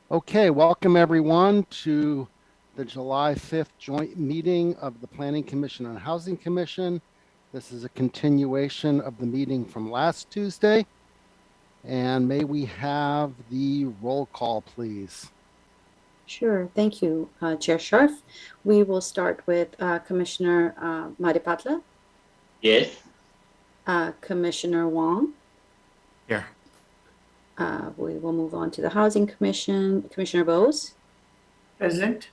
Okay, welcome everyone to the July 5th joint meeting of the Planning Commission and Housing Commission. This is a continuation of the meeting from last Tuesday. And may we have the roll call, please? Sure, thank you, Chair Sharf. We will start with Commissioner Maripatla, Yes. Commissioner Wong. Here. We will move on to the Housing Commission, Commissioner Bose, Present.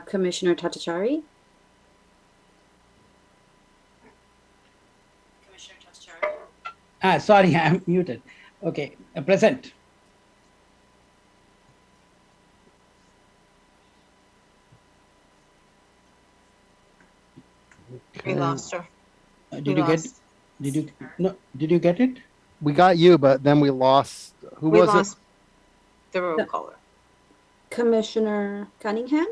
Commissioner Tatachari. Commissioner Tatachari. Sorry, I'm muted. Okay, present. We lost her. Did you get? Did you no? Did you get it? We got you, but then we lost. Who We was lost it? the roll caller. Commissioner Cunningham.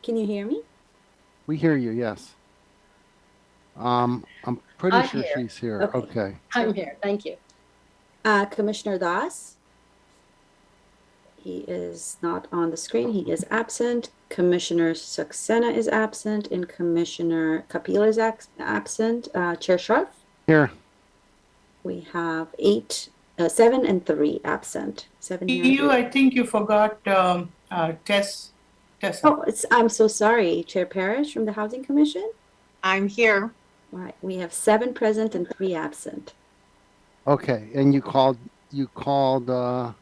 Can you hear me? We hear you, yes. I'm pretty I'm sure here. she's here. Okay. I'm here. Thank you. Commissioner Das. He is not on the screen. He is absent. Commissioner Saxena is absent, and Commissioner Kapila is absent. Chair Sharf. Here. We have 7 and 3 absent. 7 here. I think you forgot Tess. Oh, I'm so sorry, Chair Parrish from the Housing Commission. I'm here. All right, we have 7 present and 3 absent. Okay, and you called R.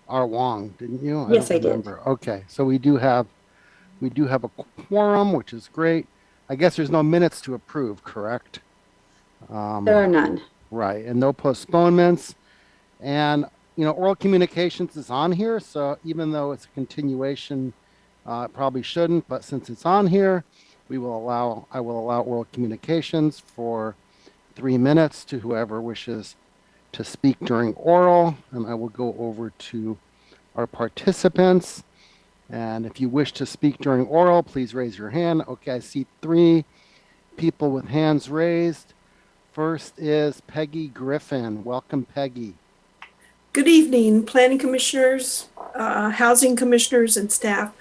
Wong, didn't you? Yes, don't I did. remember. Okay, so we do have a quorum, which is great. I guess there's no minutes to approve, correct? There are none. Right, and no postponements. And oral communications is on here, so even though it's a continuation, it probably shouldn't, but since it's on here, I will allow oral communications for 3 minutes to whoever wishes to speak during oral, and I will go over to our participants. And if you wish to speak during oral, please raise your hand. Okay, I see 3 people with hands raised. First is Peggy Griffin. Welcome, Peggy. Good evening, planning commissioners, housing commissioners, and staff.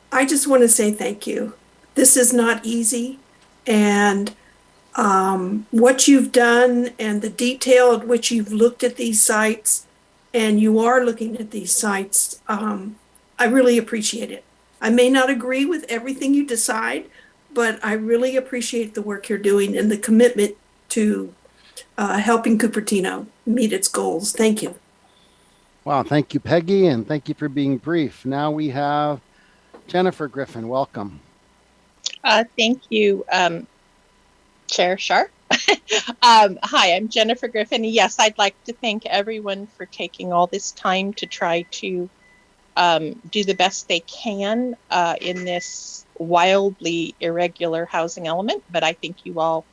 I just want to say thank you. This is not easy, and what you've done and the detail at which you've looked at these sites, and you are looking at these sites, I really appreciate it. I may not agree with everything you decide, but I really appreciate the work you're doing and the commitment to helping Cupertino meet its goals. Thank you. Wow, thank you, Peggy, and thank you for being brief. Now we have Jennifer Griffin. Welcome. Thank you, Chair Sharp. Hi, I'm Jennifer Griffin. Yes, I'd like to thank everyone for taking all this time to try to do the best they can in this wildly irregular housing element, but I think you all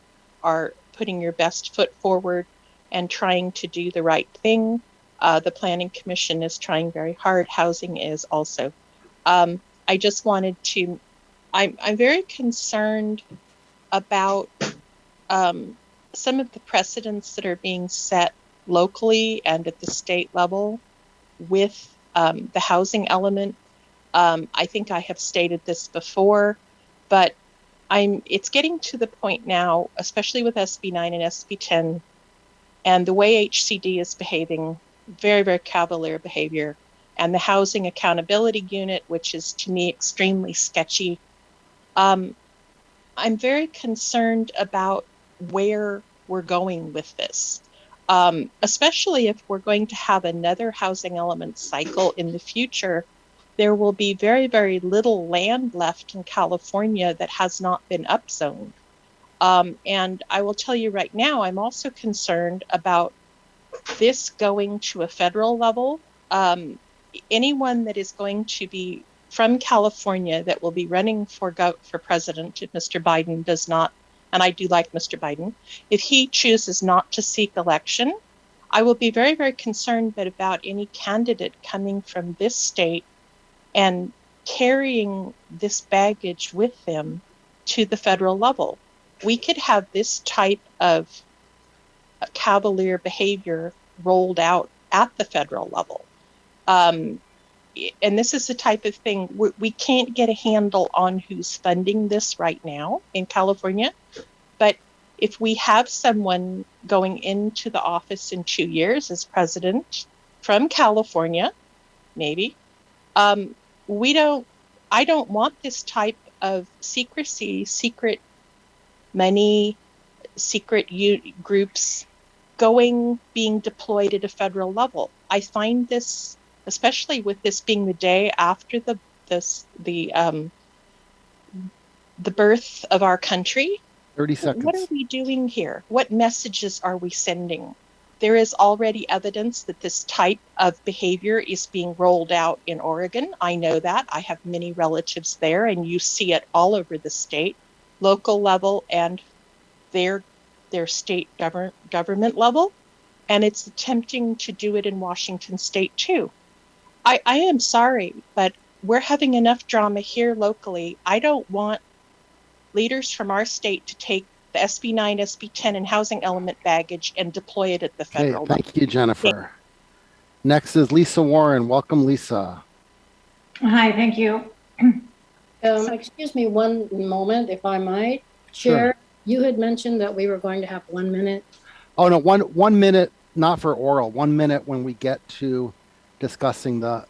are putting your best foot forward and trying to do the right thing. The Planning Commission is trying very hard. Housing is also. I just wanted to, I'm very concerned about some of the precedents that are being set locally and at the state level with the housing element. I think I have stated this before, but it's getting to the point now, especially with SB 9 and SB 10, and the way HCD is behaving, very, very cavalier behavior, and the Housing Accountability Unit, which is to me extremely sketchy. I'm very concerned about where we're going with this, especially if we're going to have another housing element cycle in the future. There will be very, very little land left in California that has not been upzoned. And I will tell you right now, I'm also concerned about this going to a federal level. Anyone that is going to be from California that will be running for president, if Mr. Biden does not, and I do like Mr. Biden, if he chooses not to seek election, I will be very, very concerned about any candidate coming from this state and carrying this baggage with them to the federal level. We could have this type of cavalier behavior rolled out at the federal level. And this is the type of thing we can't get a handle on who's funding this right now in California. But if we have someone going into the office in 2 years as president from California, maybe, we don't, I don't want this type of secrecy, secret money, secret groups being deployed at a federal level. I find this, especially with this being the day after the birth of our country. 30 What are seconds. we doing here? What messages are we sending? There is already evidence that this type of behavior is being rolled out in Oregon. I know that. I have many relatives there, and you see it all over the state, local level, and their state government level. And it's attempting to do it in Washington state too. I am sorry, but we're having enough drama here locally. I don't want leaders from our state to take the SB 9, SB 10, and housing element baggage and deploy it at the Okay, federal level. thank you, Jennifer. Next is Lisa Warren. Welcome, Lisa. Hi, thank you. Excuse me one moment, if I might. Sure. Chair, you had mentioned that we were going to have 1 minute. Oh no, one minute, not for oral. 1 minute when we get to discussing the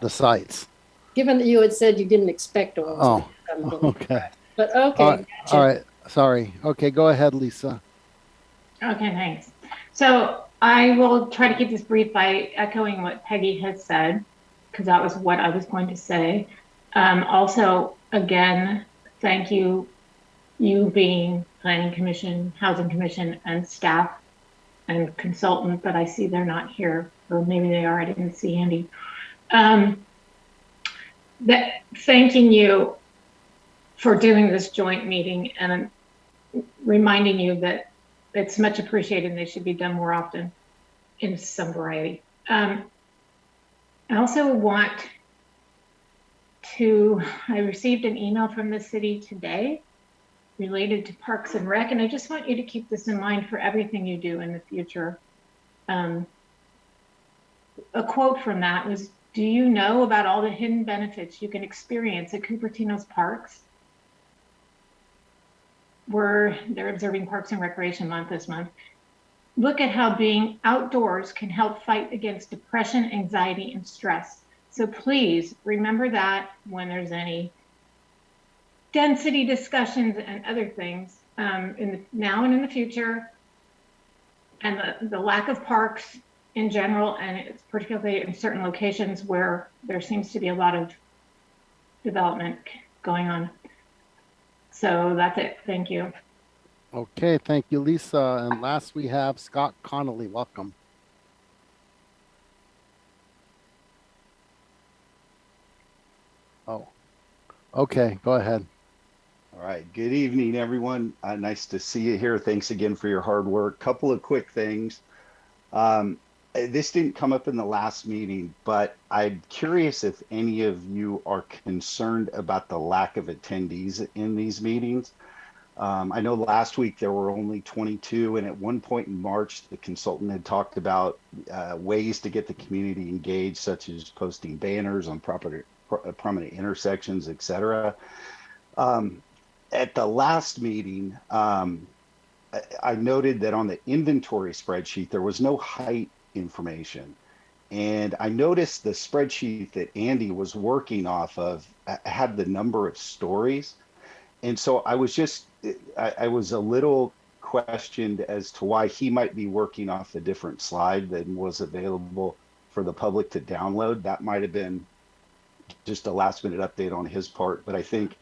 sites. Given that you had said you didn't expect oral. Oh, I'm a little okay. surprised. But okay. Gotcha. All right. Sorry. Okay, go ahead, Lisa. Okay, thanks. So I will try to keep this brief by echoing what Peggy has said, because that was what I was going to say. Also, again, thank you, you being Planning Commission, Housing Commission, and staff and consultant, but I see they're not here, or maybe they are. I didn't see Andy. Thanking you for doing this joint meeting and reminding you that it's much appreciated and they should be done more often in some variety. I also want to, I received an email from the city today related to Parks and Rec, and I just want you to keep this in mind for everything you do in the future. A quote from that was, "Do you know about all the hidden benefits you can experience at Cupertino's parks?" They're observing Parks and Recreation Month this month. "Look at how being outdoors can help fight against depression, anxiety, and stress." So please remember that when there's any density discussions and other things now and in the future, and the lack of parks in general, and it's particularly in certain locations where there seems to be a lot of development going on. So that's it. Thank you. Okay, thank you, Lisa. And last we have Scott Connolly. Welcome. Oh, okay, go ahead. All right. Good evening, everyone. Nice to see you here. Thanks again for your hard work. Couple of quick things. This didn't come up in the last meeting, but I'm curious if any of you are concerned about the lack of attendees in these meetings. I know last week there were only 22, and at one point in March, the consultant had talked about ways to get the community engaged, such as posting banners on prominent intersections, et cetera. At the last meeting, I noted that on the inventory spreadsheet, there was no height information. And I noticed the spreadsheet that Andy was working off of had the number of stories. And so I was a little questioned as to why he might be working off a different slide than was available for the public to download. That might have been just a last minute update on his part, but I think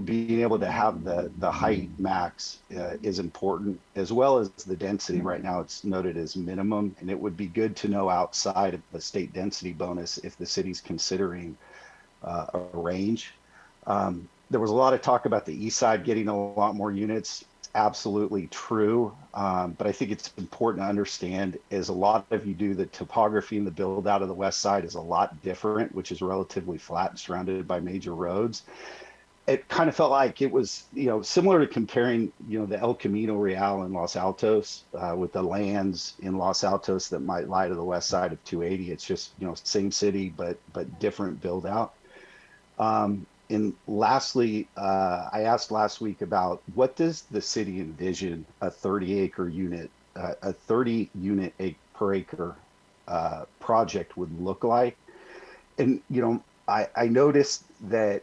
being able to have the height max is important, as well as the density. Right now it's noted as minimum, and it would be good to know outside of the state density bonus if the city's considering a range. There was a lot of talk about the east side getting a lot more units. It's absolutely true, but I think it's important to understand, as a lot of you do, the topography and the build out of the west side is a lot different, which is relatively flat and surrounded by major roads. it kind of felt like it was, similar to comparing, the El Camino Real in Los Altos with the lands in Los Altos that might lie to the west side of 280. It's just, same city, but different build out. And lastly, I asked last week about what does the city envision a 30-acre unit, a 30 unit per acre project would look like. And, I noticed that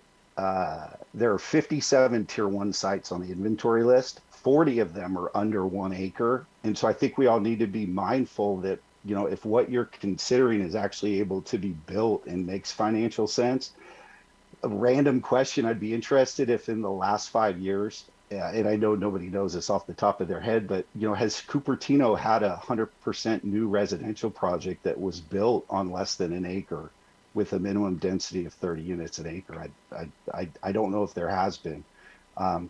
there are 57 tier 1 sites on the inventory list. 40 of them are under 1 acre. And so I think we all need to be mindful that, if what you're considering is actually able to be built and makes financial sense. A random question, I'd be interested if in the last 5 years, and I know nobody knows this off the top of their head, but has Cupertino had 100% new residential project that was built on less than an acre with a minimum density of 30 units an acre? I don't know if there has been.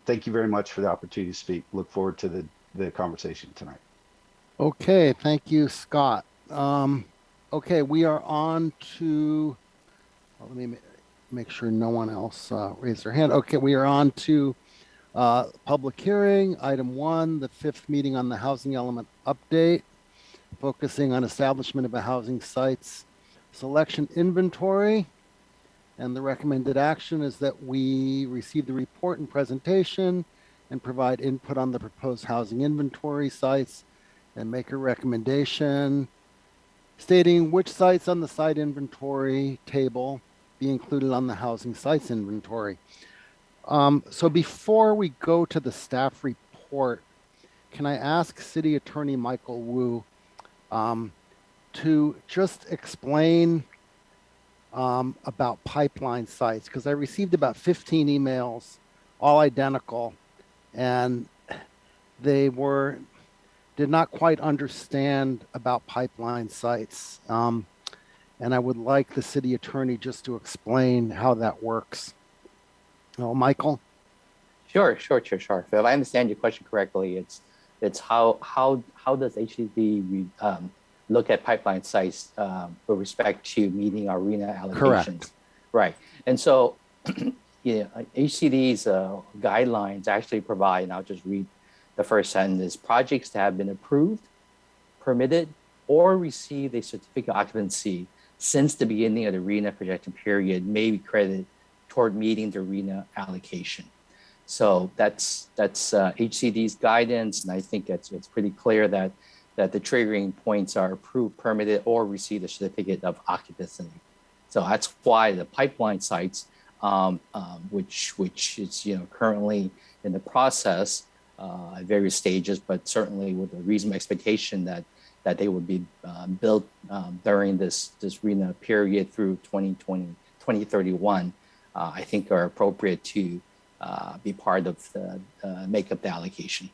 Thank you very much for the opportunity to speak. Look forward to the conversation tonight. Okay, thank you, Scott. Okay, we are on to, well, let me make sure no one else raised their hand. Okay, we are on to public hearing, item 1, the 5th meeting on the housing element update, focusing on establishment of a housing sites selection inventory. And the recommended action is that we receive the report and presentation and provide input on the proposed housing inventory sites and make a recommendation stating which sites on the site inventory table be included on the housing sites inventory. So before we go to the staff report, can I ask City Attorney Michael Wu to just explain about pipeline sites? Because I received about 15 emails, all identical, and they did not quite understand about pipeline sites. And I would like the city attorney just to explain how that works. Oh, Michael? Sure. So if I understand your question correctly, it's how does HCD look at pipeline sites with respect to meeting our RENA allocations? Correct. Right. And so HCD's guidelines actually provide, and I'll just read the first sentence: projects that have been approved, permitted, or received a certificate of occupancy since the beginning of the RENA projection period may be credited toward meeting the RENA allocation. So that's HCD's guidance, and I think it's pretty clear that the triggering points are approved, permitted, or receive a certificate of occupancy. So that's why the pipeline sites, which is currently in the process at various stages, but certainly with a reasonable expectation that they would be built during this RENA period through 2031, I think are appropriate to be part of the make up the allocation.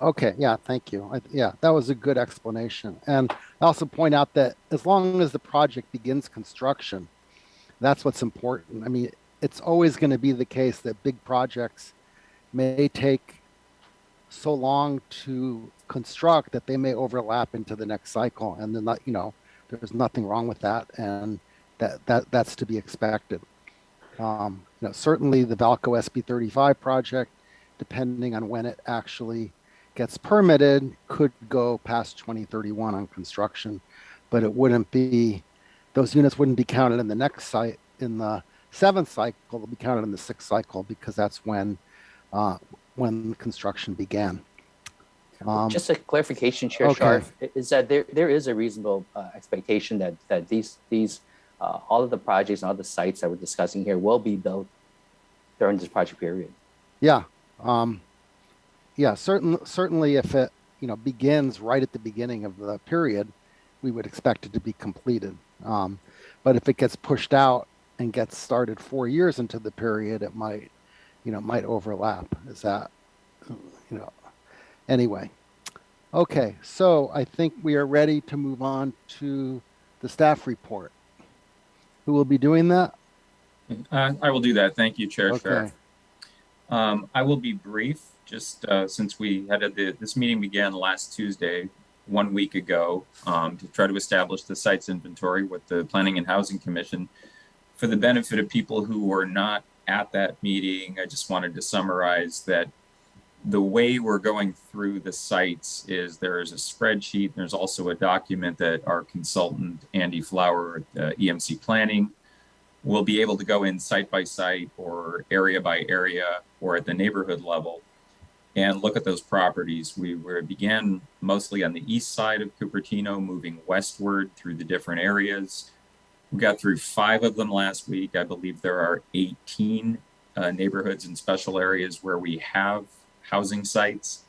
Okay, yeah, thank you. Yeah, that was a good explanation. And I also point out that as long as the project begins construction, that's what's important. I mean, it's always going to be the case that big projects may take so long to construct that they may overlap into the next cycle. And then, there's nothing wrong with that. And that's to be expected. Certainly the Valco SB 35 project, depending on when it actually gets permitted, could go past 2031 on construction, but it wouldn't be, those units wouldn't be counted in the next site, in the 7th cycle, they'll be counted in the 6th cycle because that's when construction began. Just a clarification, Chair Okay. Sharp, is that there is a reasonable expectation that these all of the projects and all the sites that we're discussing here will be built during this project period. Yeah. Certainly if it, begins right at the beginning of the period, we would expect it to be completed. But if it gets pushed out and gets started 4 years into the period, it might overlap. Is that, anyway. Okay, so I think we are ready to move on to the staff report. Who will be doing that? I will do that. Thank you, Chair Okay. Sheriff. I will be brief, just since we had this meeting began last Tuesday, 1 week ago, to try to establish the sites inventory with the Planning and Housing Commission for the benefit of people who were not at that meeting. I just wanted to summarize that the way we're going through the sites is there is a spreadsheet. There's also a document that our consultant, Andy Flower at EMC Planning, will be able to go in site by site or area by area or at the neighborhood level and look at those properties. We began mostly on the east side of Cupertino, moving westward through the different areas. We got through 5 of them last week. I believe there are 18 neighborhoods and special areas where we have housing sites.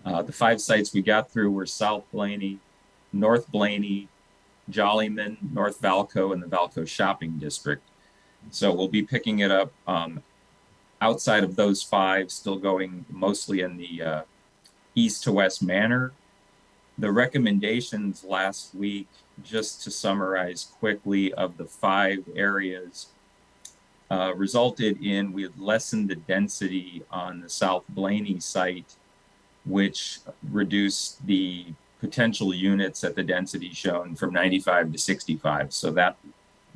The 5 sites we got through were South Blaney, North Blaney, Jollyman, North Valco, and the Valco Shopping District. So we'll be picking it up outside of those 5, still going mostly in the east to west manner. The recommendations last week, just to summarize quickly, of the 5 areas resulted in we had lessened the density on the South Blaney site, which reduced the potential units at the density shown from 95 to 65. So that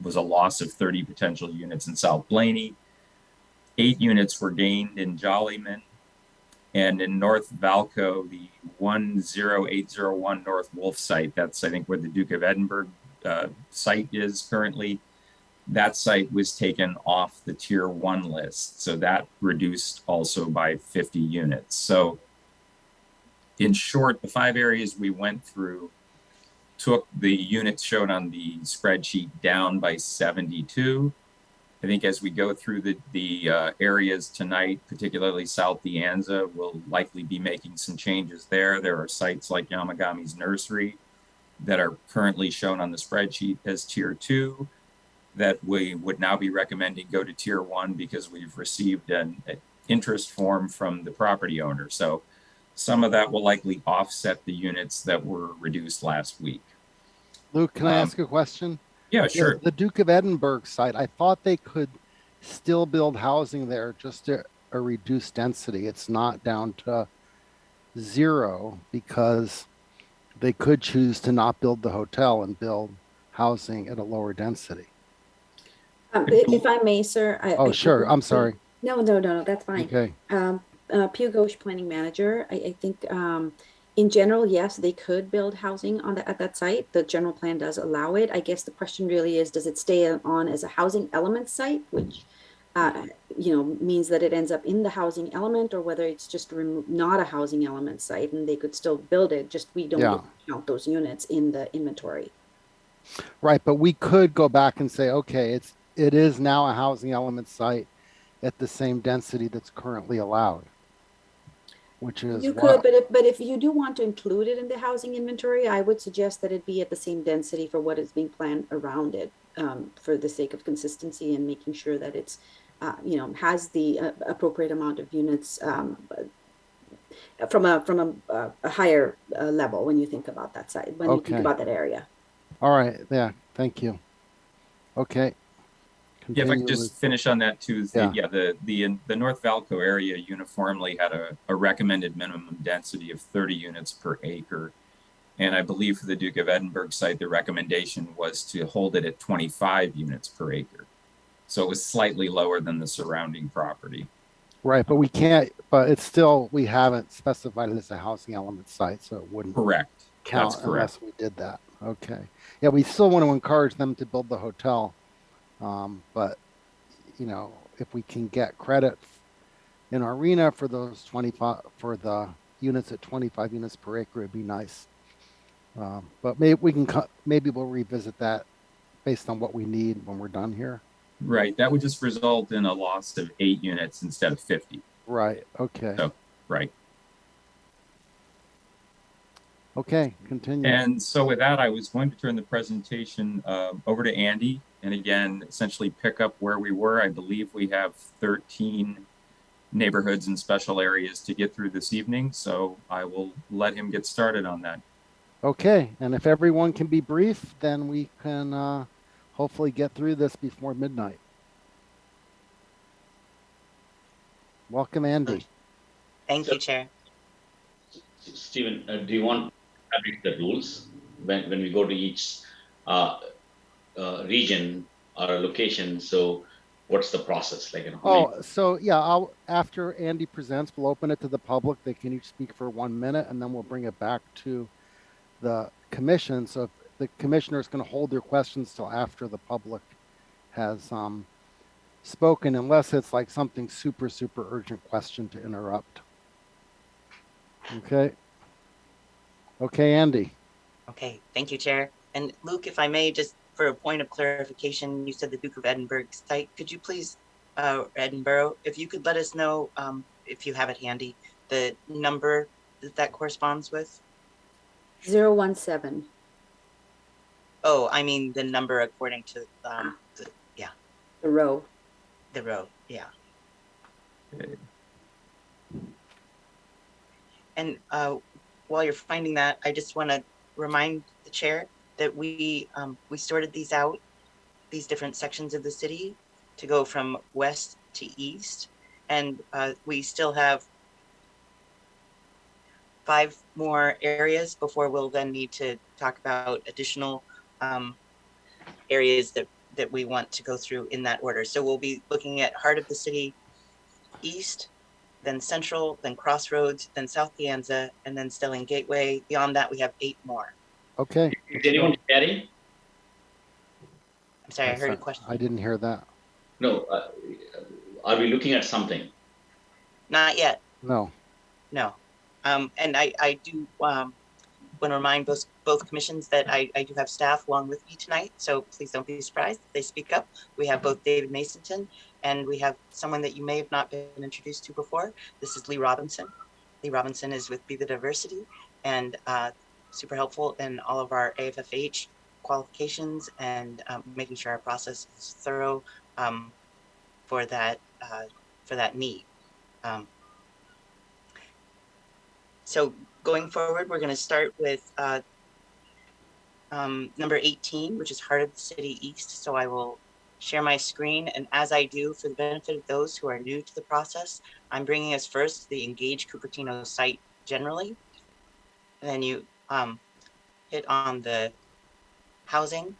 was a loss of 30 potential units in South Blaney. 8 units were gained in Jollyman. And in North Valco, the 10801 North Wolf site, that's I think where the Duke of Edinburgh site is currently, that site was taken off the tier 1 list. So that reduced also by 50 units. So in short, the 5 areas we went through took the units shown on the spreadsheet down by 72. I think as we go through the areas tonight, particularly South De Anza, we'll likely be making some changes there. There are sites like Yamagami's Nursery that are currently shown on the spreadsheet as tier 2 that we would now be recommending go to tier 1 because we've received an interest form from the property owner. So some of that will likely offset the units that were reduced last week. Luke, can I ask a question? Yeah, sure. The Duke of Edinburgh site, I thought they could still build housing there, just a reduced density. It's not down to 0 because they could choose to not build the hotel and build housing at a lower density. If I may, sir. Sure. I'm sorry. No, that's fine. Okay. Pugh Ghosh, planning manager. I think in general, yes, they could build housing at that site. The general plan does allow it. I guess the question really is, does it stay on as a housing element site, which means that it ends up in the housing element, or whether it's just not a housing element site and they could still build it. Just we don't count those units in the inventory. Right, but we could go back and say, okay, it is now a housing element site at the same density that's currently allowed. Which is you could, but if you do want to include it in the housing inventory, I would suggest that it be at the same density for what is being planned around it, for the sake of consistency and making sure that it's, has the appropriate amount of units from a higher level when you think about that site, when you think about that area. All right. Yeah. Thank you. Okay. Yeah, if I could just finish on that too. The North Valco area uniformly had a recommended minimum density of 30 units per acre. And I believe for the Duke of Edinburgh site, the recommendation was to hold it at 25 units per acre. So it was slightly lower than the surrounding property. Right, but we haven't specified it as a housing element site, so it wouldn't count unless we did that. Okay. Yeah, we still want to encourage them to build the hotel. But if we can get credit in our arena for those 25 for the units at 25 units per acre, it'd be nice. But maybe we'll revisit that based on what we need when we're done here. Right. That would just result in a loss of 8 units instead of 50. Right. Okay. So, right. Okay. Continue. And so with that, I was going to turn the presentation over to Andy. And again, essentially pick up where we were. I believe we have 13 neighborhoods and special areas to get through this evening. So I will let him get started on that. Okay. And if everyone can be brief, then we can hopefully get through this before midnight. Welcome, Andy. Thank you, Chair. Stephen, do you want to establish the rules when we go to each region or location? So what's the process? Like, you know, how many- Oh, so yeah, after Andy presents, we'll open it to the public. They can each speak for 1 minute, and then we'll bring it back to the commission. So if the commissioner is going to hold their questions till after the public has spoken, unless it's like something super, super urgent question to interrupt. Okay. Okay, Andy. Okay, thank you, Chair. And Luke, if I may, just for a point of clarification, you said the Duke of Edinburgh site. Could you please, Edinburgh, if you could let us know, if you have it handy, the number that corresponds with? 017. Oh, I mean the number according to The row. the row. Yeah. Okay. And while you're finding that, I just want to remind the chair that we sorted these out, these different sections of the city, to go from west to east, and we still have 5 more areas before we'll then need to talk about additional areas that we want to go through in that order. So we'll be looking at heart of the city east, then Central, then Crossroads, then South Piazza, and then Stelling Gateway. Beyond that, we have 8 more. Okay. Is anyone sharing? I'm sorry, I heard a question. I didn't hear that. No. Are we looking at something? Not yet. No. No. And I do want to remind both commissions that I do have staff along with me tonight, so please don't be surprised if they speak up. We have both David Masonton, and we have someone that you may have not been introduced to before. This is Lee Robinson. Lee Robinson is with Be the Diversity and super helpful in all of our AFFH qualifications and making sure our process is thorough for that need. So going forward, we're going to start with number 18, which is Heart of the City East. So I will share my screen. And as I do, for the benefit of those who are new to the process, I'm bringing us first to the Engage Cupertino site generally. And then you hit on the housing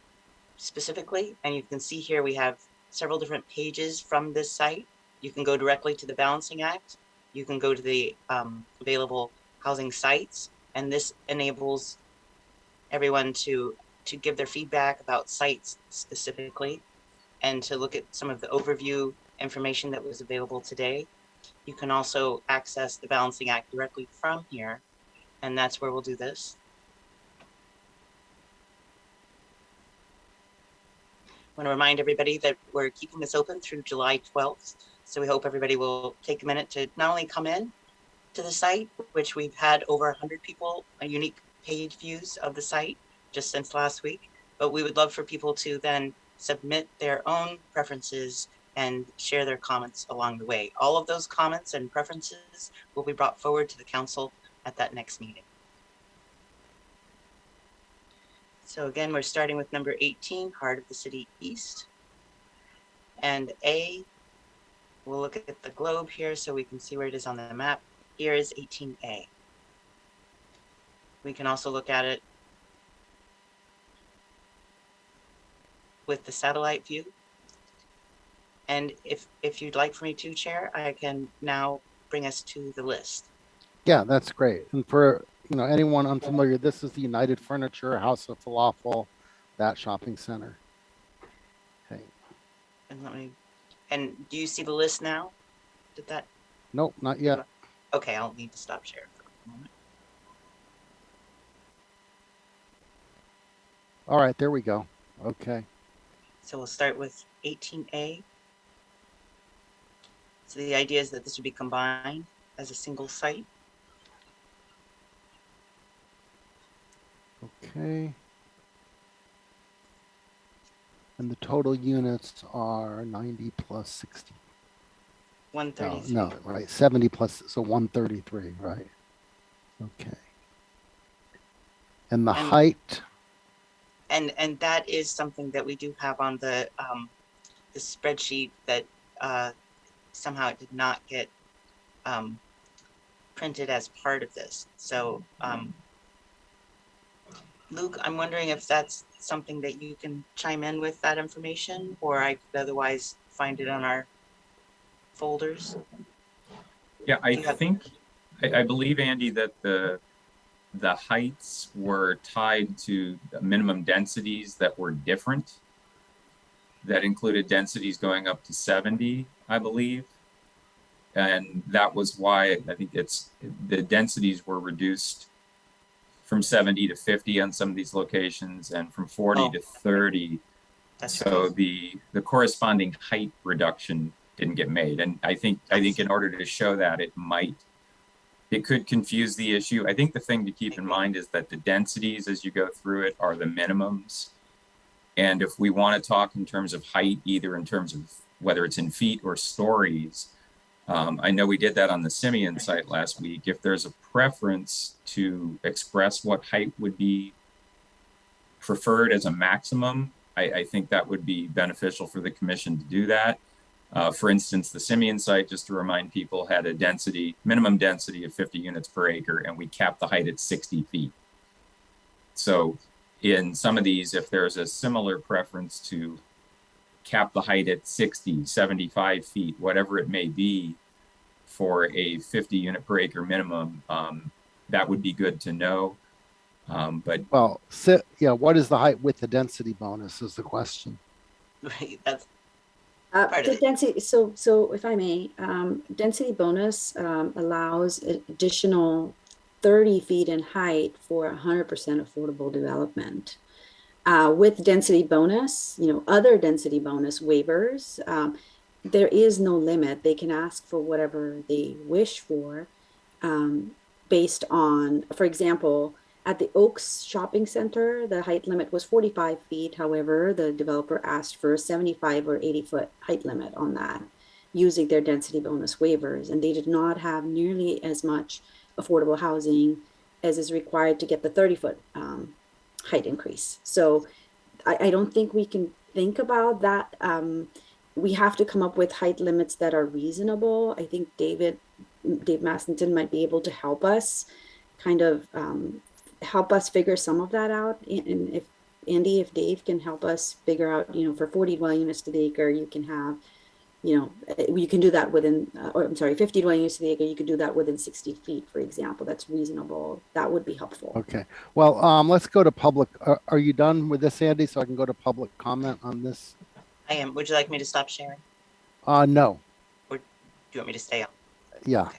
specifically. And you can see here we have several different pages from this site. You can go directly to the Balancing Act. You can go to the available housing sites. And this enables everyone to give their feedback about sites specifically and to look at some of the overview information that was available today. You can also access the Balancing Act directly from here, and that's where we'll do this. I want to remind everybody that we're keeping this open through July 12th, so we hope everybody will take a minute to not only come in to the site, which we've had over 100 people, unique page views of the site just since last week, but we would love for people to then submit their own preferences and share their comments along the way. All of those comments and preferences will be brought forward to the council at that next meeting. So again, we're starting with number 18, Heart of the City East. And A, we'll look at the globe here so we can see where it is on the map. Here is 18A. We can also look at it with the satellite view. And if you'd like for me to, Chair, I can now bring us to the list. Yeah, that's great. And for anyone unfamiliar, this is the United Furniture House of Falafel, that shopping center. Okay. And do you see the list now? Did that? Nope, not yet. Okay, I'll need to stop sharing for a moment. All right, there we go. Okay. So we'll start with 18A. So the idea is that this would be combined as a single site. Okay. And the total units are 90 plus 60. 133. No, right. 70 plus, so 133, right? Okay. And the height? And that is something that we do have on the spreadsheet that somehow it did not get printed as part of this. So Luke, I'm wondering if that's something that you can chime in with that information, or I could otherwise find it on our folders. Yeah, I You have- think, I believe, Andy, that the heights were tied to minimum densities that were different. That included densities going up to 70, I believe. And that was why I think the densities were reduced from 70 to 50 on some of these locations and from 40 to 30. So the corresponding height reduction didn't get made. And I think in order to show that, it could confuse the issue. I think the thing to keep in mind is that the densities as you go through it are the minimums. And if we want to talk in terms of height, either in terms of whether it's in feet or stories, I know we did that on the Simeon site last week. If there's a preference to express what height would be preferred as a maximum, I think that would be beneficial for the commission to do that. For instance, the Simeon site, just to remind people, had a minimum density of 50 units per acre, and we capped the height at 60 feet. So in some of these, if there's a similar preference to cap the height at 60, 75 feet, whatever it may be, for a 50 unit per acre minimum, that would be good to know. But what is the height with the density bonus is the question. Right, that's the density. So if I may, density bonus allows additional 30 feet in height for 100% affordable development. With density bonus, other density bonus waivers, there is no limit. They can ask for whatever they wish for, based on, for example, at the Oaks Shopping Center, the height limit was 45 feet. However, the developer asked for a 75 or 80-foot height limit on that using their density bonus waivers. And they did not have nearly as much affordable housing as is required to get the 30-foot height increase. So I don't think we can think about that. We have to come up with height limits that are reasonable. I think Dave Massington might be able to help us help us figure some of that out. And if Dave can help us figure out, for 40 dwelling units to the acre, you can have, you can do that within, 50 dwelling units to the acre, you could do that within 60 feet, for example. That's reasonable. That would be helpful. Okay. Well, let's go to public. Are you done with this, Andy? So I can go to public comment on this? I am. Would you like me to stop sharing? No. Or do you want me to stay on? Yeah. Okay.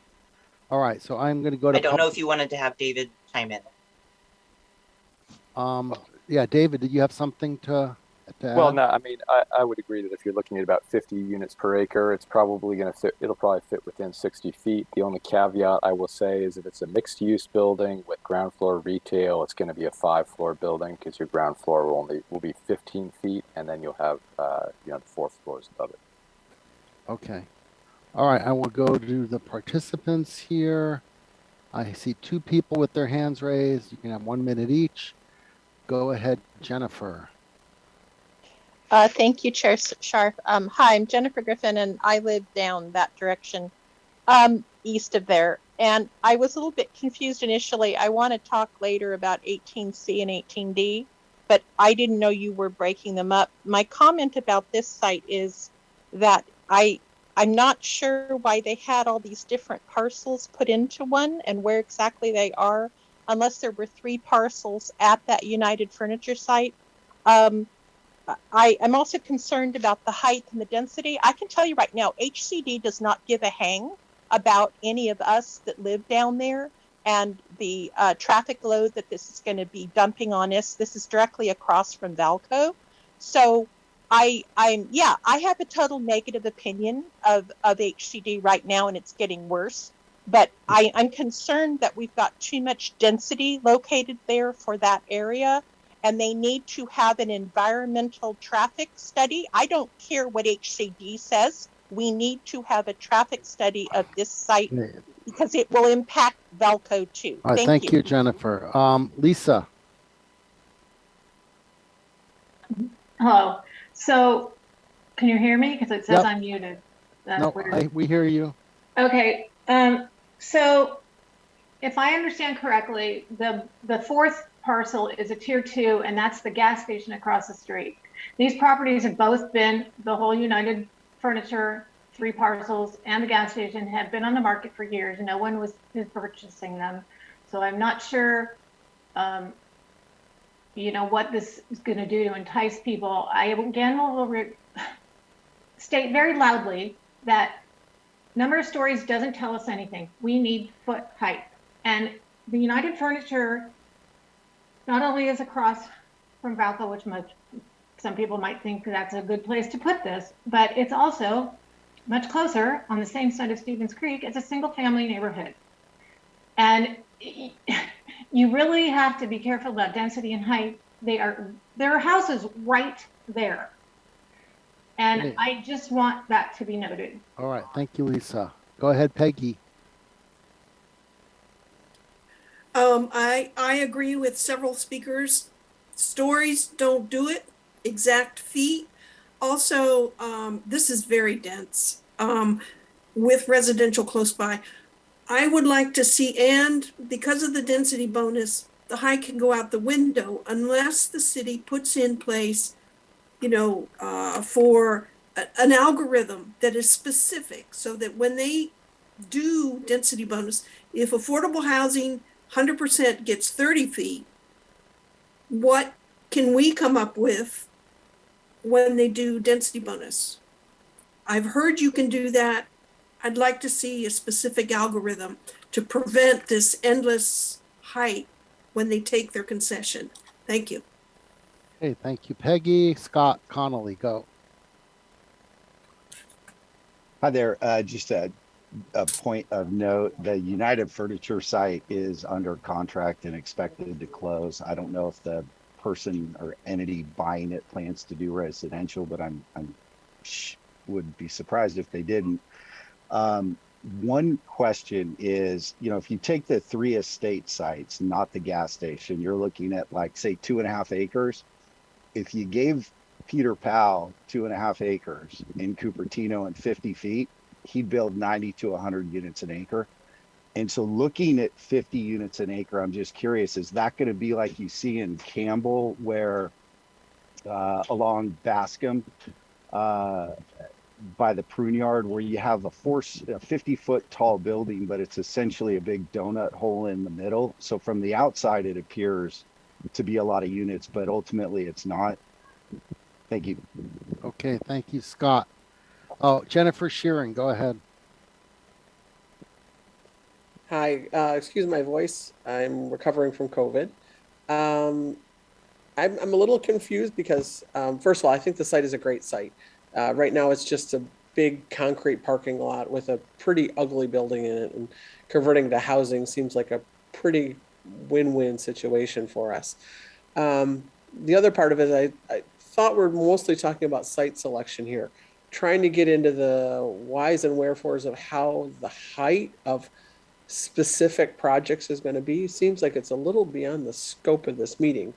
All right. So I'm going to go to. I don't know if you wanted to have David chime in. Yeah, David, did you have something to add? Well, no, I mean, I would agree that if you're looking at about 50 units per acre, it's probably going to fit. It'll probably fit within 60 feet. The only caveat I will say is if it's a mixed use building with ground floor retail, it's going to be a 5-floor building because your ground floor will be 15 feet, and then you'll have the 4 floors above it. Okay. All right. I will go to the participants here. I see 2 people with their hands raised. You can have 1 minute each. Go ahead, Jennifer. Thank you, Chair Sharp. Hi, I'm Jennifer Griffin, and I live down that direction, east of there. And I was a little bit confused initially. I want to talk later about 18C and 18D, but I didn't know you were breaking them up. My comment about this site is that I'm not sure why they had all these different parcels put into one and where exactly they are, unless there were 3 parcels at that United Furniture site. I'm also concerned about the height and the density. I can tell you right now, HCD does not give a hang about any of us that live down there and the traffic load that this is going to be dumping on us. This is directly across from Valco. So I have a total negative opinion of HCD right now, and it's getting worse. But I'm concerned that we've got too much density located there for that area, and they need to have an environmental traffic study. I don't care what HCD says. We need to have a traffic study of this site because it will impact Valco too. All right, thank you, Jennifer. Lisa. Hello. So can you hear me? Because it says Yep. I'm muted. That's No, weird. we hear you. Okay. So if I understand correctly, the 4th parcel is a tier 2, and that's the gas station across the street. These properties have both been the whole United Furniture, 3 parcels, and the gas station have been on the market for years. No one was purchasing them. So I'm not sure, what this is going to do to entice people. I again will state very loudly that number of stories doesn't tell us anything. We need foot height. And the United Furniture not only is across from Valco, which some people might think that's a good place to put this, but it's also much closer on the same side of Stevens Creek. It's a single family neighborhood. And you really have to be careful about density and height. There are houses right there. And Hey. I just want that to be noted. All right. Thank you, Lisa. Go ahead, Peggy. I agree with several speakers. Stories don't do it. Exact feet. Also, this is very dense with residential close by. I would like to see, and because of the density bonus, the height can go out the window unless the city puts in place, for an algorithm that is specific so that when they do density bonus, if affordable housing 100% gets 30 feet, what can we come up with when they do density bonus? I've heard you can do that. I'd like to see a specific algorithm to prevent this endless height when they take their concession. Thank you. Okay, thank you, Peggy. Scott Connolly, go. Hi there. Just a point of note, the United Furniture site is under contract and expected to close. I don't know if the person or entity buying it plans to do residential, but I'm would be surprised if they didn't. One question is, if you take the 3 estate sites, not the gas station, you're looking at like, say, 2.5 acres. If you gave Peter Powell 2.5 acres in Cupertino and 50 feet, he'd build 90 to 100 units an acre. And so looking at 50 units an acre, I'm just curious, is that going to be like you see in Campbell, where along Bascom, by the prune yard, where you have a 50-foot tall building, but it's essentially a big donut hole in the middle. So from the outside, it appears to be a lot of units, but ultimately it's not. Thank you. Okay, thank you, Scott. Oh, Jennifer Sheeran, go ahead. Hi, excuse my voice. I'm recovering from COVID. I'm a little confused because, first of all, I think the site is a great site. Right now, it's just a big concrete parking lot with a pretty ugly building in it, and converting to housing seems like a pretty win-win situation for us. The other part of it, I thought we're mostly talking about site selection here, trying to get into the whys and wherefores of how the height of specific projects is going to be. Seems like it's a little beyond the scope of this meeting.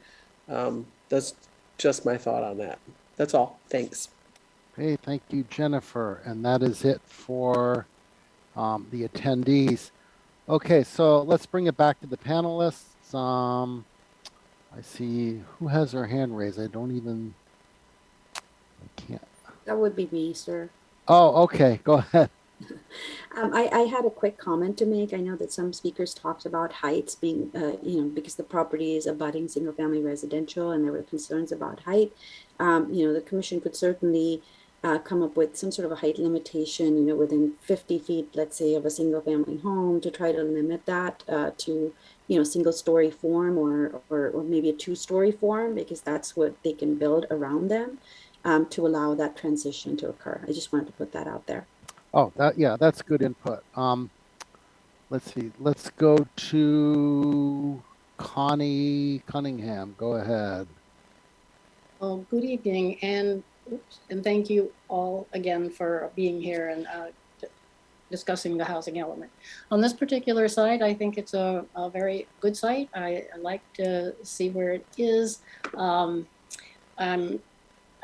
That's just my thought on that. That's all. Thanks. Hey, thank you, Jennifer. And that is it for the attendees. Okay, so let's bring it back to the panelists. I see who has their hand raised. I can't. That would be me, sir. Oh, okay. Go ahead. I had a quick comment to make. I know that some speakers talked about heights being, because the property is abutting single family residential and there were concerns about height. The commission could certainly come up with some sort of a height limitation, within 50 feet, let's say, of a single family home, to try to limit that to, single story form or maybe a 2-story form, because that's what they can build around them to allow that transition to occur. I just wanted to put that out there. Oh, that's good input. Let's see. Let's go to Connie Cunningham. Go ahead. Well, good evening, and thank you all again for being here and discussing the housing element. On this particular site, I think it's a very good site. I like to see where it is. I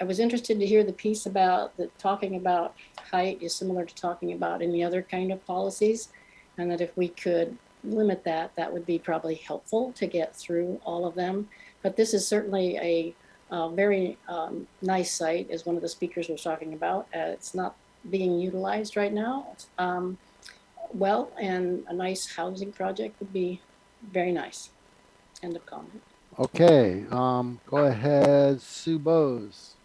was interested to hear the piece about talking about height is similar to talking about any other kind of policies, and that if we could limit that, that would be probably helpful to get through all of them. But this is certainly a very nice site, as one of the speakers was talking about. It's not being utilized right now. Well, and a nice housing project would be very nice. End of comment. Okay, go ahead, Sue Bose.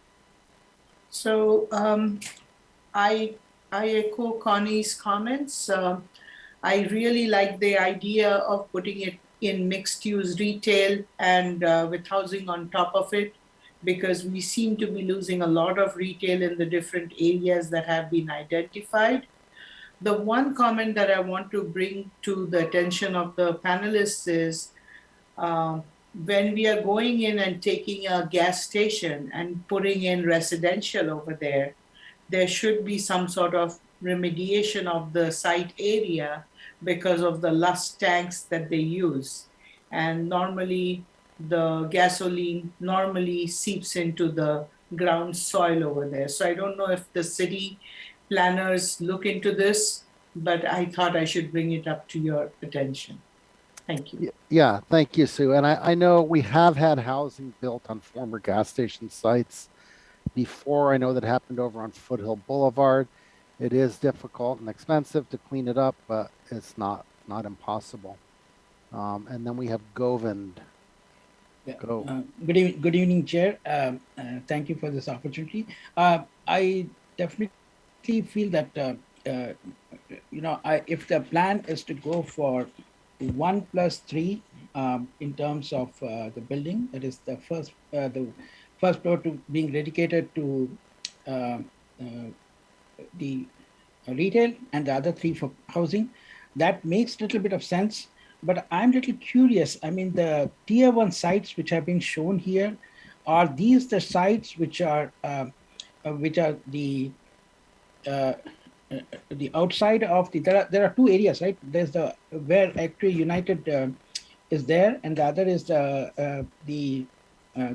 So I I echo Connie's comments. I really like the idea of putting it in mixed use retail and with housing on top of it, because we seem to be losing a lot of retail in the different areas that have been identified. The one comment that I want to bring to the attention of the panelists is um, when we are going in and taking a gas station and putting in residential over there, there should be some sort of remediation of the site area because of the lust tanks that they use. And normally, the gasoline normally seeps into the ground soil over there. So I don't know if the city planners look into this, but I thought I should bring it up to your attention. Thank you. Yeah, thank you, Sue. And I know we have had housing built on former gas station sites before. I know that happened over on Foothill Boulevard. It is difficult and expensive to clean it up, but it's not impossible. And then we have Govind. Yeah. Go. Good evening, Chair. Thank you for this opportunity. I definitely feel that uh, if the plan is to go for 1+3 in terms of the building, that is the first floor to being dedicated to uh, uh, the retail and the other three for housing, that makes a little bit of sense. But I'm a little curious. I mean, the tier one sites which have been shown here, are these the sites which are uh, the outside of the, there are two areas, right? There's the where actually United is there, and the other is the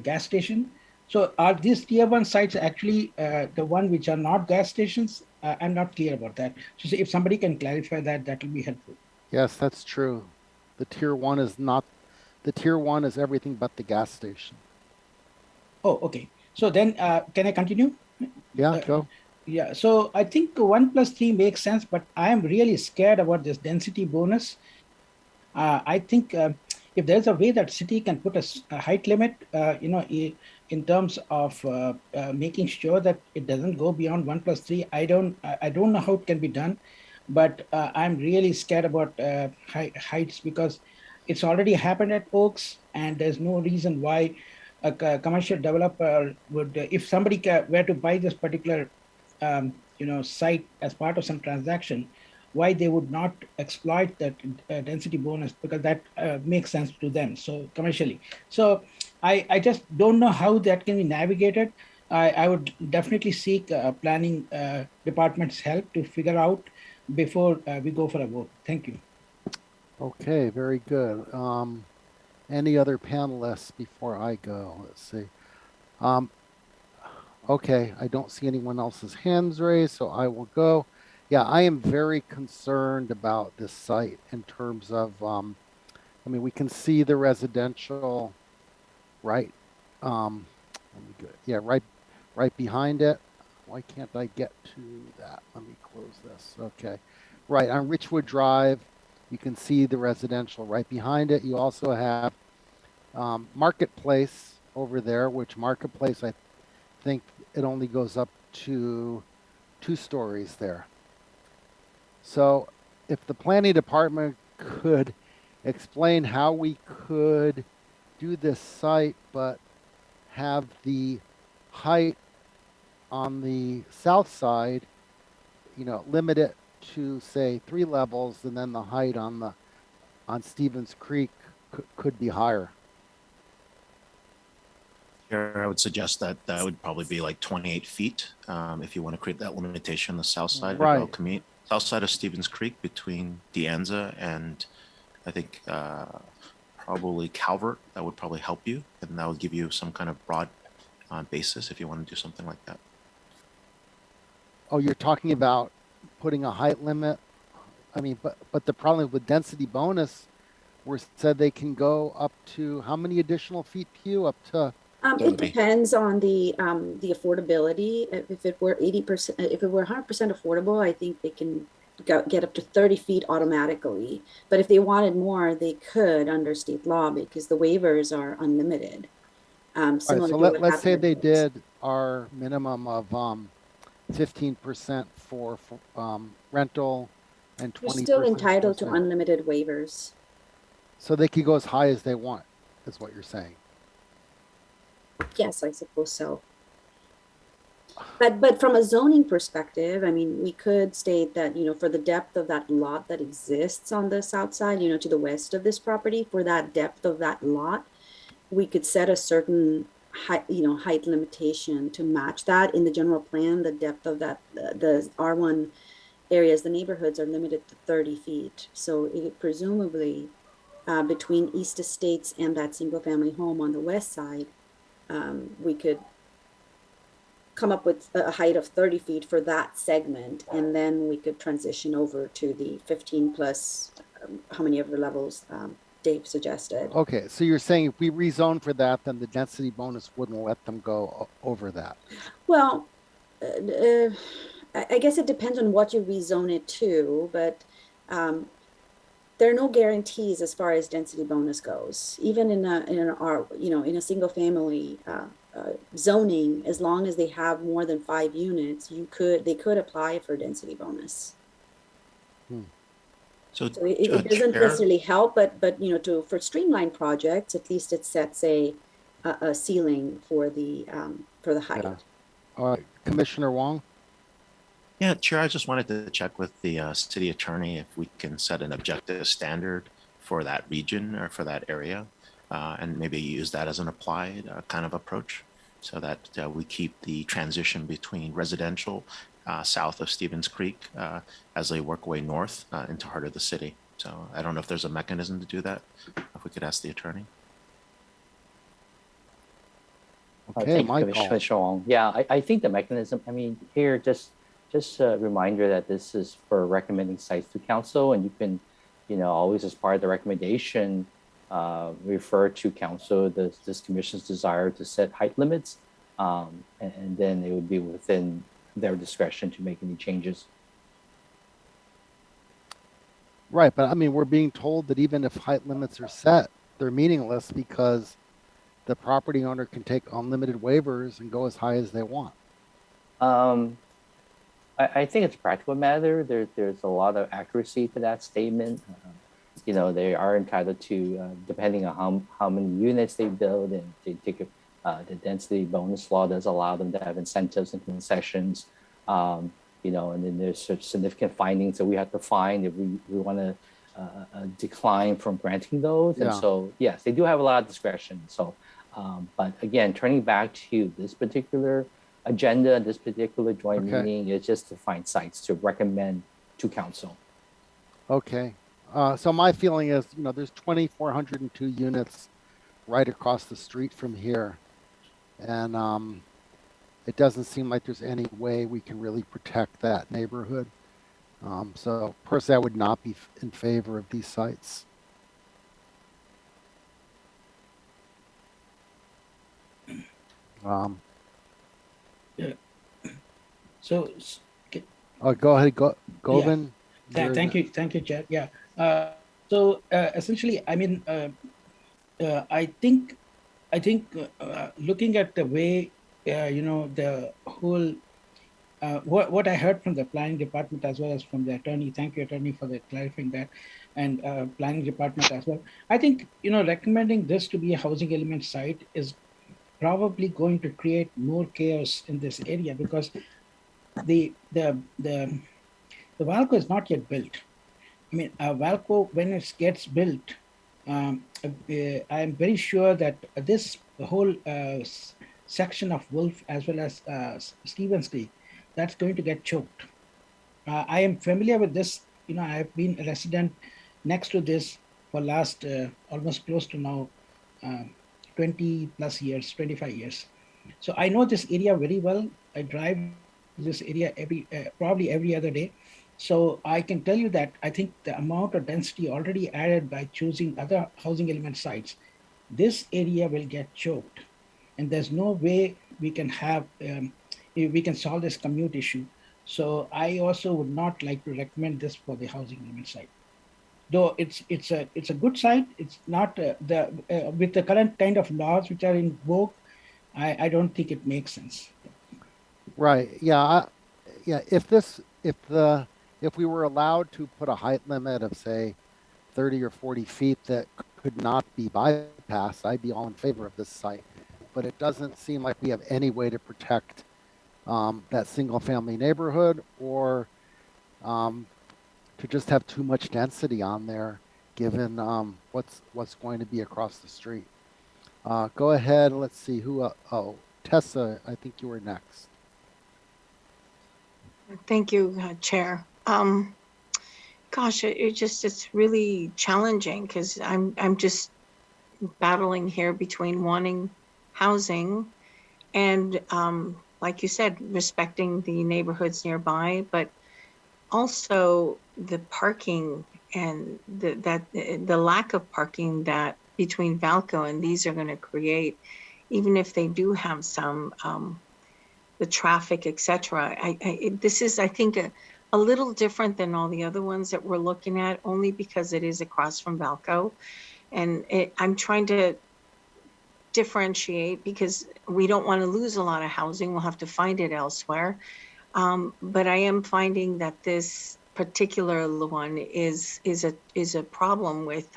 gas station. So are these tier one sites actually the one which are not gas stations? I'm not clear about that. So if somebody can clarify that, that will be helpful. Yes, that's true. The tier one is not, the tier one is everything but the gas station. Oh, okay. So then can I continue? Yeah, go. Yeah, so I think 1+3 makes sense, but I am really scared about this density bonus. I think if there's a way that city can put a height limit, in terms of making sure that it doesn't go beyond 1+3, I don't know how it can be done, but I'm really scared about heights because it's already happened at Oaks, and there's no reason why a commercial developer would, if somebody were to buy this particular, site as part of some transaction, why they would not exploit that density bonus, because that makes sense to them, so commercially. So I just don't know how that can be navigated. I would definitely seek planning department's help to figure out before we go for a vote. Thank you. Okay, very good. Any other panelists before I go? Let's see. Okay, I don't see anyone else's hands raised, so I will go. Yeah, I am very concerned about this site in terms of, I mean, we can see the residential, right? Let me get, yeah, right behind it. Why can't I get to that? Let me close this. Okay, right on Richwood Drive, you can see the residential right behind it. You also have Marketplace over there, which Marketplace, I think it only goes up to 2 stories there. So if the planning department could explain how we could do this site, but have the height on the south side, limit it to say 3 levels, and then the height on Stevens Creek could be higher. I would suggest that that would probably be like 28 feet if you want to create that limitation on the south side of El Camino, south side of Stevens Creek between De Anza and I think probably Calvert. That would probably help you, and that would give you some kind of broad basis if you want to do something like that. Oh, you're talking about putting a height limit? I mean, but the problem with density bonus, we said they can go up to how many additional feet, Pew? Up to It depends on the affordability. If it were 80%, if it were 100% affordable, I think they can get up to 30 feet automatically. But if they wanted more, they could under state law because the waivers are unlimited. All right, Similar so to what let's say happened they with those. did our minimum of 15% for rental and You're 20% still entitled to wholesale. unlimited waivers. So they could go as high as they want, is what you're saying. Yes, I suppose so. But from a zoning perspective, I mean, we could state that, you know, for the depth of that lot that exists on the south side, you know, to the west of this property, for that depth of that lot, we could set a certain height, you know, height limitation to match that in the general plan. The depth of that, the R1 areas, the neighborhoods are limited to 30 feet. So it presumably between East Estates and that single family home on the west side, we could come up with a height of 30 feet for that segment, and then we could transition over to the 15 plus how many ever levels Dave suggested. Okay, so you're saying if we rezone for that, then the density bonus wouldn't let them go over that. Well, I guess it depends on what you rezone it to, but there are no guarantees as far as density bonus goes. Even in a single family zoning, as long as they have more than 5 units, they could apply for density bonus. So it doesn't necessarily help, but you know, for streamlined projects, at least it sets a ceiling for the height. Yeah. All right, Commissioner Wong. Yeah, Chair, I just wanted to check with the city attorney if we can set an objective standard for that region or for that area, and maybe use that as an applied kind of approach, so that we keep the transition between residential south of Stevens Creek as they work way north into heart of the city. So I don't know if there's a mechanism to do that. If we could ask the attorney. Okay, thank you, Commissioner Wong. Yeah, I think the mechanism, I mean, here, just a reminder that this is for recommending sites to council, and you can, you know, always as part of the recommendation, refer to council this commission's desire to set height limits, and then it would be within their discretion to make any changes. Right, but I mean, we're being told that even if height limits are set, they're meaningless because the property owner can take unlimited waivers and go as high as they want. I think it's a practical matter. There's a lot of accuracy to that statement. You know, they are entitled to, depending on how many units they build, and they take the density bonus law does allow them to have incentives and concessions. You know, and then there's significant findings that we have to find if we want to decline from granting those. And so, yes, they do have a lot of discretion. So, but again, turning back to this particular agenda, this particular joint meeting is just to find sites to recommend to council. Okay. So my feeling is, you know, there's 2,402 units right across the street from here. And it doesn't seem like there's any way we can really protect that neighborhood. So personally, I would not be in favor of these sites. Yeah. So, go ahead, Govind. Yeah. Thank you, Chair. Yeah. Essentially, I mean, I think looking at the way, you know, the whole, what I heard from the planning department as well as from the attorney. Thank you, attorney, for clarifying that, and planning department as well. I think, you know, recommending this to be a housing element site is probably going to create more chaos in this area, because the Valco is not yet built. I mean, Valco, when it gets built, I'm very sure that this whole section of Wolf as well as Stevens Creek, that's going to get choked. I am familiar with this. You know, I've been a resident next to this for last almost close to now 20 plus years, 25 years. So I know this area very well. I drive this area probably every other day. So I can tell you that I think the amount of density already added by choosing other housing element sites, this area will get choked. and there's no way we can have we can solve this commute issue. So I also would not like to recommend this for the housing element site. Though it's a good site, it's not the with the current kind of laws which are in vogue. I don't think it makes sense. Right. Yeah. Yeah. If we were allowed to put a height limit of say 30 or 40 feet that could not be bypassed, I'd be all in favor of this site. But it doesn't seem like we have any way to protect that single family neighborhood or um, to just have too much density on there, given what's going to be across the street. Go ahead. Let's see who. Oh, Tessa, I think you were next. Thank you, Chair. Gosh, it's really challenging because I'm just battling here between wanting housing and, like you said, respecting the neighborhoods nearby, but also the parking and the lack of parking that between Valco and these are going to create, even if they do have some the traffic, etc. This is, I think, a little different than all the other ones that we're looking at, only because it is across from Valco, and I'm trying to differentiate because we don't want to lose a lot of housing. We'll have to find it elsewhere. But I am finding that this particular one is a problem with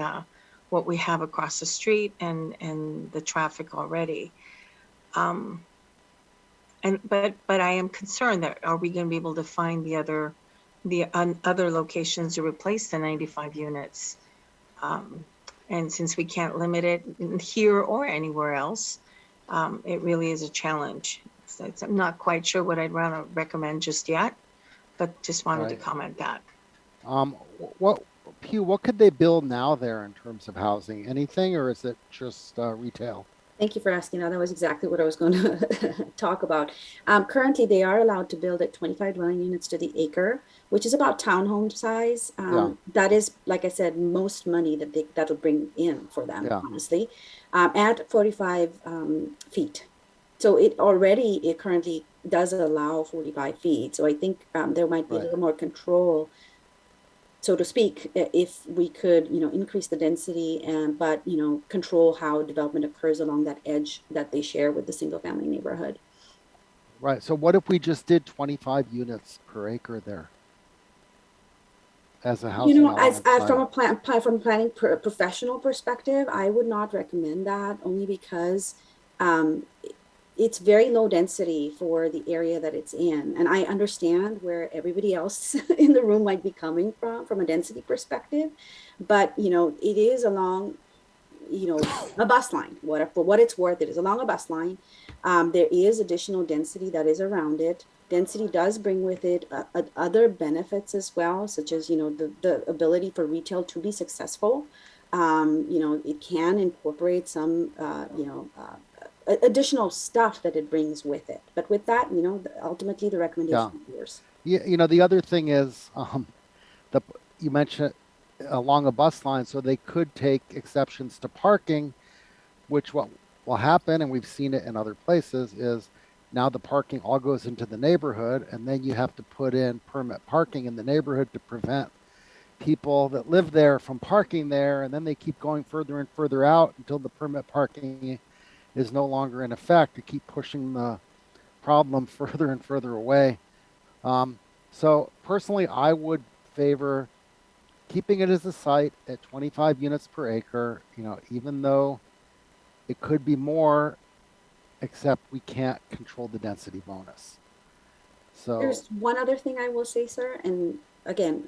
what we have across the street and the traffic already. But I am concerned that are we going to be able to find the other locations to replace the 95 units? And since we can't limit it here or anywhere else, it really is a challenge. So I'm not quite sure what I'd want to recommend just yet, but just wanted to comment that. What Pew? What could they build now there in terms of housing? Anything, or is it just retail? Thank you for asking that. That was exactly what I was going to talk about. Currently, they are allowed to build at 25 dwelling units to the acre, which is about townhome size. That is, like I said, most money that'll bring in for them, honestly, at 45 feet. So it currently does allow 45 feet. So I think there might be a little more control, so to speak, if we could, increase the density but, control how development occurs along that edge that they share with the single family neighborhood. Right. So what if we just did 25 units per acre there as a housing As element from site? a planning professional perspective, I would not recommend that, only because it's very low density for the area that it's in. And I understand where everybody else in the room might be coming from a density perspective, but it is along, a bus line. For what it's worth, it is along a bus line. There is additional density that is around it. Density does bring with it other benefits as well, such as, the ability for retail to be successful. It can incorporate some, additional stuff that it brings with it. But with that, ultimately the recommendation is yours. Yeah, the other thing is, you mentioned along a bus line, so they could take exceptions to parking, which what will happen, and we've seen it in other places, is now the parking all goes into the neighborhood, and then you have to put in permit parking in the neighborhood to prevent people that live there from parking there, and then they keep going further and further out until the permit parking is no longer in effect to keep pushing the problem further and further away. So personally, I would favor keeping it as a site at 25 units per acre, even though it could be more, except we can't control the density bonus. So there's one other thing I will say, sir, and again,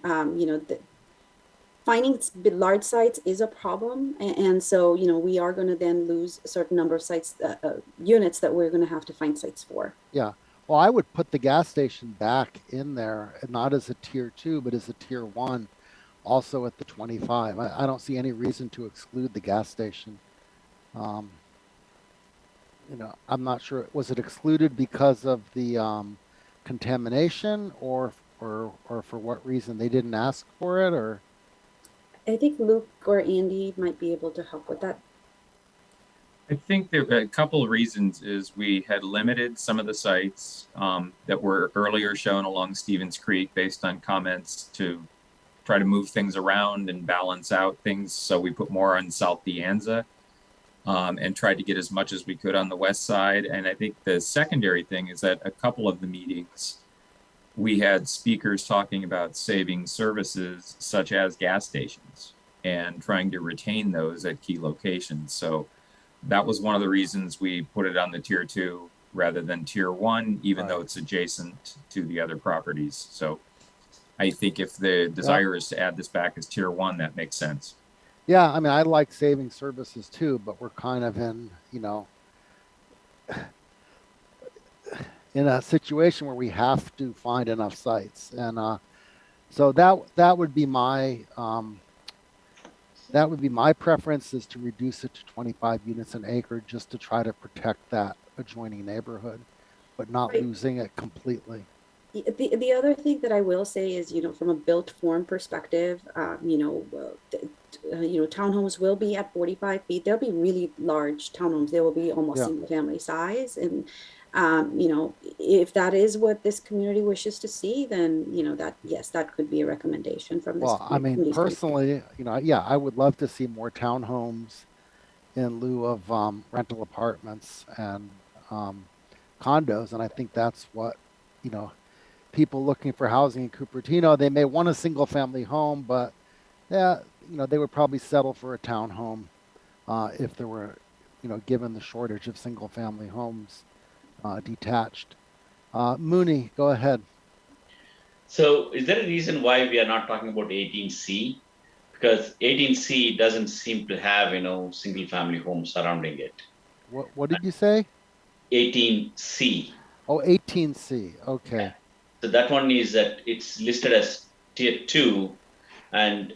finding large sites is a problem, and so we are going to then lose a certain number of sites, units that we're going to have to find sites for. Yeah, well, I would put the gas station back in there, not as a tier 2, but as a tier 1, also at the 25. I don't see any reason to exclude the gas station. I'm not sure. Was it excluded because of the contamination, or for what reason? They didn't ask for it, or? I think Luke or Andy might be able to help with that. I think there a couple of reasons is we had limited some of the sites that were earlier shown along Stevens Creek based on comments to try to move things around and balance out things. So we put more on South De Anza and tried to get as much as we could on the west side. And I think the secondary thing is that a couple of the meetings, we had speakers talking about saving services such as gas stations and trying to retain those at key locations. So that was one of the reasons we put it on the tier 2 rather than tier 1, even though it's adjacent to the other properties. So I think if the desire is to add this back as tier 1, that makes sense. Yeah, I mean, I like saving services too, but we're kind of in, you know, in a situation where we have to find enough sites, and so that would be my preference, is to reduce it to 25 units an acre, just to try to protect that adjoining neighborhood, but not losing it completely. The other thing that I will say is, you know, from a built form perspective, townhomes will be at 45 feet. They'll be really large townhomes. They will be almost single family size. And, if that is what this community wishes to see, then, yes, that could be a recommendation from this. Well, I mean, personally, yeah, I would love to see more townhomes in lieu of rental apartments and condos. And I think that's what, people looking for housing in Cupertino, they may want a single family home, but yeah, they would probably settle for a townhome if there were, given the shortage of single family homes detached. Mooney, go ahead. So is there a reason why we are not talking about 18C? Because 18C doesn't seem to have, single family homes surrounding it. What did you say? 18C. Oh, 18C. Okay. Yeah. So that one is that it's listed as tier 2, and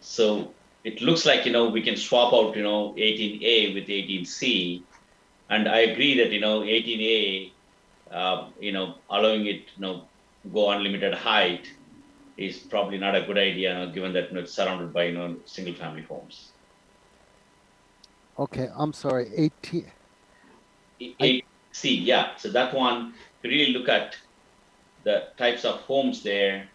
so it looks like, we can swap out, 18A with 18C. And I agree that, 18A, allowing it, go unlimited height is probably not a good idea, given that it's surrounded by, single family homes. Okay, I'm sorry, 18. 18C, yeah. So that one, if you really look at the types of homes there.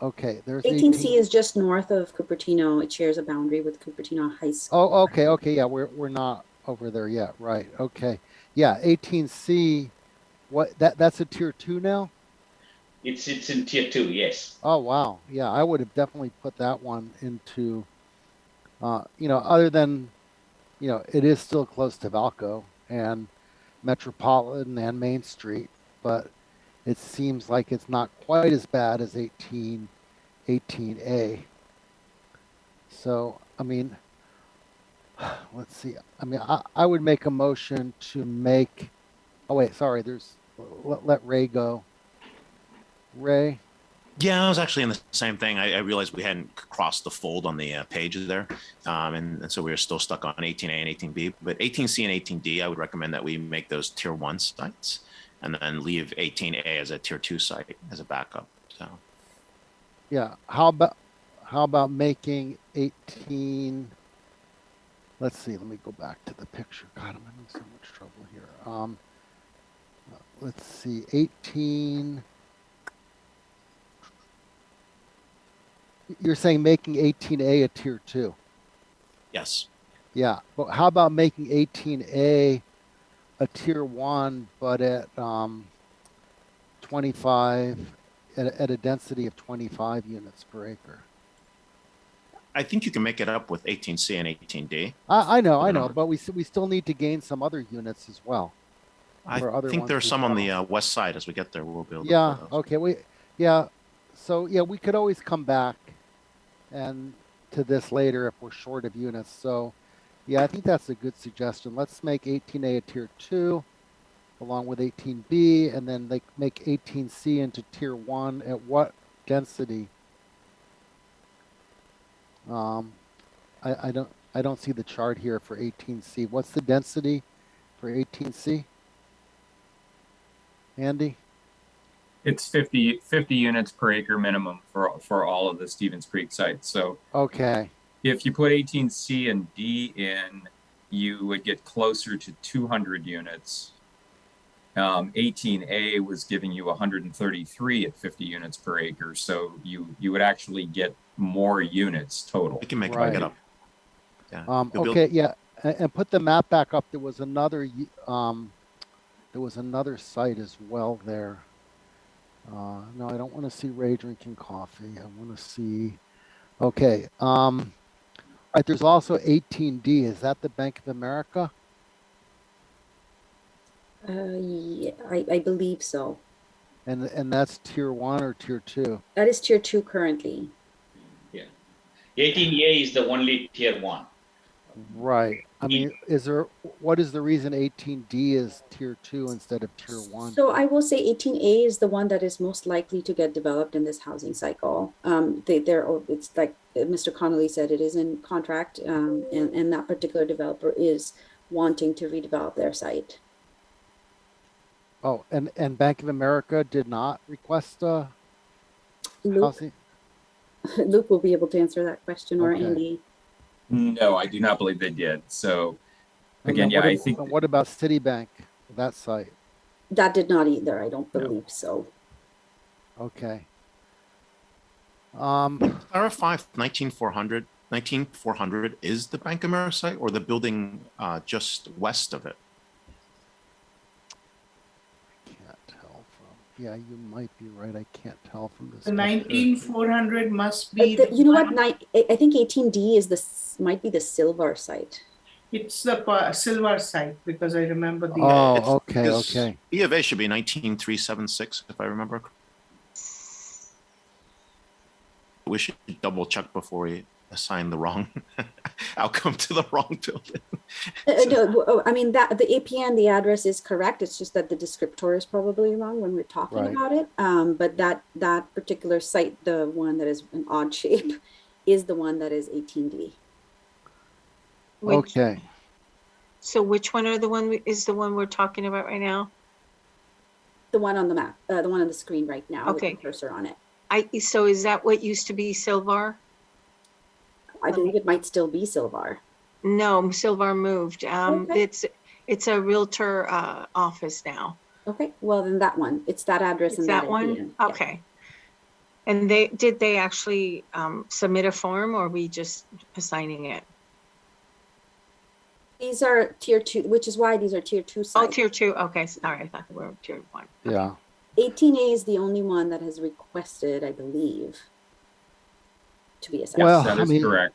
Okay, there's 18C is just north of Cupertino. It shares a boundary with Cupertino High School. Oh, okay, yeah, we're not over there yet, right? Okay, yeah, 18C. That's a tier 2 now? It's in tier 2, yes. Oh wow, yeah, I would have definitely put that one into, other than, it is still close to Valco and Metropolitan and Main Street, but it seems like it's not quite as bad as 18A. So, I mean, let's see. I mean, I would make a motion to make, oh wait, sorry, let Ray go. Ray? Yeah, I was actually in the same thing. I realized we hadn't crossed the fold on the page there. And so we were still stuck on 18A and 18B. But 18C and 18D, I would recommend that we make those tier 1 sites and then leave 18A as a tier 2 site as a backup. So, yeah, how about making 18? Let's see, let me go back to the picture. God, I'm in so much trouble here. Let's see, 18. You're saying making 18A a tier 2? Yes. Yeah, but how about making 18A a tier 1, but at 25, at a density of 25 units per acre? I think you can make it up with 18C and 18D. I know, but we still need to gain some other units as well. I think there's some on the west side. As we get there, we'll be able to. Yeah. Okay. So yeah, we could always come back and to this later if we're short of units. So yeah, I think that's a good suggestion. Let's make 18A a tier 2 along with 18B, and then make 18C into tier 1 at what density? I don't see the chart here for 18C. What's the density for 18C? Andy? It's 50 units per acre minimum for all of the Stevens Creek sites. So okay. If you put 18C and D in, you would get closer to 200 units. 18A was giving you 133 at 50 units per acre, so you would actually get more units total. We can make Right. it up. Yeah. You'll Okay, yeah, and put the map back up. There was another site as well there. No, I don't want to see Ray drinking coffee. I want to see. Okay. Right. There's also 18D. Is that the Bank of America? Yeah, I believe so. And that's tier 1 or tier 2? That is tier 2 currently. Yeah. 18A is the only tier 1. Right. I mean, what is the reason 18D is tier 2 instead of tier 1? So I will say 18A is the one that is most likely to get developed in this housing cycle. It's like Mr. Connolly said, it is in contract, and that particular developer is wanting to redevelop their site. Oh, and Bank of America did not request Luke, housing? Luke will be able to answer that question, or Okay. Andy. No, I do not believe they did. So And again, then yeah, I think what about Citibank, that site? That did not either. I don't believe so. Okay. clarify if 19400 is the Bank of America site or the building just west of it? Can't tell from. Yeah, you might be right. I can't tell from this. The picture. 19400 must be. You know what? I think 18D is might be the Silvar site. It's the silver site because I remember the. Oh, okay, Because okay. B of A should be 19376 if I remember. We should double check before we assign the wrong outcome to the wrong building. No, I mean that the APN, the address is correct. It's just that the descriptor is probably wrong when we're talking Right. about it. But that particular site, the one that is an odd shape, is the one that is 18D. Okay. So which one is the one we're talking about right now? The one on the map, the one on the screen right now. Okay. With the cursor on it. So is that what used to be Silvar? I believe it might still be Silvar. No, Silvar moved. Okay. It's a realtor office now. Okay, well then that one. It's that address It's and that that one? APN. Yeah. Okay. And did they actually submit a form, or are we just assigning it? These are tier 2, which is why these are tier 2 sites. Oh, tier 2. Okay, all right. I thought they were tier 1. Yeah. 18A is the only one that has requested, I believe, to be assessed. Well, that is I mean, correct.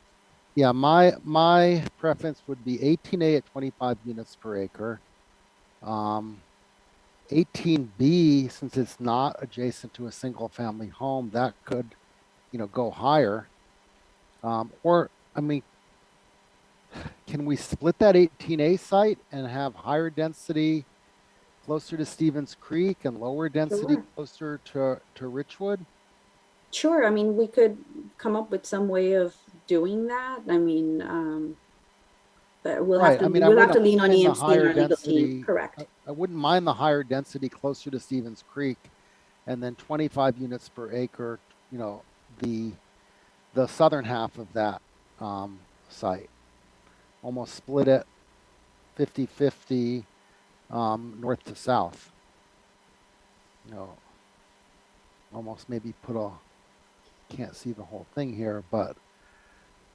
Yeah, my preference would be 18A at 25 units per acre. 18B, since it's not adjacent to a single family home, that could, go higher. Or, I mean, can we split that 18A site and have higher density closer to Stevens Creek and lower density Sure. closer to Richwood? Sure. I mean, we could come up with some way of doing that. I mean, but we'll have Right. to, I mean, we'll have to wouldn't lean on mind the EMC and higher our legal team. density. Correct. I wouldn't mind the higher density closer to Stevens Creek, and then 25 units per acre, the southern half of that site. Almost split it 50-50 north to south. Almost maybe can't see the whole thing here, but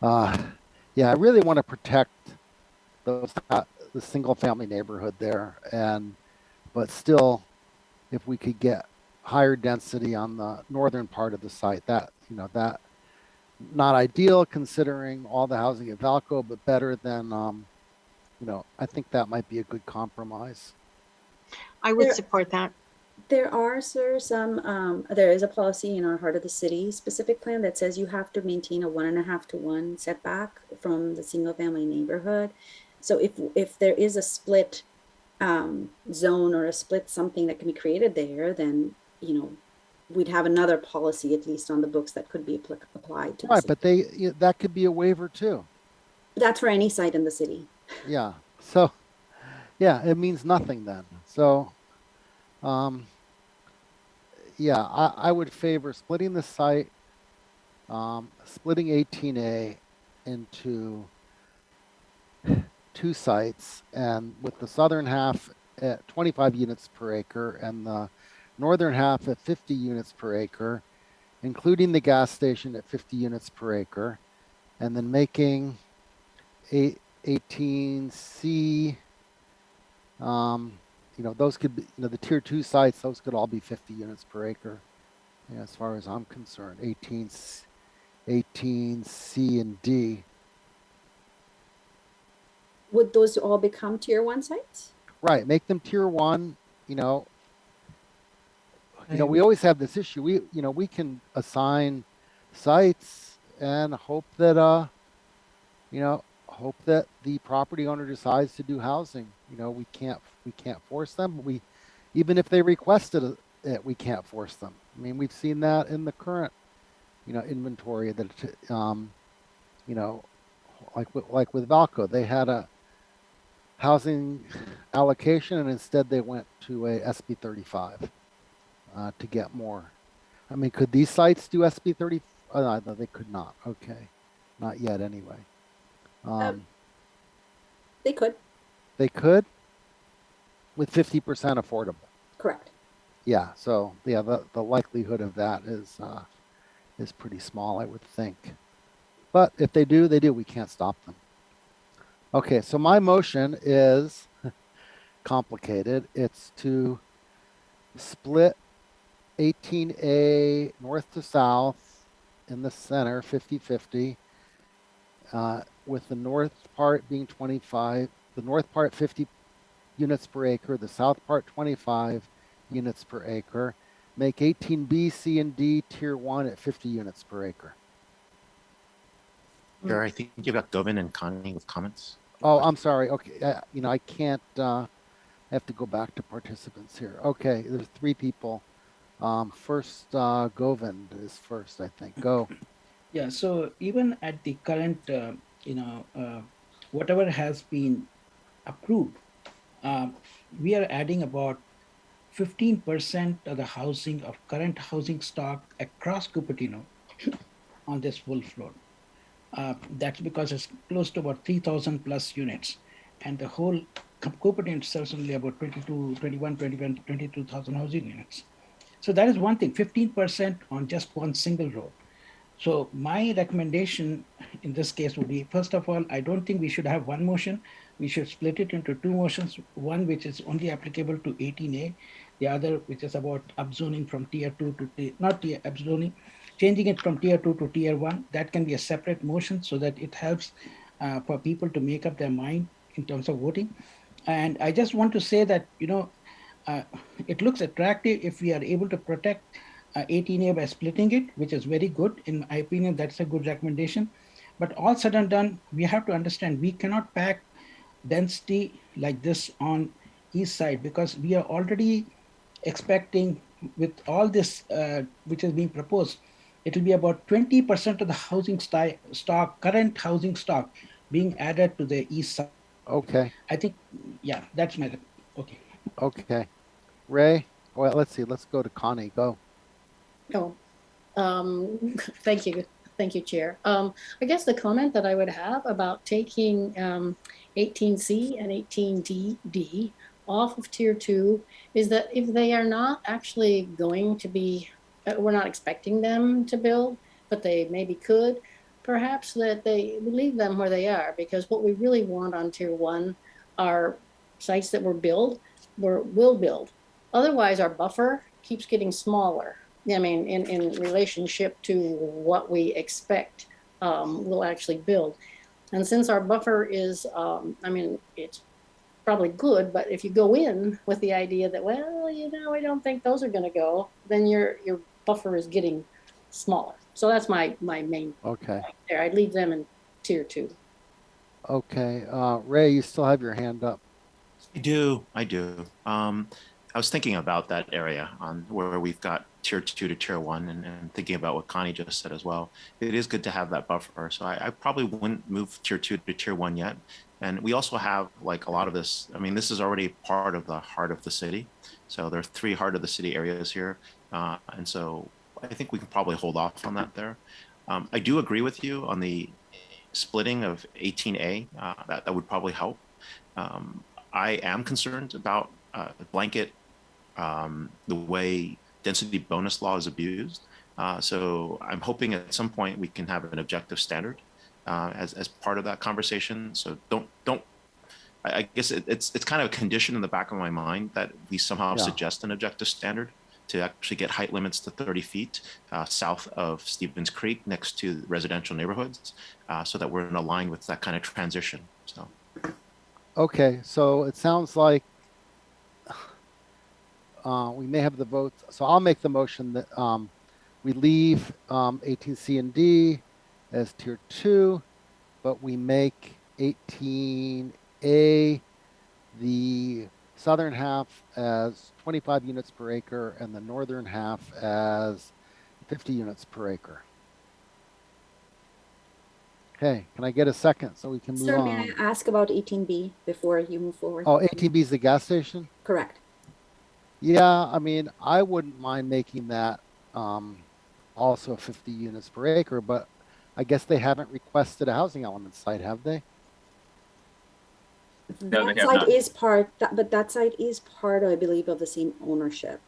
yeah, I really want to protect the single family neighborhood there, but still, if we could get higher density on the northern part of the site, that not ideal considering all the housing at Valco, but better than I think that might be a good compromise. I would support that. There are, sir, there is a policy in our heart of the city specific plan that says you have to maintain a 1.5 to 1 setback from the single family neighborhood. So if there is a split zone or a split something that can be created there, then, we'd have another policy at least on the books that could be applied to. Right, but that could be a waiver too. That's for any site in the city. Yeah. So, yeah, it means nothing then. So, yeah, I would favor splitting the site, splitting 18A, into two sites, and with the southern half at 25 units per acre and the northern half at 50 units per acre, including the gas station at 50 units per acre, and then making 18C, those could be, the tier 2 sites, those could all be 50 units per acre. Yeah, as far as I'm concerned, 18C and D. Would those all become tier 1 sites? Right, make them tier 1. We always have this issue. We can assign sites and hope that the property owner decides to do housing. We can't force them, but even if they requested it, we can't force them. I mean, we've seen that in the current inventory that like with Valco, they had a housing allocation, and instead they went to a SB 35 to get more. I mean, could these sites do SB 30? No, they could not. Okay, not yet anyway. They could. They could with 50% affordable. Correct. Yeah. So yeah, the likelihood of that is pretty small, I would think. But if they do, they do. We can't stop them. Okay. So my motion is complicated. It's to split 18A north to south in the center, 50-50, with the north part being 25, the north part 50 units per acre, the south part 25 units per acre. Make 18B, C, and D tier 1 at 50 units per acre. Chair, I think you've got Govin and Connie with comments. Oh, I'm sorry. Okay, I can't. I have to go back to participants here. Okay, there's 3 people. First, Govind is first, I think. Go. Yeah, so even at the current, whatever has been approved, we are adding about 15% of the housing of current housing stock across Cupertino on this full floor. That's because it's close to about 3,000 plus units. And the whole Cupertino itself is only about 22,000 housing units. So that is one thing, 15% on just one single row. So my recommendation in this case would be, first of all, I don't think we should have one motion. We should split it into 2 motions, one which is only applicable to 18A, the other which is about upzoning from tier 2 to, not tier upzoning, changing it from tier 2 to tier 1. That can be a separate motion so that it helps for people to make up their mind in terms of voting. And I just want to say that, it looks attractive if we are able to protect 18A by splitting it, which is very good. In my opinion, that's a good recommendation. But all said and done, we have to understand we cannot pack density like this on east side because we are already expecting with all this which is being proposed, it will be about 20% of the housing stock, current housing stock being added to the east side. Okay. I think, yeah, that's my, okay. Okay. Ray, well, let's see. Let's go to Connie. Go. Oh, thank you. Thank you, Chair. I guess the comment that I would have about taking 18C and 18D off of tier 2 is that if they are not actually going to be, we're not expecting them to build, but they maybe could, perhaps that they leave them where they are, because what we really want on tier 1 are sites that will build. Otherwise, our buffer keeps getting smaller. I mean, in relationship to what we expect we'll actually build. And since our buffer is, it's probably good, but if you go in with the idea that, well, I don't think those are going to go, then your buffer is getting smaller. So that's my main Okay. point there. I'd leave them in tier 2. Okay. Ray, you still have your hand up. I do. I was thinking about that area on where we've got tier 2 to tier 1 and thinking about what Connie just said as well. It is good to have that buffer. So I probably wouldn't move tier 2 to tier 1 yet. And we also have like a lot of this. I mean, this is already part of the heart of the city. So there are 3 heart of the city areas here. And so I think we can probably hold off on that there. I do agree with you on the splitting of 18A, that would probably help. I am concerned about blanket, the way density bonus law is abused. So I'm hoping at some point we can have an objective standard as part of that conversation. So don't. I guess it's kind of a condition in the back of my mind that we somehow suggest an objective standard to actually get height limits to 30 feet south of Stevens Creek next to residential neighborhoods, so that we're in line with that kind of transition. So. Okay, so it sounds like we may have the votes. So I'll make the motion that we leave 18C and D as tier 2, but we make 18A the southern half as 25 units per acre and the northern half as 50 units per acre. Okay, can I get a second so we can move Sir, on? may I ask about 18B before you move forward? Oh, 18B is the gas station? Correct. Yeah, I mean, I wouldn't mind making that also 50 units per acre, but I guess they haven't requested a housing element site, have they? No, That they have site not. is part, but that site is part, I believe, of the same ownership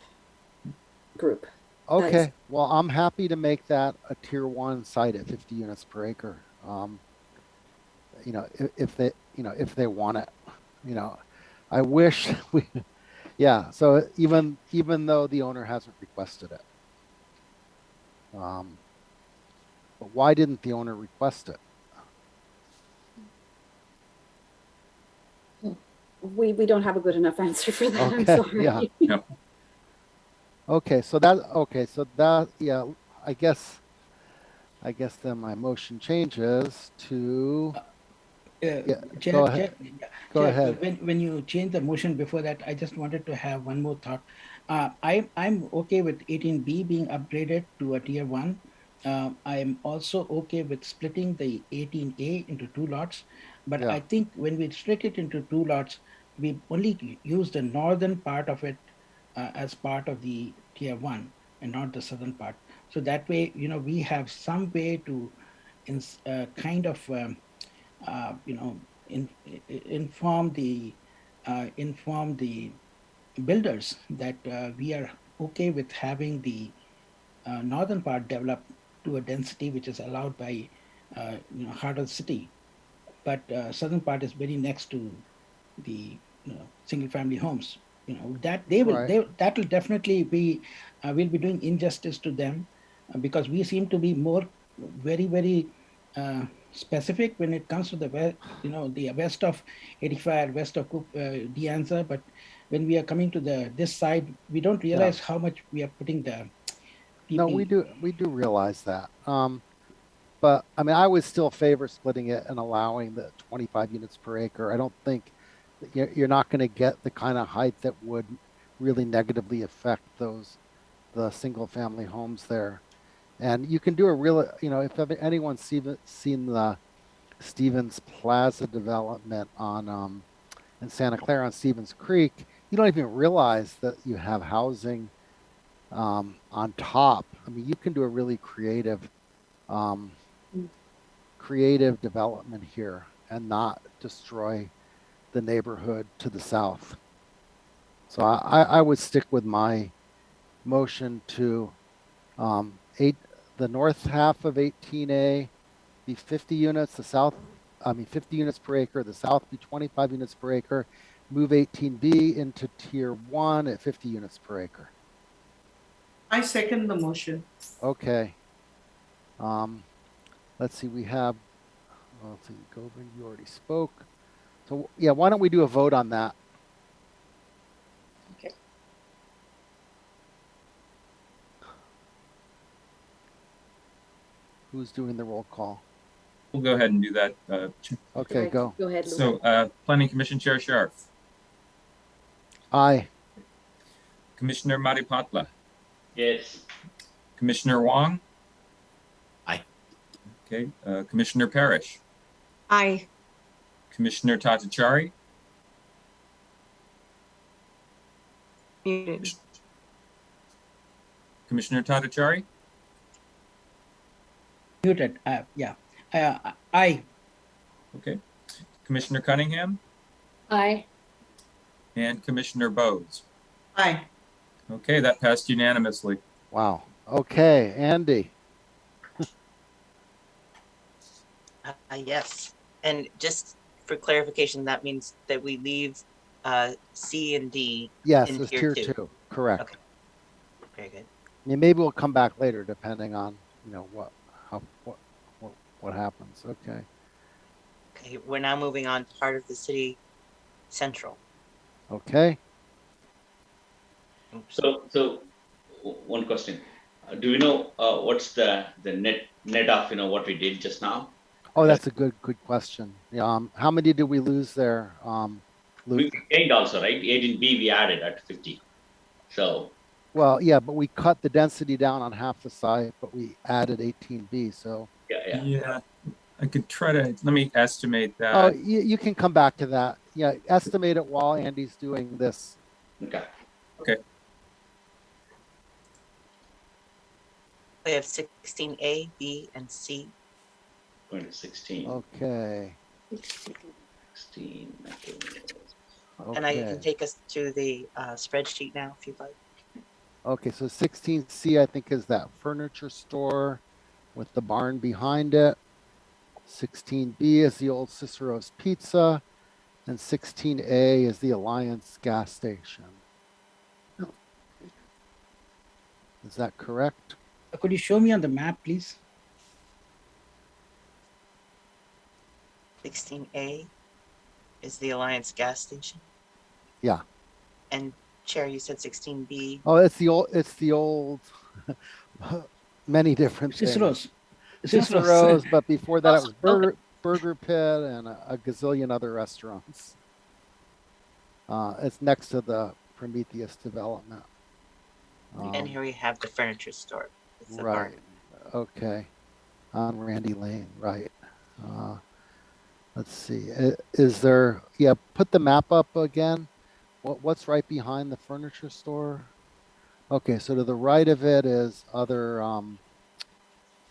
group. Okay, well, I'm happy to make that a tier 1 site at 50 units per acre. You know, if they want it, you know, I wish we, yeah. So even though the owner hasn't requested it, but why didn't the owner request it? We don't have a good enough answer for that. Okay, I'm sorry. yeah. No. Okay, so that, yeah, I guess then my motion changes to, Chair, go ahead. Go Chair, ahead. when you change the motion before that, I just wanted to have one more thought. I'm okay with 18B being upgraded to a tier 1. I'm also okay with splitting the 18A into 2 lots, but Yeah. I think when we split it into 2 lots, we only use the northern part of it as part of the tier 1 and not the southern part. So that way, you know, we have some way to kind of inform the builders that we are okay with having the northern part developed to a density which is allowed by heart of the city, but southern part is very next to the single family homes. You know that that will definitely be will be doing injustice to them because we seem to be more very specific when it comes to the west, the west of 85, west of De Anza, but when we are coming to this side, we don't realize how much we are putting the people. No, we do realize that. But I mean, I would still favor splitting it and allowing the 25 units per acre. I don't think that you're not going to get the kind of height that would really negatively affect the single family homes there. And you can do a real, if anyone's seen the Stevens Plaza development on in Santa Clara on Stevens Creek, you don't even realize that you have housing on top. I mean, you can do a really creative development here and not destroy the neighborhood to the south. So I would stick with my motion to the north half of 18A be 50 units, 50 units per acre, the south be 25 units per acre, move 18B into tier 1 at 50 units per acre. I second the motion. Okay. Let's see, we have, let's see, Govind, you already spoke. So yeah, why don't we do a vote on that? Okay. Who's doing the roll call? We'll go ahead and do that. Okay, go. Go ahead, Lou. So, Planning Commission Chair Sharf. Aye. Commissioner Maripatla. Yes. Commissioner Wong. Aye. Okay. Commissioner Parrish. Aye. Commissioner Tatachari. Muted. Commissioner Tatachari. Muted. Yeah. Aye. Okay. Commissioner Cunningham Aye. and Commissioner Bowes. Aye. Okay, that passed unanimously. Wow. Okay, Andy. Yes. And just for clarification, that means that we leave C and D Yes, in it's tier tier 2. two. Correct. Okay, very good. Yeah, maybe we'll come back later depending on, what happens. Okay. Okay, we're now moving on to heart of the city central. Okay. Oops. So one question. Do we know what's the net of what we did just now? Oh, that's a good question. How many did we lose there, Luke? We gained also, right? 18B we added at 50. So Well, yeah, but we cut the density down on half the site, but we added 18B. So Yeah, I could try to, let me estimate that. oh, you can come back to that. Yeah, estimate it while Andy's doing this. okay. Okay. We have 16A, B, and C. Going to 16. Okay. 16. Okay. And I can take us to the spreadsheet now if you'd like. Okay, so 16C, I think, is that furniture store with the barn behind it. 16B is the old Cicero's Pizza. And 16A is the Alliance gas station. Is that correct? Could you show me on the map, please? 16A is the Alliance gas station. Yeah. And Chair, you said 16B. Oh, it's the old many different Cicero's. things. Cicero's, but before that it was Burger Pit and a gazillion other restaurants. It's next to the Prometheus development. And here we have the furniture store. It's the Right. barn. Okay. On Randy Lane. Right. Let's see. Is there? Yeah. Put the map up again. What's right behind the furniture store? Okay. So to the right of it is other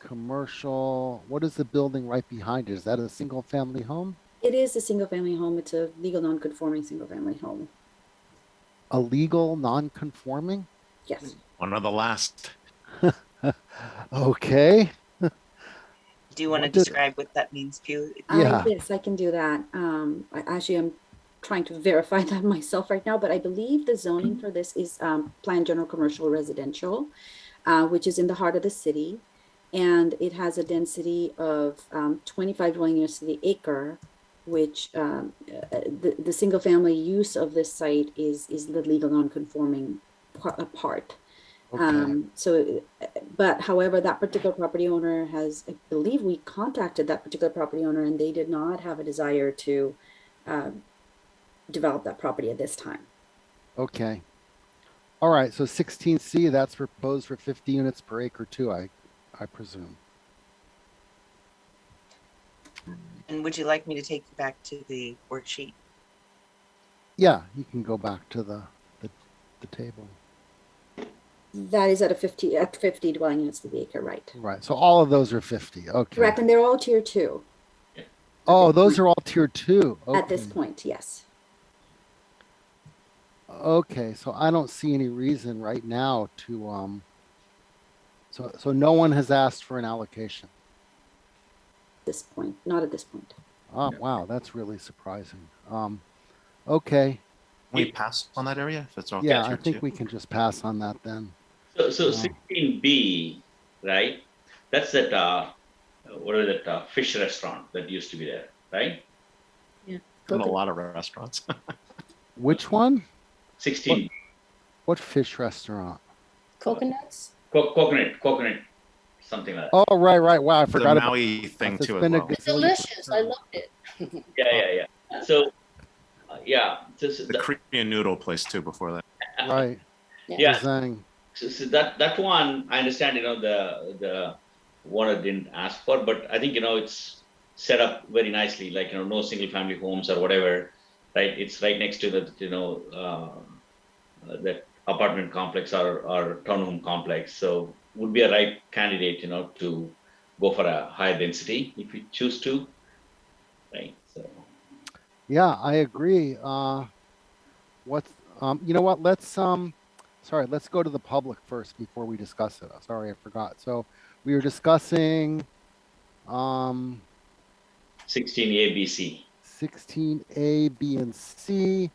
commercial. What is the building right behind it? Is that a single family home? It is a single family home. It's a legal non-conforming single family home. A legal non-conforming? Yes. One of the last. Okay. Do you want to What did- describe what that means, Pew? Yeah. Yes, I can do that. I'm trying to verify that myself right now, but I believe the zoning for this is planned general commercial residential, which is in the heart of the city. And it has a density of 25 dwelling units to the acre, which the single family use of this site is the legal non-conforming part. Okay. But however, that particular property owner has, I believe we contacted that particular property owner and they did not have a desire to develop that property at this time. Okay. All right. So 16C, that's proposed for 50 units per acre too, I presume. And would you like me to take you back to the worksheet? Yeah, you can go back to the table. That is at 50 dwelling units to the acre, right? Right. So all of those are 50. Okay. Correct, and they're all tier 2. Oh, those are all tier 2. Okay. At this point, yes. Okay, so I don't see any reason right now to so no one has asked for an allocation. This point, not at this point. Oh, wow, that's really surprising. Okay. We pass on that area if it's all Yeah, tier I think two? we can just pass on that then. So 16B, right? That's that what is that fish restaurant that used to be there, right? Yeah. And a lot of restaurants. Which one? 16. What fish restaurant? Coconuts? Coconut, something like that. Oh, right. Wow, I forgot the about Maui that. thing It's too as been a well. It's gazillion delicious. I times. loved it. Yeah. So yeah, The Korean noodle place too before that. Right. Yeah. Zhang. So that one I understand. The one didn't ask for, but I think it's set up very nicely. Like no single family homes or whatever, right? It's right next to the that apartment complex or townhome complex. So would be a right candidate, to go for a higher density if we choose to. right? So Yeah, I agree. What's you know what? Sorry, let's go to the public first before we discuss it. Sorry, I forgot. So we were discussing 16 ABC. 16A, B, and C.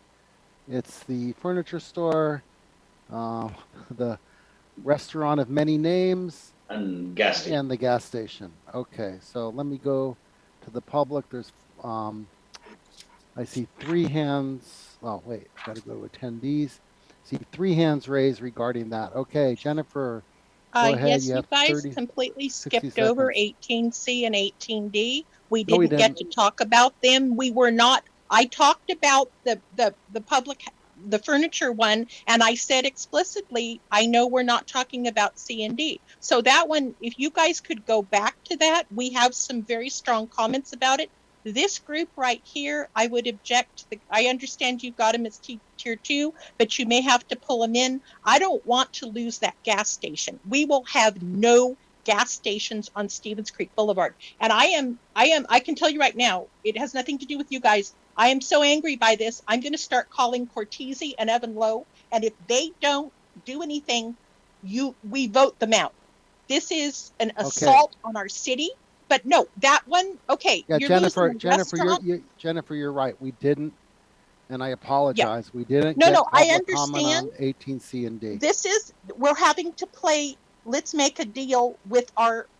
It's the furniture store, the restaurant of many names, And gas station. and the gas station. Okay, so let me go to the public. There's I see 3 hands. Oh, wait, got to go to attendees. See 3 hands raised regarding that. Okay, Jennifer, go ahead. Yes, You you have guys 30, completely 60 skipped over seconds. 18C and 18D. We No, we didn't get didn't. to talk about them. We were not, I talked about the public, the furniture one, and I said explicitly, I know we're not talking about C and D. So that one, if you guys could go back to that, we have some very strong comments about it. This group right here, I would object. I understand you've got them as tier 2, but you may have to pull them in. I don't want to lose that gas station. We will have no gas stations on Stevens Creek Boulevard. And I can tell you right now, it has nothing to do with you guys. I am so angry by this. I'm going to start calling Cortese and Evan Lowe. And if they don't do anything, we vote them out. This is an assault on our city. But no, that one, okay, Yeah, you're losing a Jennifer, restaurant. Jennifer, you're right. We didn't, and I Yeah. apologize. We didn't No, get I public comment understand. on 18C and D. We're having to play, let's make a deal with our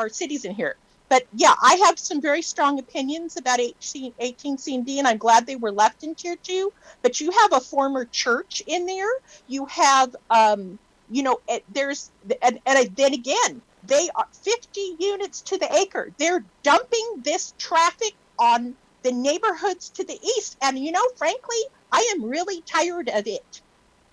cities in here. But yeah, I have some very strong opinions about 18C and D, and I'm glad they were left in tier 2. But you have a former church in there. You have, there's, and then again, they are 50 units to the acre. They're dumping this traffic on the neighborhoods to the east. And, frankly, I am really tired of it.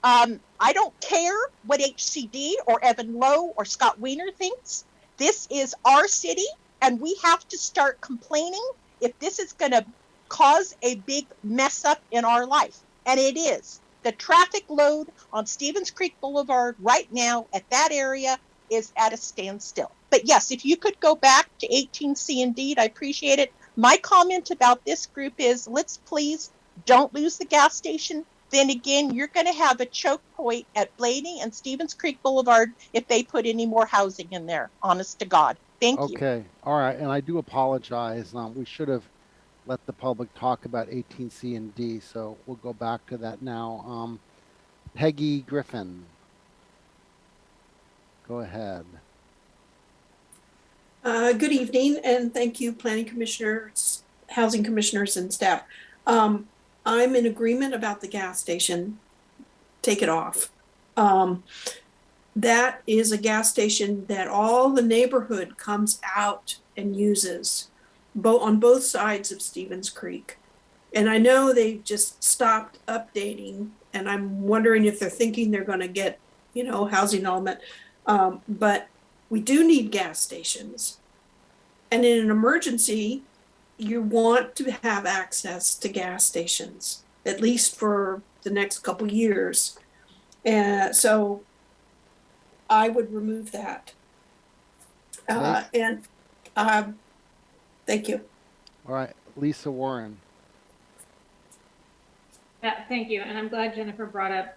I don't care what HCD or Evan Lowe or Scott Wiener thinks. This is our city, and we have to start complaining if this is going to cause a big mess up in our life. And it is. The traffic load on Stevens Creek Boulevard right now at that area is at a standstill. But yes, if you could go back to 18C and D, I appreciate it. My comment about this group is let's please don't lose the gas station. Then again, you're going to have a choke point at Blaney and Stevens Creek Boulevard if they put any more housing in there, honest to God. Thank you. Okay, all right, and I do apologize. We should have let the public talk about 18C and D, so we'll go back to that now. Peggy Griffin, go ahead. Good evening, and thank you, planning commissioners, housing commissioners, and staff. I'm in agreement about the gas station. Take it off. That is a gas station that all the neighborhood comes out and uses, on both sides of Stevens Creek. And I know they just stopped updating, and I'm wondering if they're thinking they're going to get, housing element. But we do need gas stations. And in an emergency, you want to have access to gas stations, at least for the next couple years. And so I would remove that. Thank you. All right, Lisa Warren. Yeah, thank you. And I'm glad Jennifer brought up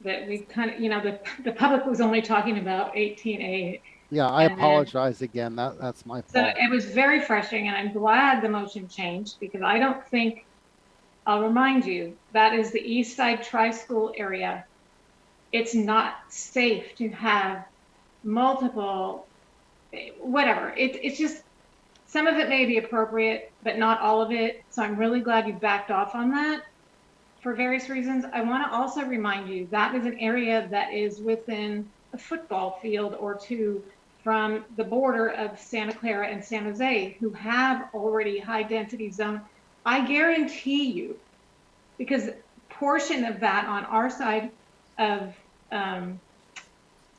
that we kind of, the public was only talking about 18A. Yeah, I apologize again. That's my fault. So it was very frustrating, and I'm glad the motion changed because I don't think, I'll remind you, that is the East Side Tri-School area. It's not safe to have multiple, whatever. It's just, some of it may be appropriate, but not all of it. So I'm really glad you backed off on that for various reasons. I want to also remind you that is an area that is within a football field or two from the border of Santa Clara and San Jose, who have already high density zone. I guarantee you, because portion of that on our side of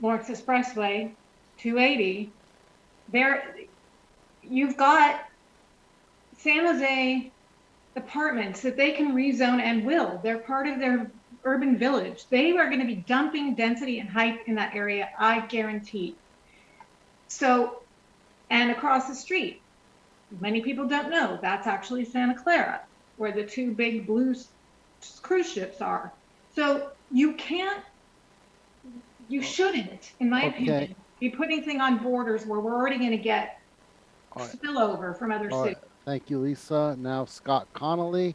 Lawrence Expressway, 280, there you've got San Jose apartments that they can rezone and will. They're part of their urban village. They are going to be dumping density and height in that area, I guarantee. So, and across the street, Many people don't know that's actually Santa Clara, where the two big blue cruise ships are. So you shouldn't, in my opinion, be putting things on borders where we're already going to get spillover from other cities. Thank you, Lisa. Now Scott Connolly.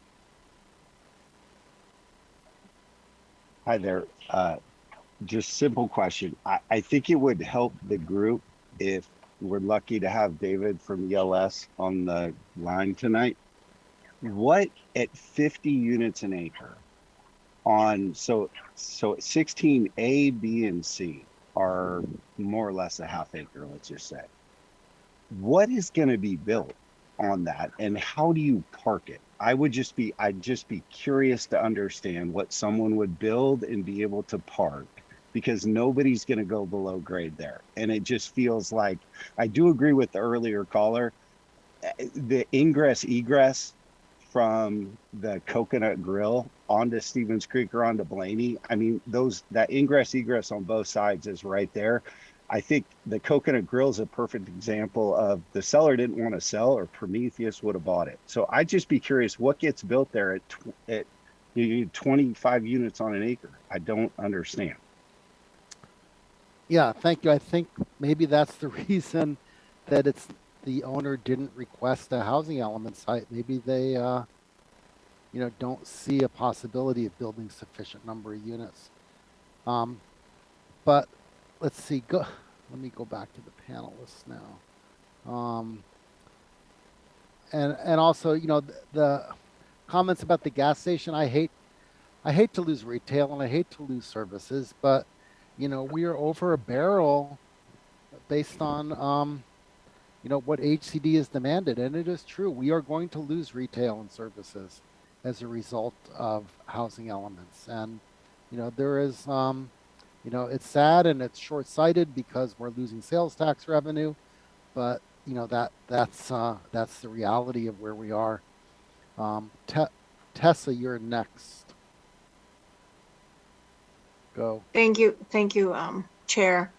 Hi there. Just simple question. I think it would help the group if we're lucky to have David from ELS on the line tonight. What at 50 units an acre on, so 16A, B, and C are more or less a half acre, let's just say. What is going to be built on that and how do you park it? I'd just be curious to understand what someone would build and be able to park, because nobody's going to go below grade there. And it just feels like, I do agree with the earlier caller, the ingress egress from the Coconut Grill onto Stevens Creek or onto Blaney. I mean, that ingress egress on both sides is right there. I think the Coconut Grill is a perfect example of the seller didn't want to sell, or Prometheus would have bought it. So I'd just be curious what gets built there at 25 units on an acre. I don't understand. Yeah, thank you. I think maybe that's the reason that the owner didn't request a housing element site. Maybe they, don't see a possibility of building sufficient number of units. But let's see. Let me go back to the panelists now. And also, the comments about the gas station. I hate to lose retail and I hate to lose services, but we are over a barrel based on what HCD has demanded, and it is true. We are going to lose retail and services as a result of housing elements, and there is it's sad and it's short-sighted because we're losing sales tax revenue, but that's the reality of where we are. Tessa, you're next. Go. Thank you, Chair.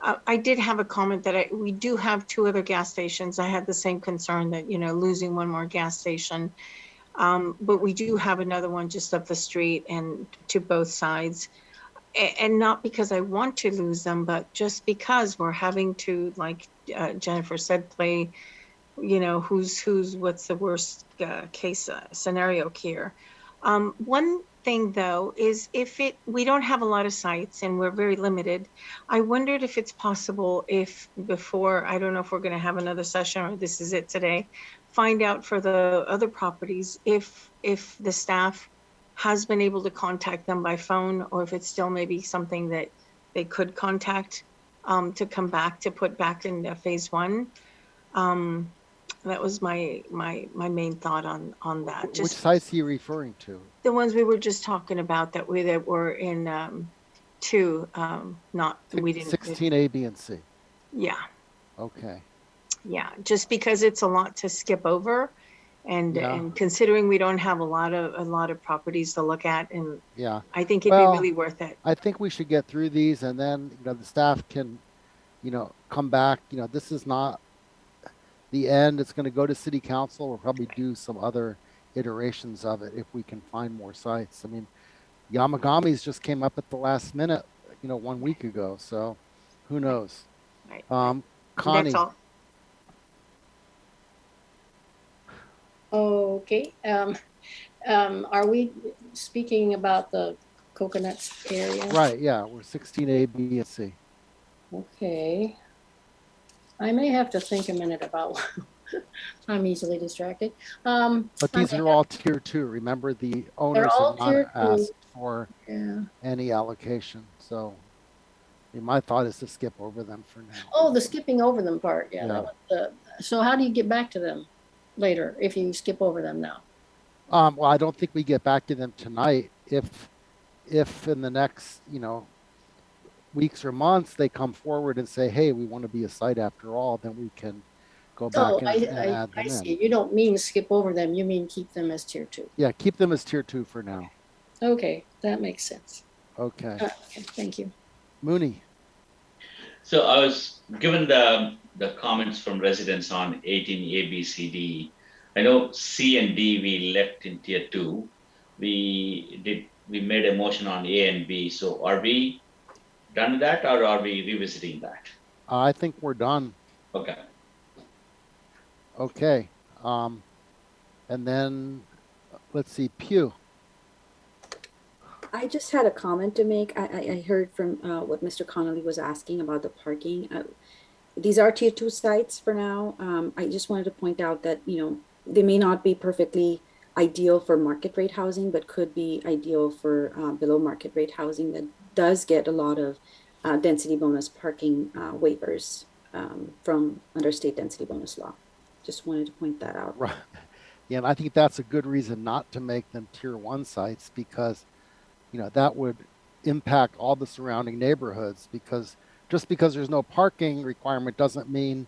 I did have a comment that we do have two other gas stations. I had the same concern that, losing one more gas station. But we do have another one just up the street and to both sides. And not because I want to lose them, but just because we're having to, like Jennifer said, play, what's the worst case scenario here. One thing though is we don't have a lot of sites and we're very limited. I wondered if it's possible before, I don't know if we're going to have another session or this is it today, find out for the other properties if the staff has been able to contact them by phone, or if it's still maybe something that they could contact to come back to put back in phase one. That was my main thought on that. Which sites are you referring to? The ones we were just talking about that were in two, we didn't. 16A, B, and C. Yeah. Okay. Yeah, just because it's a lot to skip over, and considering we don't have a lot of properties to look at, and I think it'd be really worth it. I think we should get through these, and then the staff can, come back. This is not the end. It's going to go to city council. We'll probably do some other iterations of it if we can find more sites. I mean, Yamagami's just came up at the last minute, 1 week ago. So who knows? Right. Connie. That's all. Okay. Are we speaking about the Coconuts area? Right. Yeah. We're 16A, B, and C. Okay. I may have to think a minute about. I'm easily distracted. But these are all tier 2. Remember, the owners have not asked for any allocation. So my thought is to skip over them for now. Oh, the skipping over them part. Yeah. So how do you get back to them later if you skip over them now? Well, I don't think we get back to them tonight. If in the next, weeks or months they come forward and say, hey, we want to be a site after all, then we can go back and add them I see. You don't mean skip over them. You mean keep them as tier 2. Yeah, keep them as tier 2 for now. Okay, that makes sense. Okay. Okay, thank you. Mooney. So I was given the the comments from residents on 18 A, B, C, D. I know C and D we left in tier two. We made a motion on A and B. So are we done that or are we revisiting that? I think we're done. Okay. Okay. And then let's see, Pew. I just had a comment to make. I heard from what Mr. Connolly was asking about the parking. These are tier two sites for now. I just wanted to point out that, you know, they may not be perfectly ideal for market rate housing, but could be ideal for below market rate housing that does get a lot of density bonus parking waivers from under state density bonus law. Just wanted to point that out. Right. Yeah, and I think that's a good reason not to make them tier one sites, because, you know, that would impact all the surrounding neighborhoods, because just because there's no parking requirement doesn't mean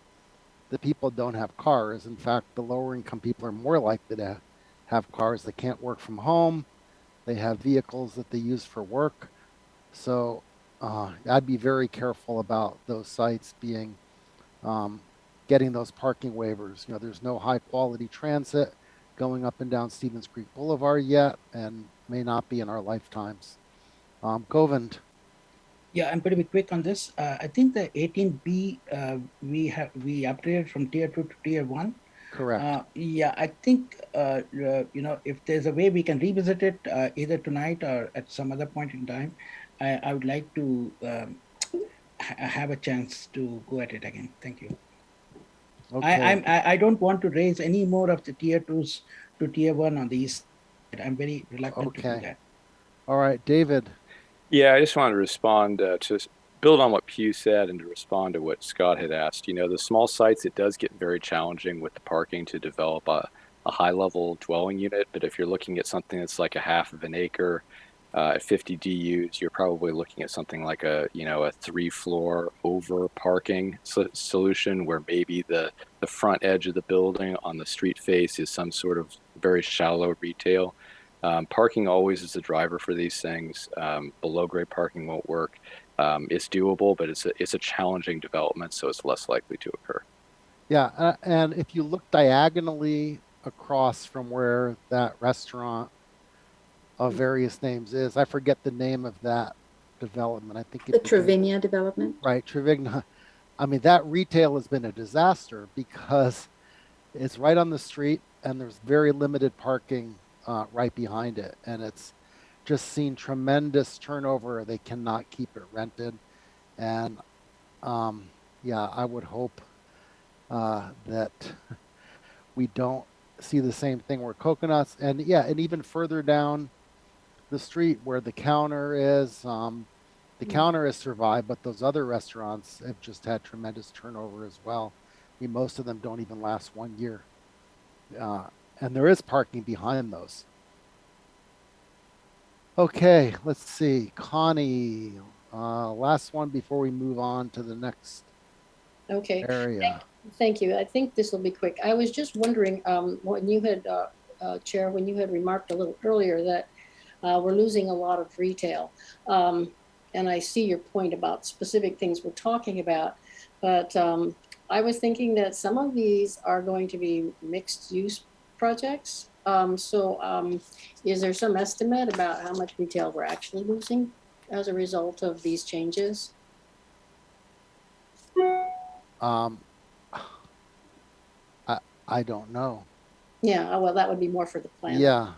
the people don't have cars. In fact, the lower income people are more likely to have cars. They can't work from home. They have vehicles that they use for work. So I'd be very careful about those sites being getting those parking waivers. You know, there's no high quality transit going up and down Stevens Creek Boulevard yet, and may not be in our lifetimes. Govind. Yeah, I'm going to be quick on this. I think the 18B we upgraded from tier 2 to tier 1. Correct. Yeah, I think you know, if there's a way we can revisit it either tonight or at some other point in time, I would like to have a chance to go at it again. Thank you. Okay. I don't want to raise any more of the tier 2s to tier 1 on the east side. I'm very reluctant to do that. All right, David. Yeah, I just wanted to respond to build on what Pew said and to respond to what Scott had asked. You know, the small sites, it does get very challenging with the parking to develop a high level dwelling unit. But if you're looking at something that's like a half of an acre at 50 DUs, you're probably looking at something like a 3-floor over parking solution where maybe the front edge of the building on the street face is some sort of very shallow retail. Parking always is a driver for these things. Below grade parking won't work. It's doable, but it's a challenging development, so it's less likely to occur. Yeah, and if you look diagonally across from where that restaurant of various names is, I forget the name of that development. I think The Trevinia development. Right, Trevinia. I mean, that retail has been a disaster because it's right on the street and there's very limited parking right behind it, and it's just seen tremendous turnover. They cannot keep it rented, and yeah, I would hope that we don't see the same thing where Coconuts, and yeah, and even further down the street where the counter is. The counter has survived, but those other restaurants have just had tremendous turnover as well. I mean, most of them don't even last 1 year. And there is parking behind those. Okay, let's see. Connie, last one before we move on to the next area. Thank you. I think this will be quick. I was just wondering, when you had, Chair, when you had remarked a little earlier that we're losing a lot of retail. And I see your point about specific things we're talking about, but I was thinking that some of these are going to be mixed use projects. Is there some estimate about how much retail we're actually losing as a result of these changes? I don't know. Yeah, well, that would be more for the plan. Yeah.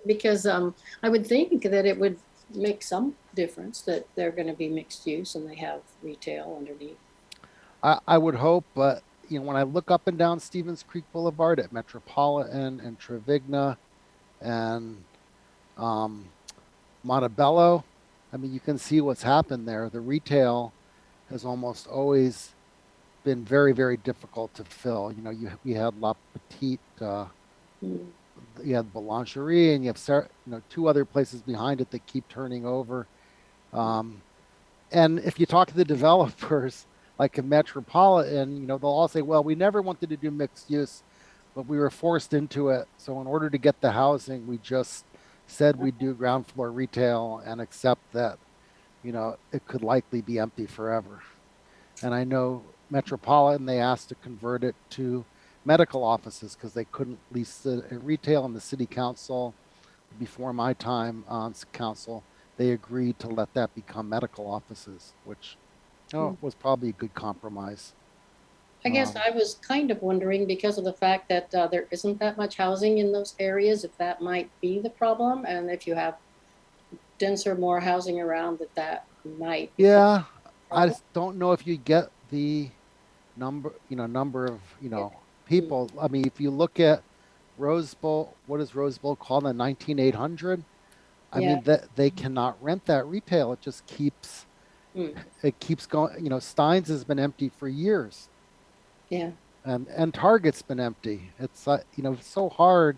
Because I would think that it would make some difference that they're going to be mixed use and they have retail underneath. I would hope, but you know, when I look up and down Stevens Creek Boulevard at Metropolitan and Trevigna and Montebello, I mean, you can see what's happened there. The retail has almost always been very, very difficult to fill. You know, we had La Petite, you have Boulangerie, and you have two other places behind it that keep turning over. And if you talk to the developers, like a Metropolitan, you know, they'll all say, well, we never wanted to do mixed use, but we were forced into it. So in order to get the housing, we just said we'd do ground floor retail and accept that, you know, it could likely be empty forever. And I know Metropolitan, they asked to convert it to medical offices because they couldn't lease the retail, and the city council, before my time on council, they agreed to let that become medical offices, which was probably a good compromise. I guess I was kind of wondering, because of the fact that there isn't that much housing in those areas, if that might be the problem, and if you have denser, more housing around, that might be Yeah, I just don't know if you get the number of, people. I mean, if you look at Rose Bowl, what is Rose Bowl called in 19800? I mean, that they cannot rent that retail. It just keeps going. Steins has been empty for years. Yeah. And Target's been empty. It's it's so hard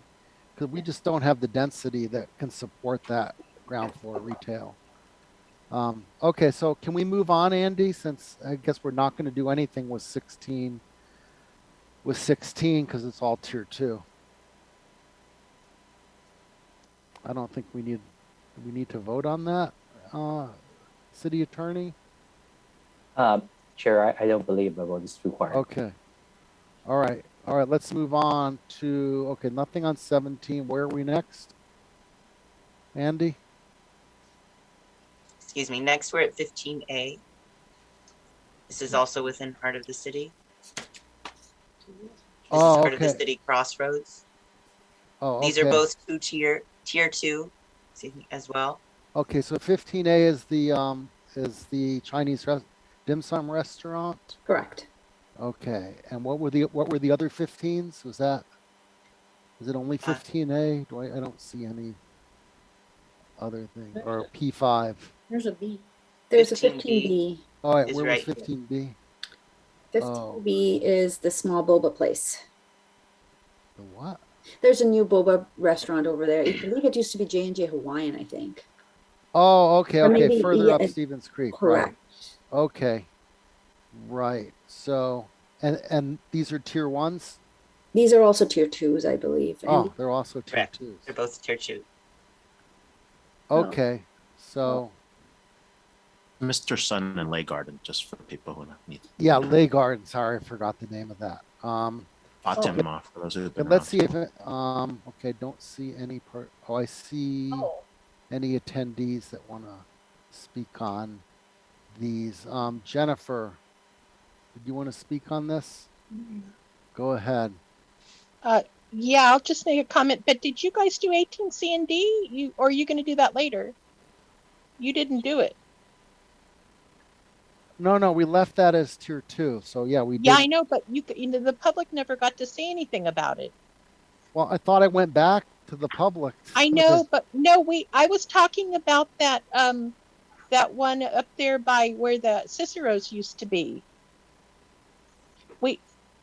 because we just don't have the density that can support that ground floor retail. Okay, so can we move on, Andy? Since I guess we're not going to do anything with 16 because it's all tier 2. I don't think we need to vote on that, city attorney. Chair, I don't believe a vote is required. Okay. All right. Let's move on to, nothing on 17. Where are we next? Andy? Excuse me, next we're at 15A. This is also within heart of the city. This is heart of the city crossroads. These are both tier 2, excuse me, as well. Okay, so 15A is the Chinese dim sum restaurant. Correct. Okay, and what were the other 15s? Is it only 15A? I don't see any other thing, or P5. There's a B. There's a 15B. All right, where was 15B? 15B is the small boba place. The what? There's a new boba restaurant over there. I believe it used to be J&J Hawaiian, I think. Oh, okay. Maybe, Further up Stevens Creek. Correct. Right. Okay. Right. So, and these are tier 1s? These are also tier 2s, I believe. Oh, they're also tier 2s. They're both tier 2. Okay. So. Mr. Sun and Lay Garden, just for people who need. Yeah, Lay Garden. Sorry, I forgot the name of that. Fatima, for those who. Let's see if it, okay, don't see any part. Oh, I see any attendees that want to speak on these. Jennifer, did you want to speak on this? Go ahead. Yeah, I'll just make a comment. But did you guys do 18C and D? Or are you going to do that later? You didn't do it. No, we left that as tier 2. So yeah, we did. Yeah, I know, but the public never got to say anything about it. Well, I thought I went back to the public. I know, but no, I was talking about that one up there by where the Cicero's used to be.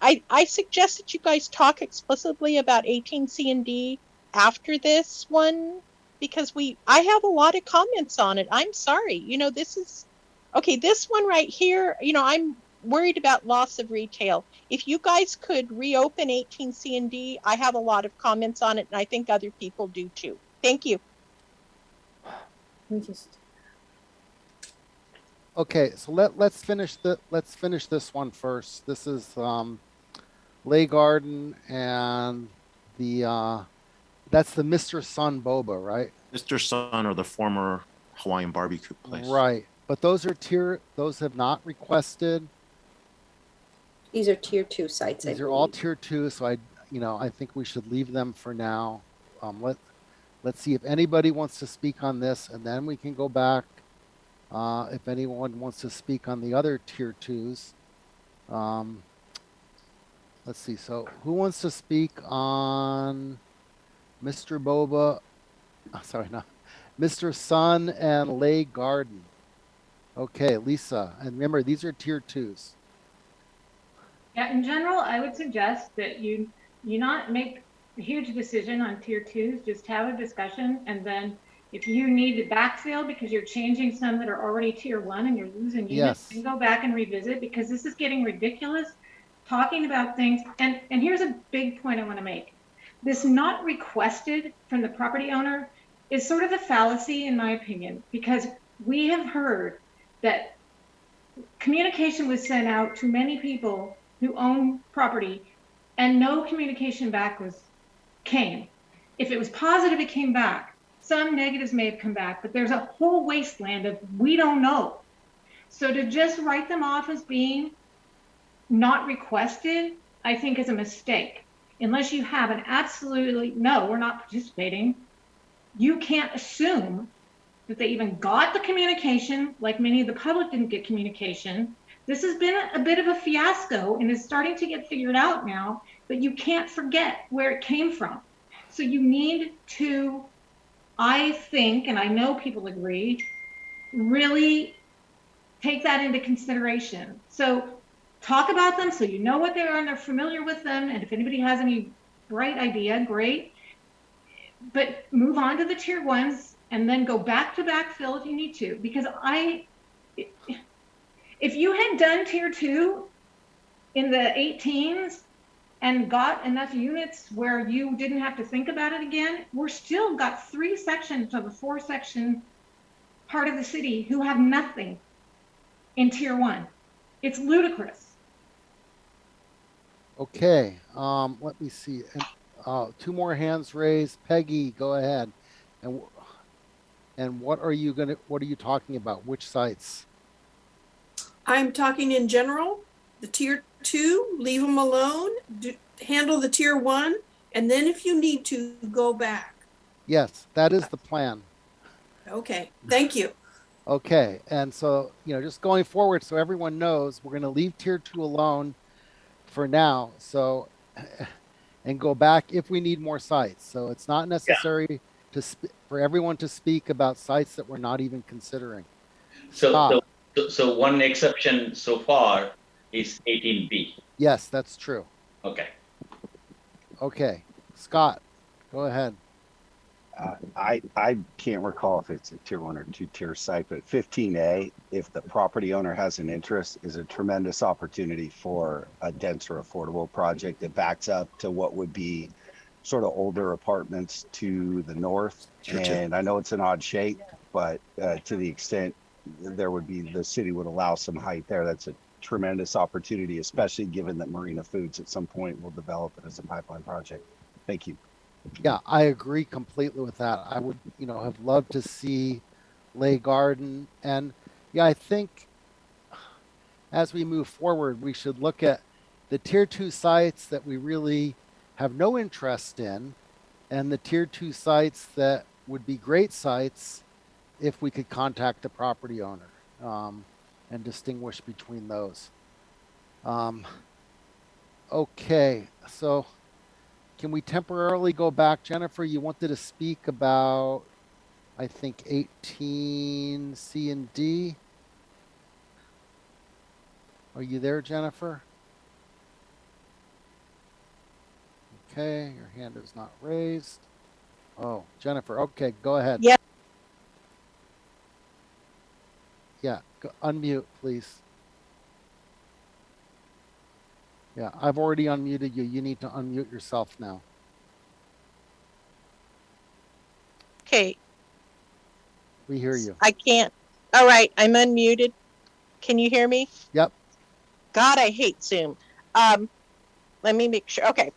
I suggest that you guys talk explicitly about 18C and D after this one, because I have a lot of comments on it. I'm sorry. This is okay. This one right here, I'm worried about loss of retail. If you guys could reopen 18C and D, I have a lot of comments on it, and I think other people do too. Thank you. Okay, so let's finish this one first. This is Lay Garden, and that's the Mr. Sun Boba, right? Mr. Sun, or the former Hawaiian barbecue place. Right, but those have not requested. These are tier 2 sites. These are all tier 2, so I think we should leave them for now. Let's see if anybody wants to speak on this, and then we can go back. If anyone wants to speak on the other tier 2s. Let's see. So who wants to speak on Mr. Boba? Mr. Sun and Lay Garden. Okay, Lisa. And remember, these are tier 2s. Yeah, in general, I would suggest that you not make a huge decision on tier 2s. Just have a discussion, and then if you need to backfill because you're changing some that are already tier 1 and you're losing units, then go back and revisit, because this is getting ridiculous. Talking about things, and here's a big point I want to make. This not requested from the property owner is sort of a fallacy, in my opinion, because we have heard that communication was sent out to many people who own property, and no communication back came. If it was positive, it came back. Some negatives may have come back, but there's a whole wasteland of we don't know. So to just write them off as being not requested, I think is a mistake. Unless you have an absolutely, no, we're not participating, you can't assume that they even got the communication, like many of the public didn't get communication. This has been a bit of a fiasco and is starting to get figured out now, but you can't forget where it came from. So you need to, I think, and I know people agree, really take that into consideration. So talk about them so you know what they are and they're familiar with them. And if anybody has any bright idea, great. But move on to the tier ones and then go back to backfill if you need to. Because if you had done tier two in the 18s and got enough units where you didn't have to think about it again, we're still got 3 sections of a 4-section part of the city who have nothing in tier one. It's ludicrous. Okay, let me see. And 2 more hands raised. Peggy, go ahead. And what are you talking about? Which sites? I'm talking in general, the tier 2, leave them alone, handle the tier 1, and then if you need to, go back. Yes, that is the plan. Okay, thank you. Okay, and so, just going forward, so everyone knows, we're going to leave tier 2 alone for now. So, and go back if we need more sites. So it's not necessary for everyone to speak about sites that we're not even considering. So one exception so far is 18B. Yes, that's true. Okay. Okay, Scott, go ahead. I can't recall if it's a tier 1 or 2 tier site, but 15A, if the property owner has an interest, is a tremendous opportunity for a denser affordable project that backs up to what would be sort of older apartments to the north. And I know it's an odd shape, but to the extent the city would allow some height there, that's a tremendous opportunity, especially given that Marina Foods at some point will develop it as a pipeline project. Thank you. Yeah, I agree completely with that. I would, have loved to see Lay Garden. And yeah, I think as we move forward, we should look at the tier 2 sites that we really have no interest in and the tier 2 sites that would be great sites if we could contact the property owner and distinguish between those. Okay, so can we temporarily go back? Jennifer, you wanted to speak about, I think, 18 C and D. Are you there, Jennifer? Okay, your hand is not raised. Oh, Jennifer, okay, go ahead. Yeah. Yeah, unmute, please. Yeah, I've already unmuted you. You need to unmute yourself now. Okay. We hear you. I can't. All right, I'm unmuted. Can you hear me? Yep. God, I hate Zoom. Let me make sure. Okay.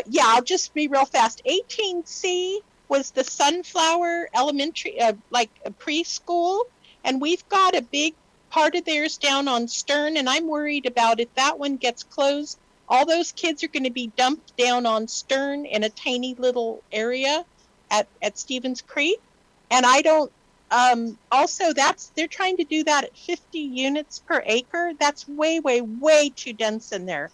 Yeah, I'll just be real fast. 18C was the Sunflower Elementary, like a preschool, and we've got a big part of theirs down on Stern, and I'm worried about if that one gets closed. All those kids are going to be dumped down on Stern in a tiny little area at Stevens Creek, and I don't. Also, they're trying to do that at 50 units per acre. That's way, way, way too dense in there.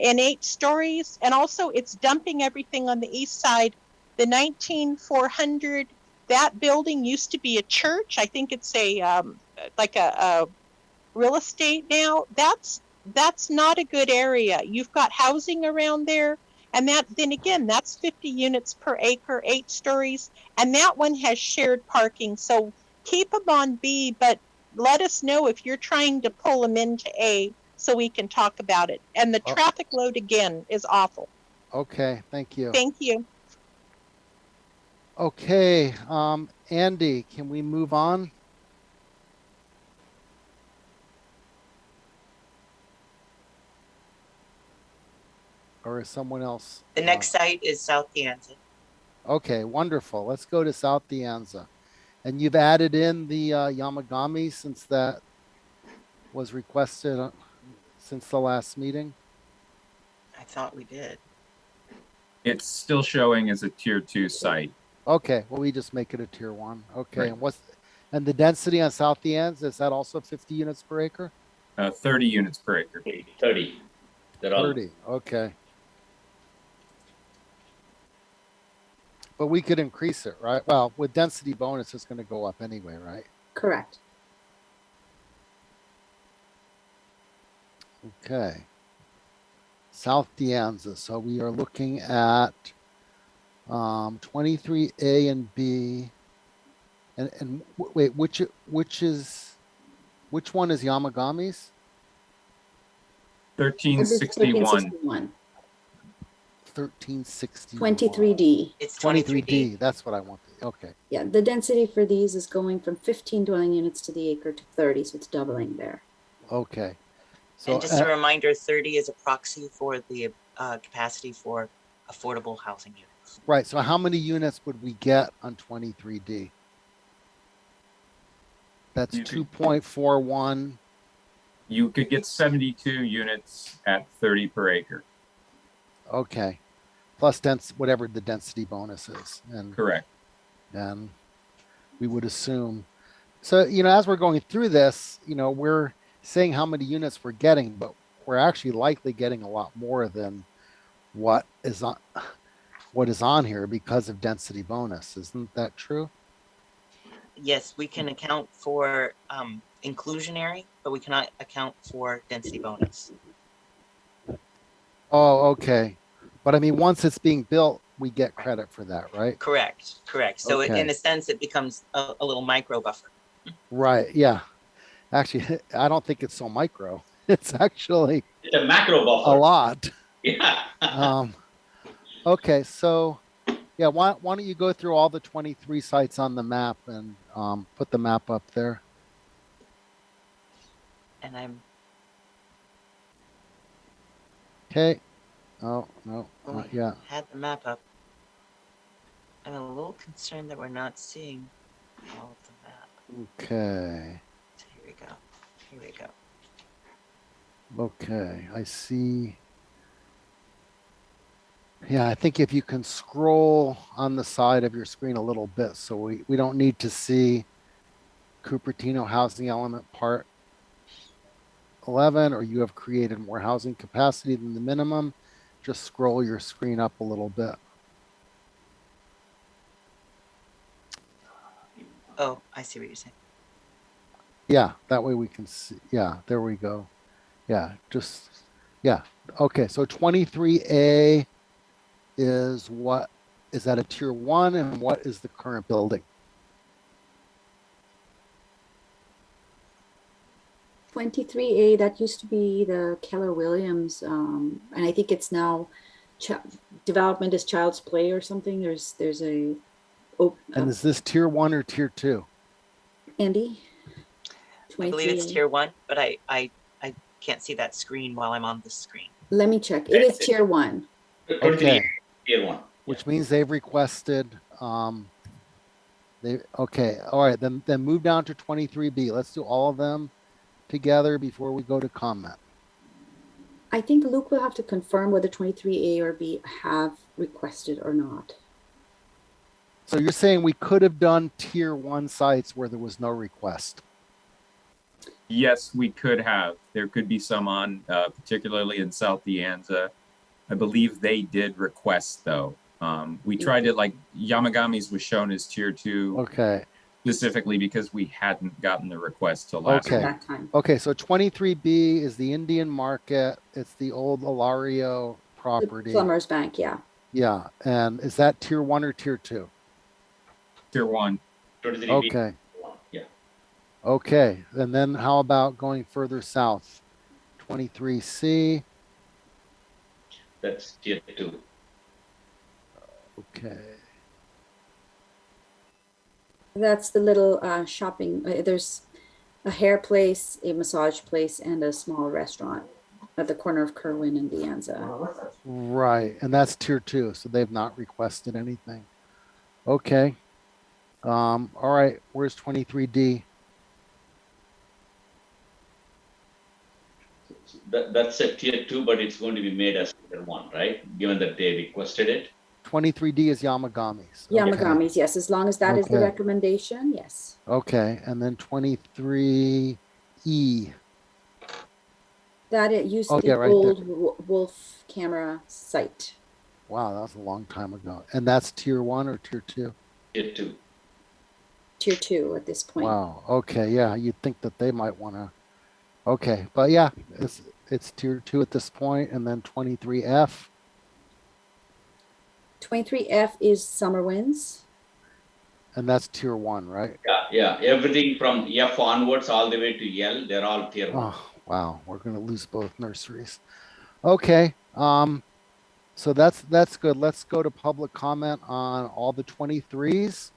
In 8 stories, and also it's dumping everything on the east side. The 19400, that building used to be a church. I think it's a like a real estate now. That's not a good area. You've got housing around there, and then again, that's 50 units per acre, 8 stories, and that one has shared parking. So keep them on B, but let us know if you're trying to pull them into A so we can talk about it. And the traffic load again is awful. Okay, thank you. Thank you. Okay, Andy, can we move on? is someone else? The next site is South Piazza. Okay, wonderful. Let's go to South Dianza. And you've added in the Yamagami since that was requested since the last meeting? I thought we did. It's still showing as a tier 2 site. Okay, well, we just make it a tier 1. Okay, Right. And the density on South Dianza, is that also 50 units per acre? 30 units per acre. 30. They're all 30, okay. But we could increase it, right? Well, with density bonus, it's going to go up anyway, right? Correct. Okay. South Dianza. So we are looking at 23A and B. And wait, which one is Yamagami's? 1361. 1361. 23D. It's 23D. That's what I want. Okay. Yeah, the density for these is going from 15 dwelling units to the acre to 30, so it's doubling there. Okay. So, And just a reminder, 30 is a proxy for the capacity for affordable housing units. right. So how many units would we get on 23D? That's 2.41. You could get 72 units at 30 per acre. Okay. Plus whatever the density bonus is. And correct. And we would assume. So, as we're going through this, we're saying how many units we're getting, but we're actually likely getting a lot more than what is on here because of density bonus. Isn't that true? Yes, we can account for inclusionary, but we cannot account for density bonus. Oh, okay. But I mean, once it's being built, we get credit for that, right? Correct. So okay. in a sense, it becomes a little micro buffer. Right. Yeah. Actually, I don't think it's so micro. It's actually a macro buffer. A lot. Yeah. Okay. So, yeah, why don't you go through all the 23 sites on the map and put the map up there? And I'm. Okay. Oh, no, not yet. Had the map up. I'm a little concerned that we're not seeing all of the map. Okay. So here we go. Okay, I see. Yeah, I think if you can scroll on the side of your screen a little bit, so we don't need to see Cupertino housing element part 11, or you have created more housing capacity than the minimum, just scroll your screen up a little bit. Oh, I see what you're saying. Yeah, that way we can see. Yeah, there we go. Yeah, yeah. Okay, so 23A is what? Is that a tier 1, and what is the current building? 23A, that used to be the Keller Williams, and I think it's now development is Child's Play or something. There's a. And is this tier 1 or tier 2? Andy? I believe it's tier 1, but I can't see that screen while I'm on the screen. Let me check. It is tier 1. Okay. Tier 1. Which means they've requested. Okay. All right. Then move down to 23B. Let's do all of them together before we go to comment. I think Luke will have to confirm whether 23A or B have requested or not. So you're saying we could have done tier 1 sites where there was no request? Yes, we could have. There could be some on, particularly in South Dianza. I believe they did request, though. We tried it, like Yamagami's was shown as tier 2. Okay. Specifically because we hadn't gotten the request till last time. Okay, so 23B is the Indian Market. It's the old Ilario property. The Plumbers Bank, yeah. Yeah, and is that tier 1 or tier 2? Tier 1. Okay. Yeah. Okay, and then how about going further south? 23C. That's tier 2. Okay. That's the little shopping. There's a hair place, a massage place, and a small restaurant. at the corner of Kerwin and De Anza. Right, and that's tier 2, so they've not requested anything. Okay. All right, where's 23D? That's a tier 2, but it's going to be made as tier 1, right? Given that they requested it. 23D is Yamagami's. Yamagami's, yes, as long as that is the Okay. recommendation, yes. Okay, and then 23E. That it used Oh, the yeah, right old Wolf camera site. Wow, that was a long time ago. And that's tier 1 or tier 2? Tier 2. Tier 2 at this point. Wow. Okay, yeah, you'd think that they might want to. Okay, but yeah, it's tier 2 at this point, and then 23F. 23F is Summer Winds. And that's tier 1, right? Yeah. Everything from F onwards all the way to L, they're all tier 1. Oh, wow, we're going to lose both nurseries. Okay, so that's good. Let's go to public comment on all the 23s.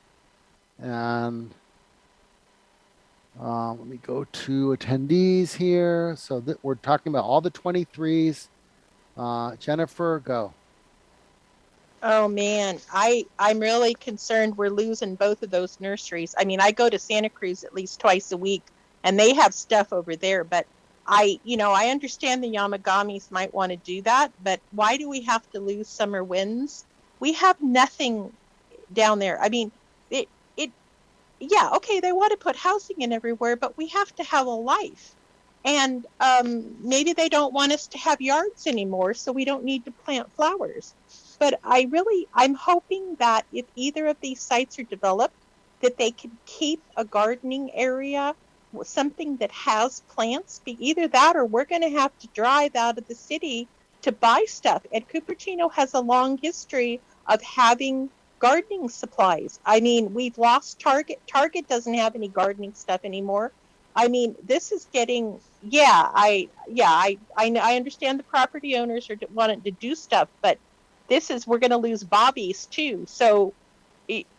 And let me go to attendees here. So we're talking about all the 23s. Jennifer, go. Oh man, I'm really concerned we're losing both of those nurseries. I mean, I go to Santa Cruz at least twice a week and they have stuff over there, but I understand the Yamagamis might want to do that, but why do we have to lose Summer Winds? We have nothing down there. I mean, yeah, okay, they want to put housing in everywhere, but we have to have a life. And maybe they don't want us to have yards anymore, so we don't need to plant flowers. But I'm hoping that if either of these sites are developed, that they can keep a gardening area, something that has plants, be either that or we're going to have to drive out of the city to buy stuff. And Cupertino has a long history of having gardening supplies. I mean, we've lost Target. Target doesn't have any gardening stuff anymore. I mean, this is getting, I understand the property owners are wanting to do stuff, but we're going to lose Bobby's too. So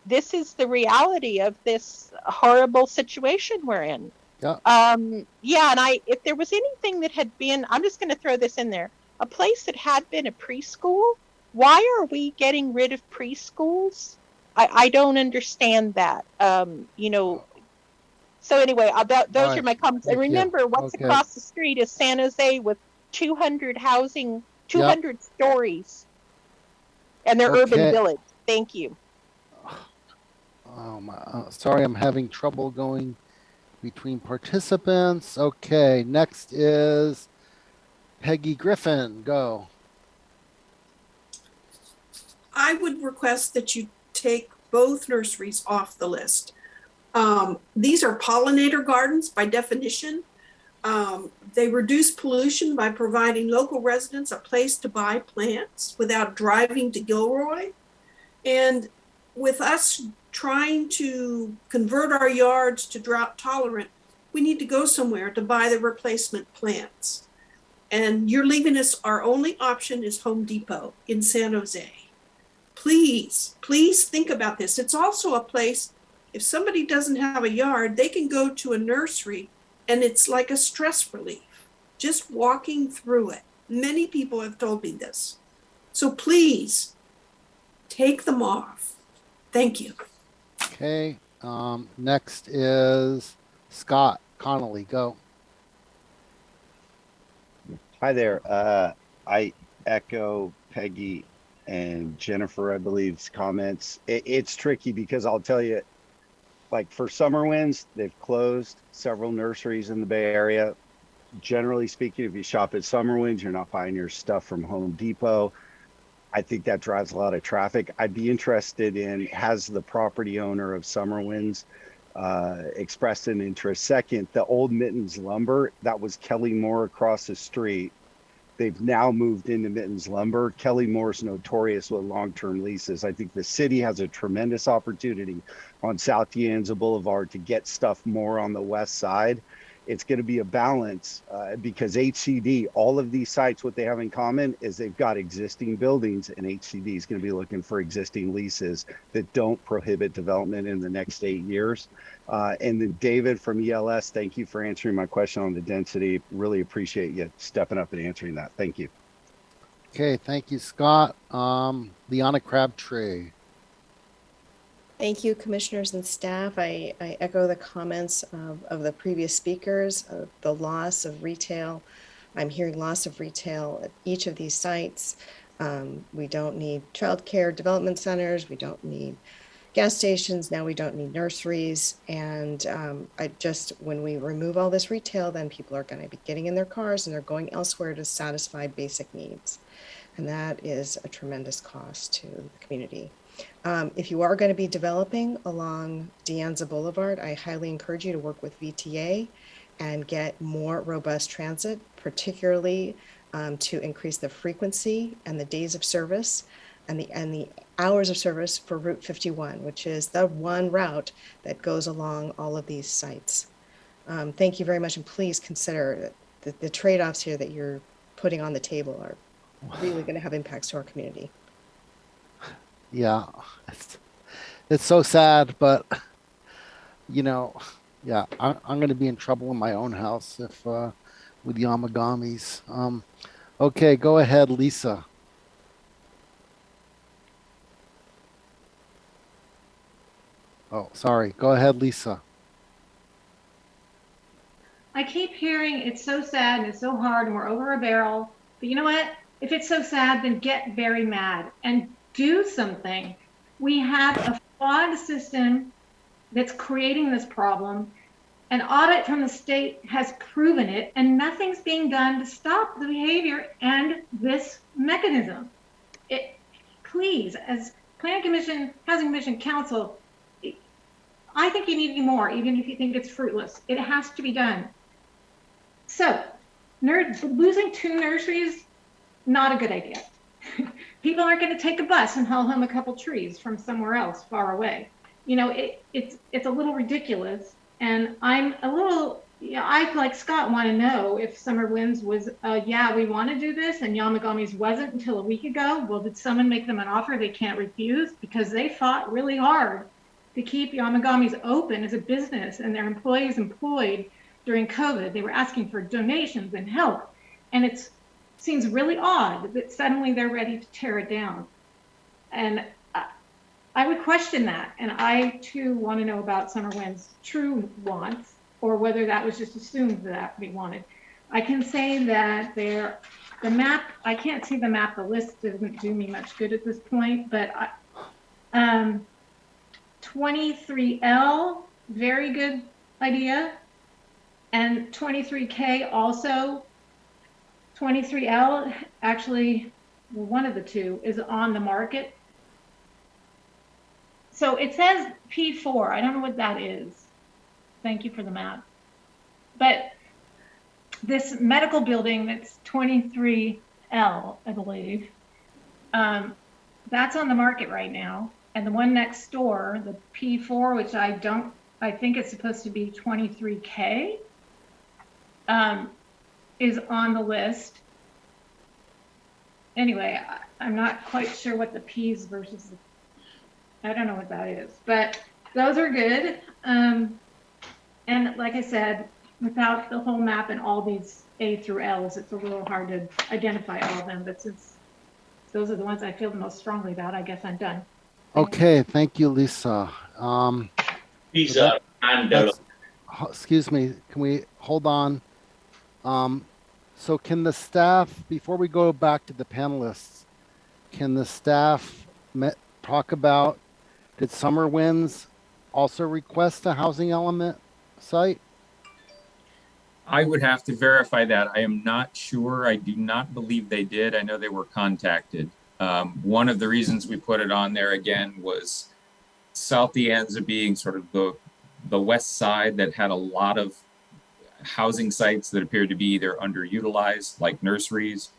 this is the reality of this horrible situation we're in. Yeah. And if there was anything that had been, I'm just going to throw this in there, a place that had been a preschool, why are we getting rid of preschools? I don't understand that. So anyway, those are my comments. And remember, what's across the street is San Jose with 200 stories. And their urban village. Thank you. Oh my, sorry, I'm having trouble going between participants. Okay, next is Peggy Griffin. Go. I would request that you take both nurseries off the list. These are pollinator gardens by definition. They reduce pollution by providing local residents a place to buy plants without driving to Gilroy. And with us trying to convert our yards to drought tolerant, we need to go somewhere to buy the replacement plants. And you're leaving us, our only option is Home Depot in San Jose. Please think about this. It's also a place, if somebody doesn't have a yard, they can go to a nursery and it's like a stress relief, just walking through it. Many people have told me this. So please take them off. Thank you. Okay, next is Scott Connolly. Go. Hi there. I echo Peggy and Jennifer, I believe's comments. It's tricky because I'll tell you, like for Summer Winds, they've closed several nurseries in the Bay Area. Generally speaking, if you shop at Summer Winds, you're not buying your stuff from Home Depot. I think that drives a lot of traffic. I'd be interested in, has the property owner of Summer Winds expressed an interest? Second, the old Mittens Lumber, that was Kelly Moore across the street. They've now moved into Mittens Lumber. Kelly Moore's notorious with long-term leases. I think the city has a tremendous opportunity on South De Anza Boulevard to get stuff more on the west side. it's going to be a balance because HCD, all of these sites, what they have in common is they've got existing buildings, and HCD is going to be looking for existing leases that don't prohibit development in the next 8 years. And then David from ELS, thank you for answering my question on the density. Really appreciate you stepping up and answering that. Thank you. Okay, thank you, Scott. Liana Crabtree. Thank you, commissioners and staff. I echo the comments of the previous speakers, the loss of retail. I'm hearing loss of retail at each of these sites. We don't need childcare development centers. We don't need gas stations. Now we don't need nurseries. And when we remove all this retail, then people are going to be getting in their cars and they're going elsewhere to satisfy basic needs. And that is a tremendous cost to the community. If you are going to be developing along De Anza Boulevard, I highly encourage you to work with VTA and get more robust transit, particularly to increase the frequency and the days of service and the hours of service for Route 51, which is the one route that goes along all of these sites. Thank you very much, and please consider the trade-offs here that you're putting on the table are really going to have impacts to our community. Yeah, it's so sad, but you know, yeah, I'm going to be in trouble in my own house if with Yamagamis. Okay, go ahead, Lisa. Oh, sorry. Go ahead, Lisa. I keep hearing it's so sad and it's so hard and we're over a barrel. But you know what? If it's so sad, then get very mad and do something. We have a flawed system that's creating this problem. An audit from the state has proven it, and nothing's being done to stop the behavior and this mechanism. Please, as Planning Commission, Housing Commission Council, I think you need to do more, even if you think it's fruitless. It has to be done. So, losing 2 nurseries, not a good idea. People aren't going to take a bus and haul home a couple trees from somewhere else far away. You know, it's a little ridiculous. And I'm a little, I, like Scott, want to know if Summer Winds was, yeah, we want to do this, and Yamagami's wasn't until a week ago. Well, did someone make them an offer they can't refuse? Because they fought really hard to keep Yamagami's open as a business and their employees employed during COVID. They were asking for donations and help. And it seems really odd that suddenly they're ready to tear it down. And I would question that. And I too want to know about Summer Wind's true wants, or whether that was just assumed that we wanted. I can say that the map, I can't see the map, the list doesn't do me much good at this point, but 23L, very good idea. And 23K also. 23L, actually, well, one of the two is on the market. So it says P4. I don't know what that is. Thank you for the map. But this medical building that's 23L, I believe, that's on the market right now. And the one next door, the P4, which I think it's supposed to be 23K, is on the list. Anyway, I'm not quite sure what the P's versus the, I don't know what that is, but those are good. And like I said, without the whole map and all these A through L's, it's a little hard to identify all of them, but since those are the ones I feel the most strongly about, I guess I'm done. Okay, thank you, Lisa. Lisa, excuse me, can we hold on? So can the staff, before we go back to the panelists, can the staff talk about, did Summer Winds also request a housing element site? I would have to verify that. I am not sure. I do not believe they did. I know they were contacted. One of the reasons we put it on there again was South De Anza being sort of the west side that had a lot of housing sites that appeared to be either underutilized, like nurseries.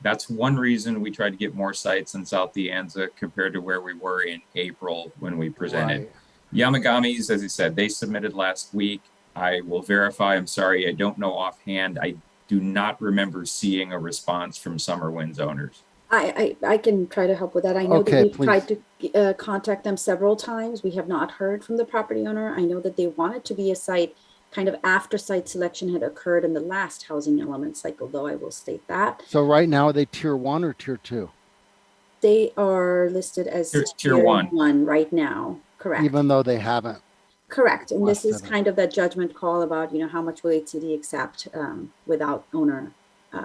That's one reason we tried to get more sites in South De Anza compared to where we were in April when we presented. Right. Yamagami's, as I said, they submitted last week. I will verify. I'm sorry, I don't know offhand. I do not remember seeing a response from Summer Winds owners. I can try to help with that. I know that Okay, we've tried please. to contact them several times. We have not heard from the property owner. I know that they wanted to be a site kind of after site selection had occurred in the last housing element cycle, though I will state that. So right now, are they tier 1 or tier 2? They are listed as Tier 1. 1 right now, correct? Even though they haven't. Correct. And this is Listed it. kind of that judgment call about, you know, how much will HCD accept without owner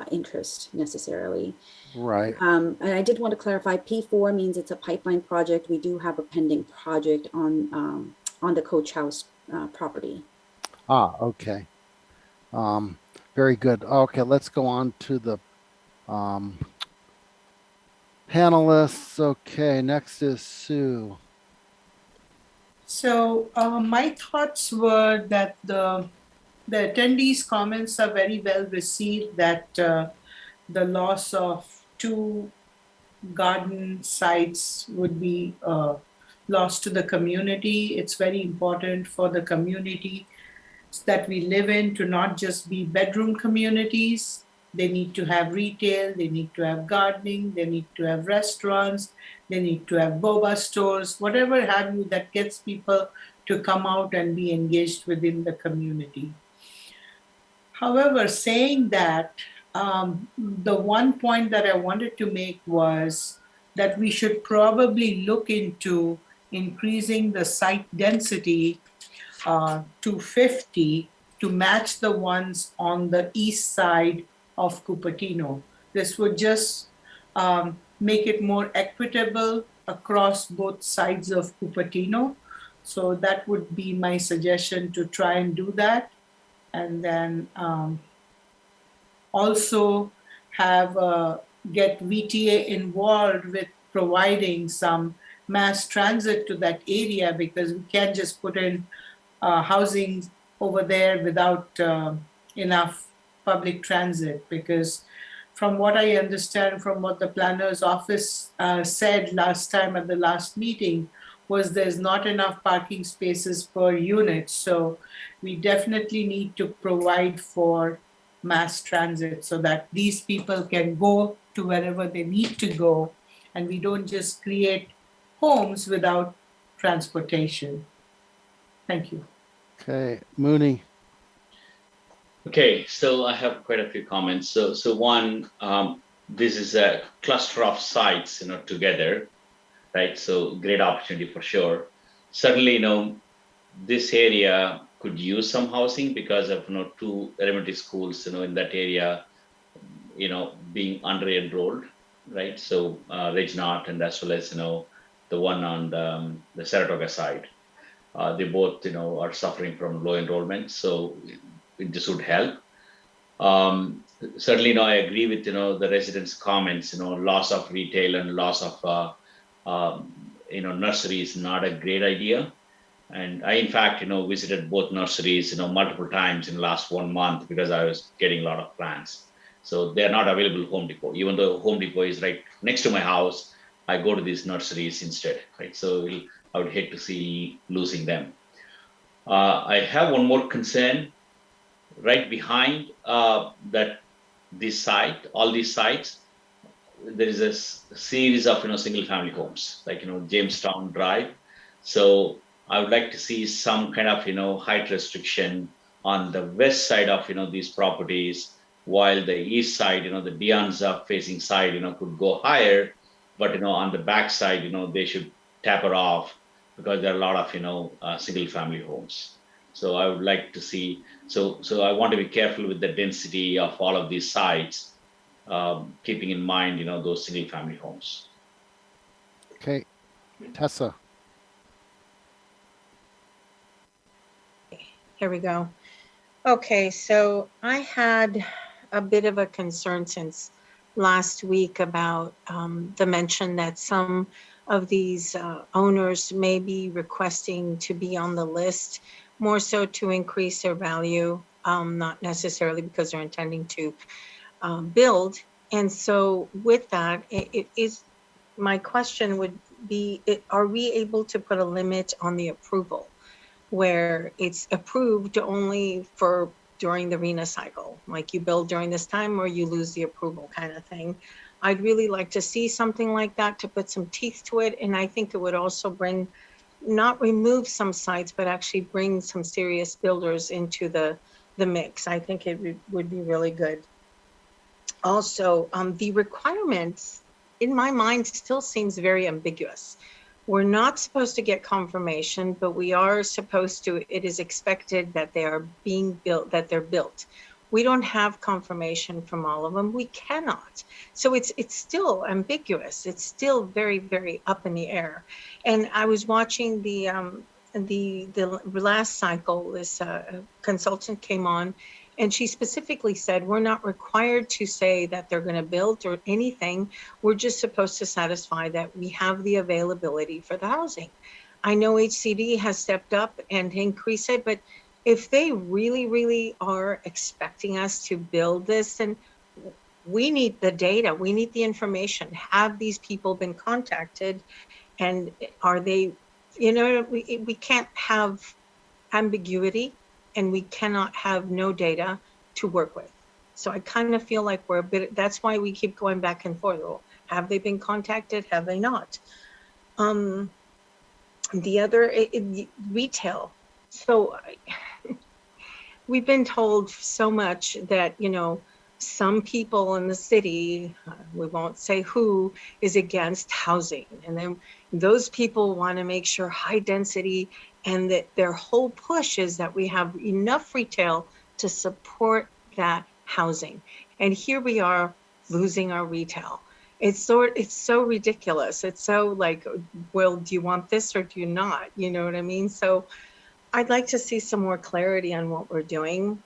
interest necessarily. Right. And I did want to clarify, P4 means it's a pipeline project. We do have a pending project on the Coach House property. Ah, okay. Very good. Okay, let's go on to the panelists. Okay, next is Sue. So my thoughts were that the attendees' comments are very well received, that the loss of 2 garden sites would be lost to the community. It's very important for the community that we live in to not just be bedroom communities. They need to have retail, they need to have gardening, they need to have restaurants, they need to have boba stores, whatever have you that gets people to come out and be engaged within the community. However, saying that, the one point that I wanted to make was that we should probably look into increasing the site density to 50 to match the ones on the east side of Cupertino. This would just make it more equitable across both sides of Cupertino. So that would be my suggestion, to try and do that. And then also have get VTA involved with providing some mass transit to that area, because we can't just put in housing over there without enough public transit. Because from what I understand, from what the planner's office said last time at the last meeting, was there's not enough parking spaces per unit. So we definitely need to provide for mass transit so that these people can go to wherever they need to go, and we don't just create homes without transportation. Thank you. Okay, Mooney. Okay, so I have quite a few comments. So one, this is a cluster of sites, you know, together, right? So great opportunity for sure. Certainly, you know, this area could use some housing because of, you know, 2 elementary schools, you know, in that area, you know, being under enrolled, right? So Ridgenot, and as well as, you know, the one on the Saratoga side. They both, you know, are suffering from low enrollment, so this would help. Certainly, you know, I agree with, you know, the residents' comments. You know, loss of retail and loss of you know, nursery is not a great idea. And I, in fact, you know, visited both nurseries, you know, multiple times in the last 1 month because I was getting a lot of plants. So they're not available Home Depot, even though Home Depot is right next to my house. I go to these nurseries instead, right? So I would hate to see losing them. I have one more concern right behind that this site, all these sites. There is a series of, you know, single family homes, like, you know, Jamestown Drive. So I would like to see some kind of, you know, height restriction on the west side of, you know, these properties, while the east side, you know, the Deonza facing side, you know, could go higher, but, you know, on the back side, you know, they should taper off because there are a lot of, you know, single family homes. So I would like to see, so I want to be careful with the density of all of these sites, keeping in mind, you know, those single family homes. Okay, Tessa. Here we go. Okay, so I had a bit of a concern since last week about the mention that some of these owners may be requesting to be on the list, more so to increase their value, not necessarily because they're intending to build. And so with that, it is, my question would be, are we able to put a limit on the approval? where it's approved only for during the RENA cycle, like you build during this time or you lose the approval kind of thing. I'd really like to see something like that to put some teeth to it. And I think it would also bring, not remove some sites, but actually bring some serious builders into the mix. I think it would be really good. Also, the requirements in my mind still seems very ambiguous. We're not supposed to get confirmation, but we are supposed to, it is expected that they are being built, that they're built. We don't have confirmation from all of them. We cannot. So it's still ambiguous. It's still very, very up in the air. And I was watching the last cycle, this consultant came on, and she specifically said, we're not required to say that they're going to build or anything. We're just supposed to satisfy that we have the availability for the housing. I know HCD has stepped up and increased it, but if they really, really are expecting us to build this, then we need the data, we need the information. Have these people been contacted? And are they, we can't have ambiguity, and we cannot have no data to work with. So I kind of feel like we're a bit, that's why we keep going back and forth. Well, have they been contacted? Have they not? The other, retail. So we've been told so much that, some people in the city, we won't say who, is against housing. And then those people want to make sure high density, and that their whole push is that we have enough retail to support that housing. And here we are losing our retail. It's so ridiculous. It's so like, well, do you want this or do you not? You know what I mean? So I'd like to see some more clarity on what we're doing,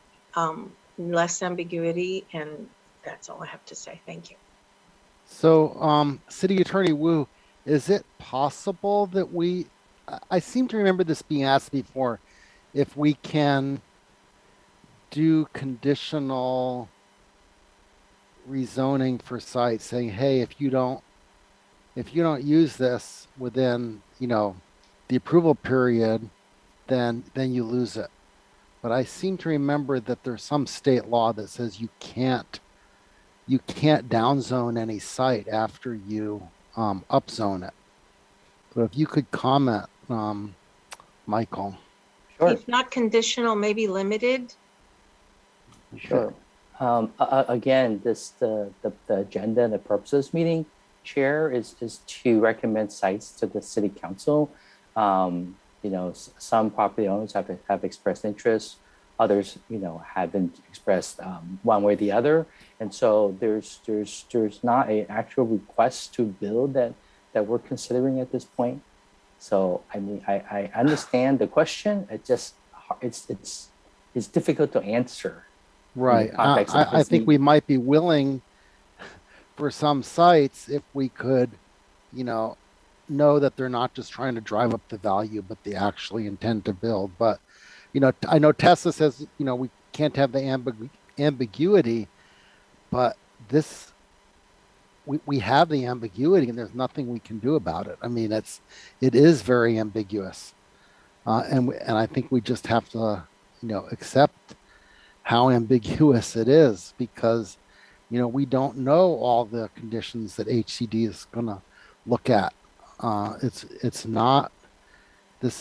less ambiguity, and that's all I have to say. Thank you. So, City Attorney Wu, is it possible that I seem to remember this being asked before, if we can do conditional rezoning for sites, saying, hey, if you don't use this within, the approval period, then you lose it. But I seem to remember that there's some state law that says you can't downzone any site after you upzone it. So if you could comment, Michael. Sure. If not conditional, maybe limited. Sure. Again, the agenda and the purpose of this meeting, Chair, is to recommend sites to the City Council. Some property owners have expressed interest. Others, haven't expressed one way or the other. And so there's not an actual request to build that we're considering at this point. So I mean, I understand the question. It's difficult to answer. Right. I think we might be willing for some sites if we could, know that they're not just trying to drive up the value, but they actually intend to build. But, I know Tessa says, we can't have the ambiguity, but we have the ambiguity and there's nothing we can do about it. I mean, it is very ambiguous. And I think we just have to, accept how ambiguous it is, because, we don't know all the conditions that HCD is going to look at. This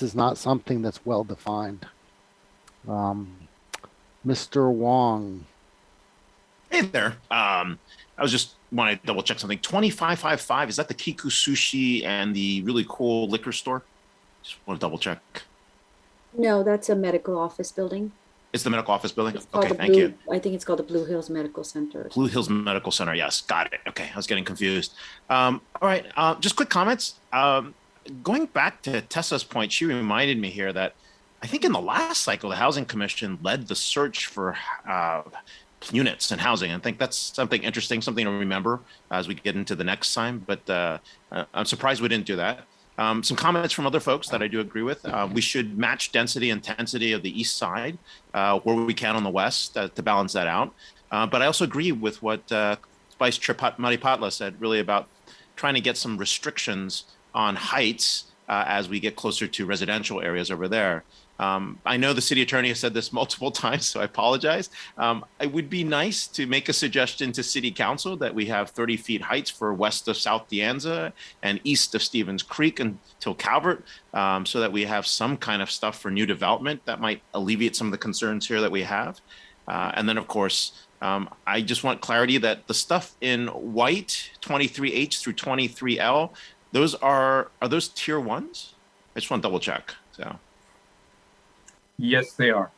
is not something that's well defined. Mr. Wong. Hey there. I was just want to double check something. 2555, is that the Kiku Sushi and the really cool liquor store? Just want to double check. No, that's a medical office building. It's the medical office building? It's called Okay, thank you. I think it's called the Blue Hills Medical Center. Blue Hills Medical Center, yes, got it. Okay, I was getting confused. All right, just quick comments. Going back to Tessa's point, she reminded me here that I think in the last cycle, the Housing Commission led the search for units and housing. I think that's something interesting, something to remember as we get into the next time, but I'm surprised we didn't do that. Some comments from other folks that I do agree with. We should match density and intensity of the east side where we can on the west to balance that out. But I also agree with what Vice Chair Maripatla said, really about trying to get some restrictions on heights as we get closer to residential areas over there. I know the city attorney has said this multiple times, so I apologize. It would be nice to make a suggestion to city council that we have 30 feet heights for west of South De Anza and east of Stevens Creek until Calvert, so that we have some kind of stuff for new development that might alleviate some of the concerns here that we have. And then, of course, I just want clarity that the stuff in white, 23H through 23L, those are those tier ones? I just want to double check. So. Yes, they are.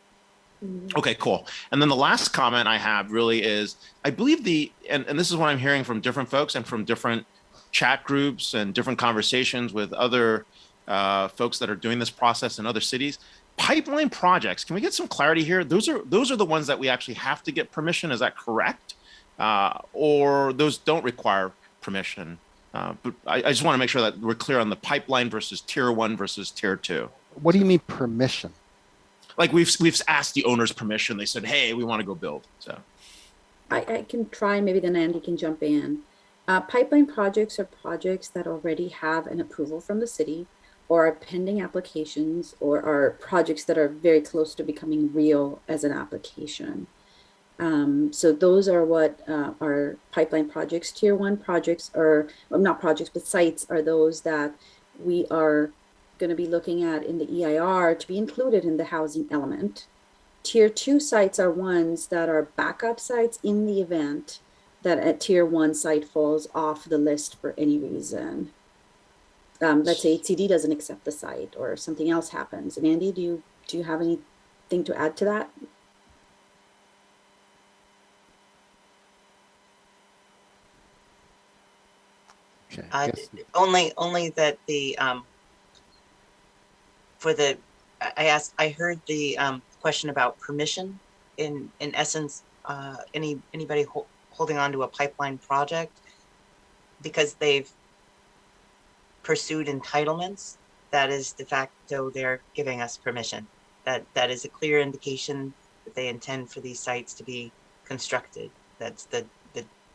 Okay, cool. And then the last comment I have really is, I believe and this is what I'm hearing from different folks and from different chat groups and different conversations with other folks that are doing this process in other cities. Pipeline projects, can we get some clarity here? Those are the ones that we actually have to get permission. Is that correct? Or those don't require permission? But I just want to make sure that we're clear on the pipeline versus tier 1 versus tier 2. What do you mean permission? Like we've asked the owners permission. They said, hey, we want to go build. So I can try, maybe then Andy can jump in. Pipeline projects are projects that already have an approval from the city or are pending applications or are projects that are very close to becoming real as an application. So those are what are pipeline projects. Tier 1 projects are, well, not projects, but sites are those that we are going to be looking at in the EIR to be included in the housing element. Tier 2 sites are ones that are backup sites in the event that a tier 1 site falls off the list for any reason. Let's say HCD doesn't accept the site or something else happens. And Andy, do you have anything to add to that? Okay. Only that the I heard the question about permission. In essence, anybody holding on to a pipeline project because they've pursued entitlements, that is de facto they're giving us permission. That is a clear indication that they intend for these sites to be constructed. That's the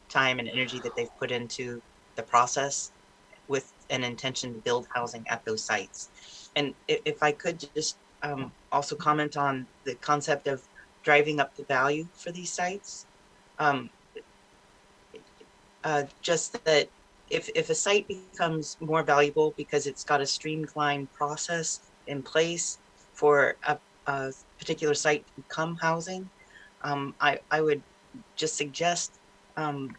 time and energy that they've put into the process with an intention to build housing at those sites. And if I could just also comment on the concept of driving up the value for these sites. Just that if a site becomes more valuable because it's got a streamlined process in place for a particular site to become housing, I would just suggest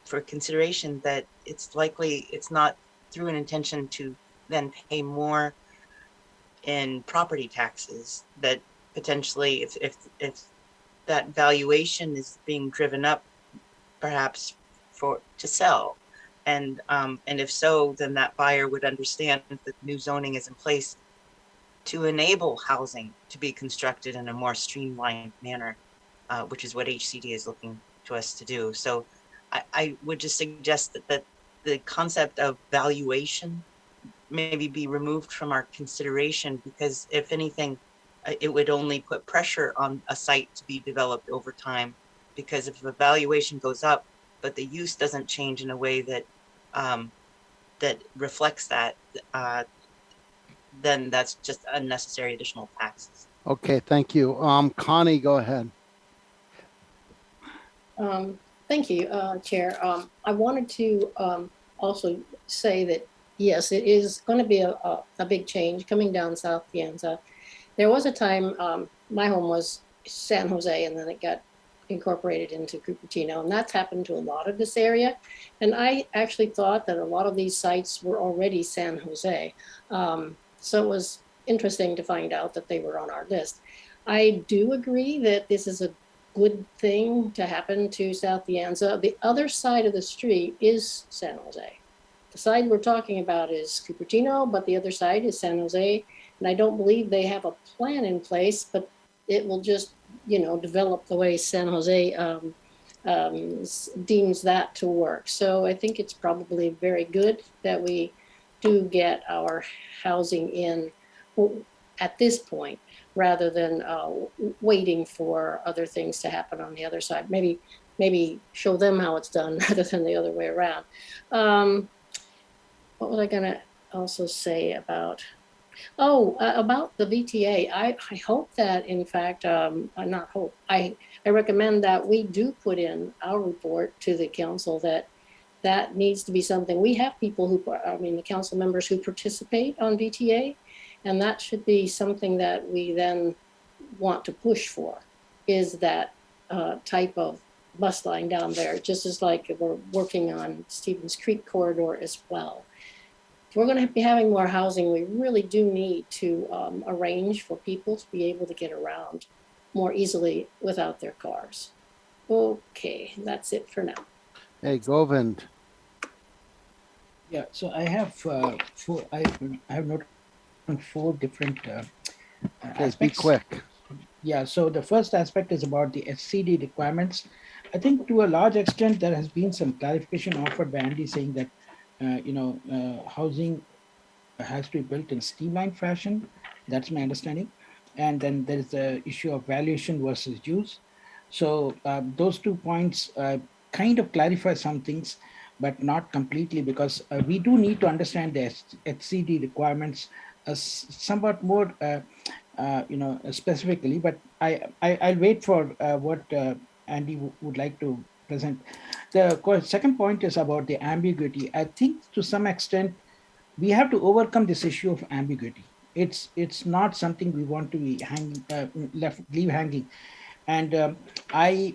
for consideration that it's likely it's not through an intention to then pay more in property taxes, that potentially if that valuation is being driven up perhaps to sell, and if so, then that buyer would understand that new zoning is in place to enable housing to be constructed in a more streamlined manner, which is what HCD is looking to us to do. So I would just suggest that the concept of valuation maybe be removed from our consideration, because if anything, it would only put pressure on a site to be developed over time, because if the valuation goes up, but the use doesn't change in a way that that reflects that, then that's just unnecessary additional taxes. Okay, thank you. Connie, go ahead. Thank you, Chair. I wanted to also say that, yes, it is going to be a big change coming down South Pienza. There was a time, my home was San Jose, and then it got incorporated into Cupertino, and that's happened to a lot of this area. And I actually thought that a lot of these sites were already San Jose. So it was interesting to find out that they were on our list. I do agree that this is a good thing to happen to South Pienza. The other side of the street is San Jose. The side we're talking about is Cupertino, but the other side is San Jose. And I don't believe they have a plan in place, but it will just, develop the way San Jose deems that to work. So I think it's probably very good that we do get our housing in at this point, rather than waiting for other things to happen on the other side. Maybe show them how it's done rather than the other way around. What was I gonna also say about Oh, about the VTA, I hope that, in fact, not hope, I recommend that we do put in our report to the council that that needs to be something. We have people who, I mean, the council members who participate on VTA, and that should be something that we then want to push for, is that type of bus line down there, just as like we're working on Stevens Creek corridor as well. If we're going to be having more housing, we really do need to arrange for people to be able to get around more easily without their cars. Okay, that's it for now. Hey, Govind. Yeah, so I have four. I have noted on four different Okay, aspects. be quick. Yeah, so the first aspect is about the SCD requirements. I think to a large extent there has been some clarification offered by Andy saying that housing has to be built in streamlined fashion. That's my understanding. And then there is the issue of valuation versus use. So those 2 points kind of clarify some things, but not completely, because we do need to understand the HCD requirements somewhat more, specifically. But I'll wait for what Andy would like to present. The second point is about the ambiguity. I think to some extent we have to overcome this issue of ambiguity. It's not something we want to be leave hanging. And I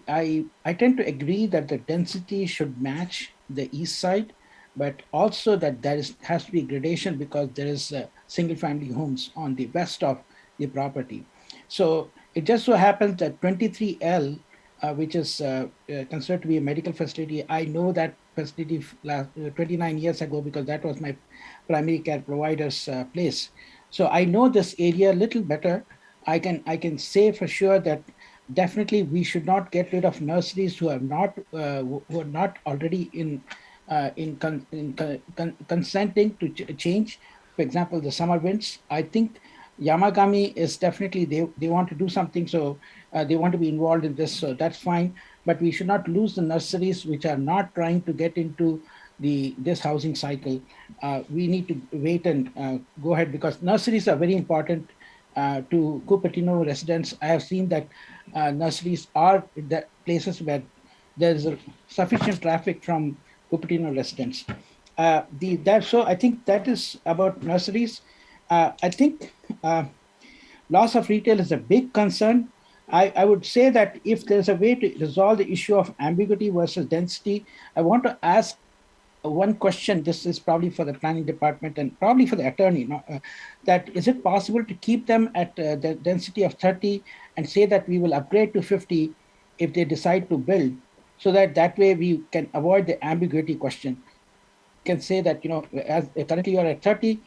tend to agree that the density should match the east side, but also that has to be gradation, because there is single family homes on the west of the property. So it just so happens that 23L, which is considered to be a medical facility, I know that facility 29 years ago, because that was my primary care provider's place. So I know this area a little better. I can say for sure that definitely we should not get rid of nurseries who are not already consenting to change. For example, the summer winds. I think Yamagami is definitely, they want to do something, so they want to be involved in this, so that's fine. But we should not lose the nurseries which are not trying to get into this housing cycle. We need to wait and go ahead, because nurseries are very important to Cupertino residents. I have seen that nurseries are the places where there's sufficient traffic from Cupertino residents. So I think that is about nurseries. I think loss of retail is a big concern. I would say that if there's a way to resolve the issue of ambiguity versus density, I want to ask one question. This is probably for the planning department and probably for the attorney, that is it possible to keep them at the density of 30 and say that we will upgrade to 50 if they decide to build, so that way we can avoid the ambiguity question. Can say that, as currently you're at 30,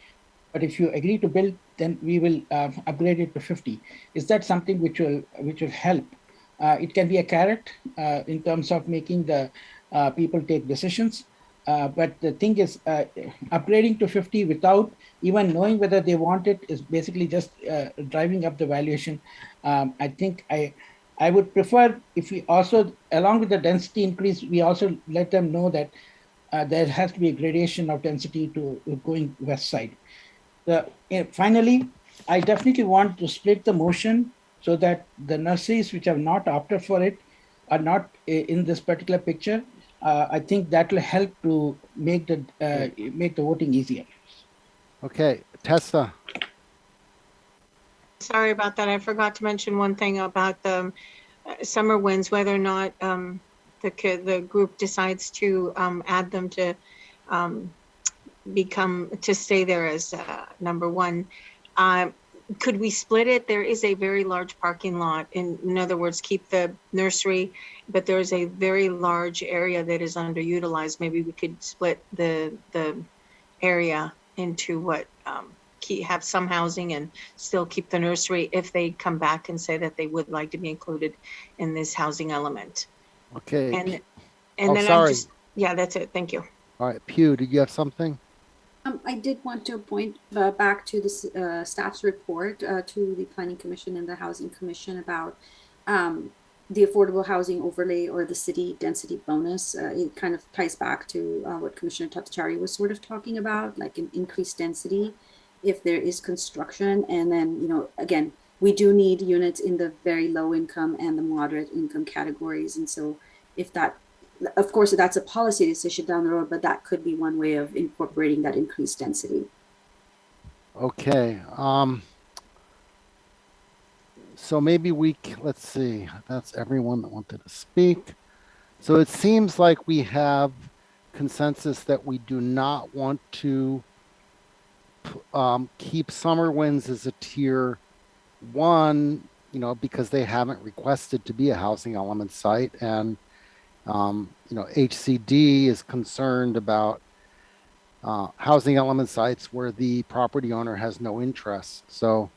but if you agree to build, then we will upgrade it to 50. Is that something which will help? It can be a carrot in terms of making the people take decisions. But the thing is, upgrading to 50 without even knowing whether they want it is basically just driving up the valuation. I think I would prefer if we also, along with the density increase, we also let them know that there has to be a gradation of density to going west side. Finally, I definitely want to split the motion so that the nurseries which have not opted for it are not in this particular picture. I think that will help to make the voting easier. Okay, Tessa. Sorry about that. I forgot to mention one thing about the summer winds, whether or not the group decides to add them to stay there as number one. Could we split it? There is a very large parking lot. In other words, keep the nursery, but there is a very large area that is underutilized. Maybe we could split the area into what have some housing and still keep the nursery if they come back and say that they would like to be included in this housing element. Okay. And then sorry. Yeah, that's it. Thank you. All right, Pew, did you have something? I did want to point back to this staff's report to the Planning Commission and the Housing Commission about the affordable housing overlay or the city density bonus. It kind of ties back to what Commissioner Tatachari was sort of talking about, like an increased density. if there is construction. And then, you know, again, we do need units in the very low income and the moderate income categories. And so if that, of course, that's a policy decision down the road, but that could be one way of incorporating that increased density. Okay. So maybe let's see, that's everyone that wanted to speak. So it seems like we have consensus that we do not want to keep Summer Winds as a tier 1, you know, because they haven't requested to be a housing element site. And, you know, HCD is concerned about housing element sites where the property owner has no interest. So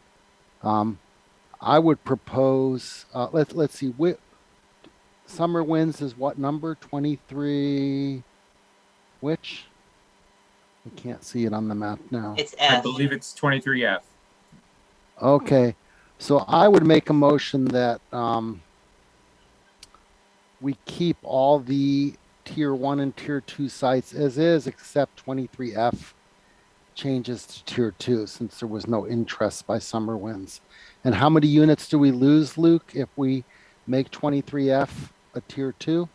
I would propose, let's see, Summer Winds is what number? 23, which? I can't see it on the map now. It's I F. believe it's 23F. Okay, so I would make a motion that we keep all the tier 1 and tier 2 sites as is, except 23F changes to tier 2 since there was no interest by Summer Winds. And how many units do we lose, Luke, if we make 23F a tier 2?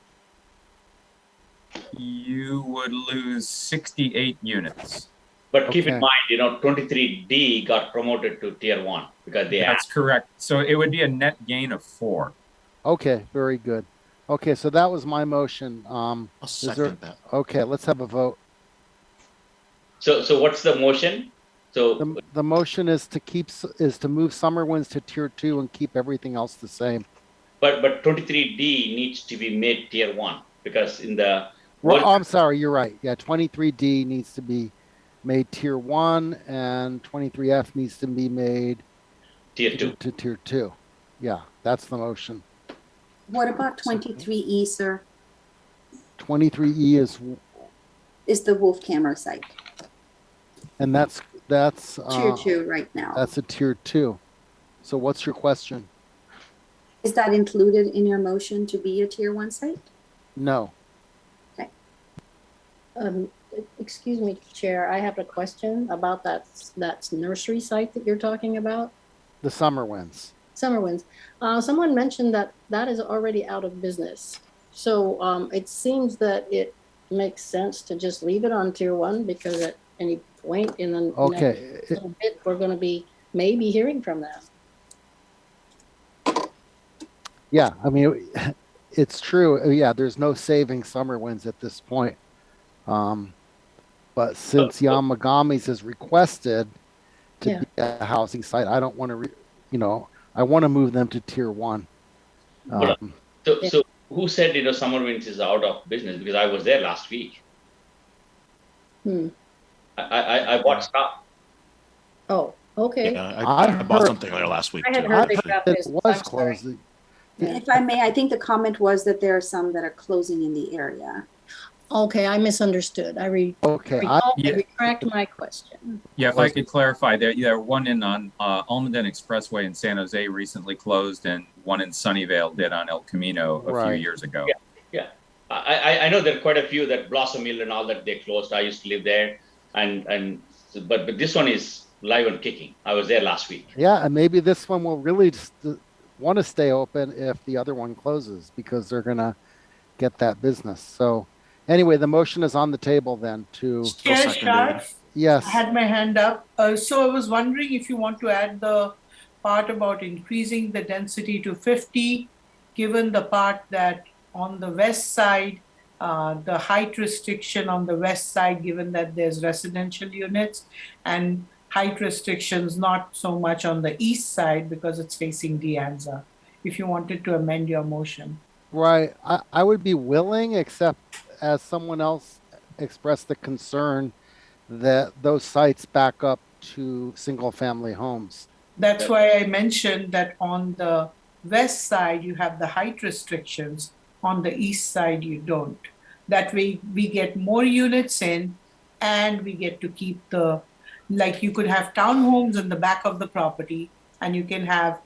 You would lose 68 units. But keep in Okay. mind, you know, 23D got promoted to tier 1 because they That's asked. correct. So it would be a net gain of 4. Okay, very good. Okay, so that was my motion. I'll second that. Okay, let's have a vote. So what's the motion? So The motion is to move Summer Winds to tier 2 and keep everything else the same. but 23D needs to be made tier 1 because in the Well, I'm sorry, you're right. Yeah, 23D needs to be made tier 1 and 23F needs to be made tier 2 to tier 2. Yeah, that's the motion. What about 23E, sir? 23E Is the Wolf Camera site. and that's tier 2 right now. That's a tier 2. So what's your question? Is that included in your motion to be a tier 1 site? No. Okay. Excuse me, Chair, I have a question about that nursery site that you're talking about. The Summer Winds. Summer Winds. Someone mentioned that is already out of business. So it seems that it makes sense to just leave it on tier 1 because at any point in the next little bit, we're going to be maybe hearing from them. Yeah, I mean, it's true. Yeah, there's no saving Summer Winds at this point. But since Yamagami's has requested to be a housing site, I don't want to, I want to move them to tier 1. So who said, you know, Summer Winds is out of business? Because I was there last week. I bought stuff. Oh, okay. Yeah, I bought something there last week. I had heard they got it business. was I'm sorry. closing. If I may, I think the comment was that there are some that are closing in the area. Okay, I misunderstood. I retract my question. Yeah, if I could clarify, there one on Almaden Expressway in San Jose recently closed, and one in Sunnyvale did on El Camino a few years ago. Yeah. I know there are quite a few that Blossom Hill and all that they closed. I used to live there, but this one is live and kicking. I was there last week. Yeah, and maybe this one will really want to stay open if the other one closes because they're gonna get that business. So anyway, the motion is on the table then to. Chair Sharp, yes. I had my hand up. So I was wondering if you want to add the part about increasing the density to 50, given the part that on the west side, the height restriction on the west side, given that there's residential units, and height restrictions not so much on the east side because it's facing De Anza, if you wanted to amend your motion. Right. I would be willing, except as someone else expressed the concern that those sites back up to single family homes. That's why I mentioned that on the west side, you have the height restrictions. On the east side, you don't. That way we get more units in and we get to keep like you could have townhomes in the back of the property and you can have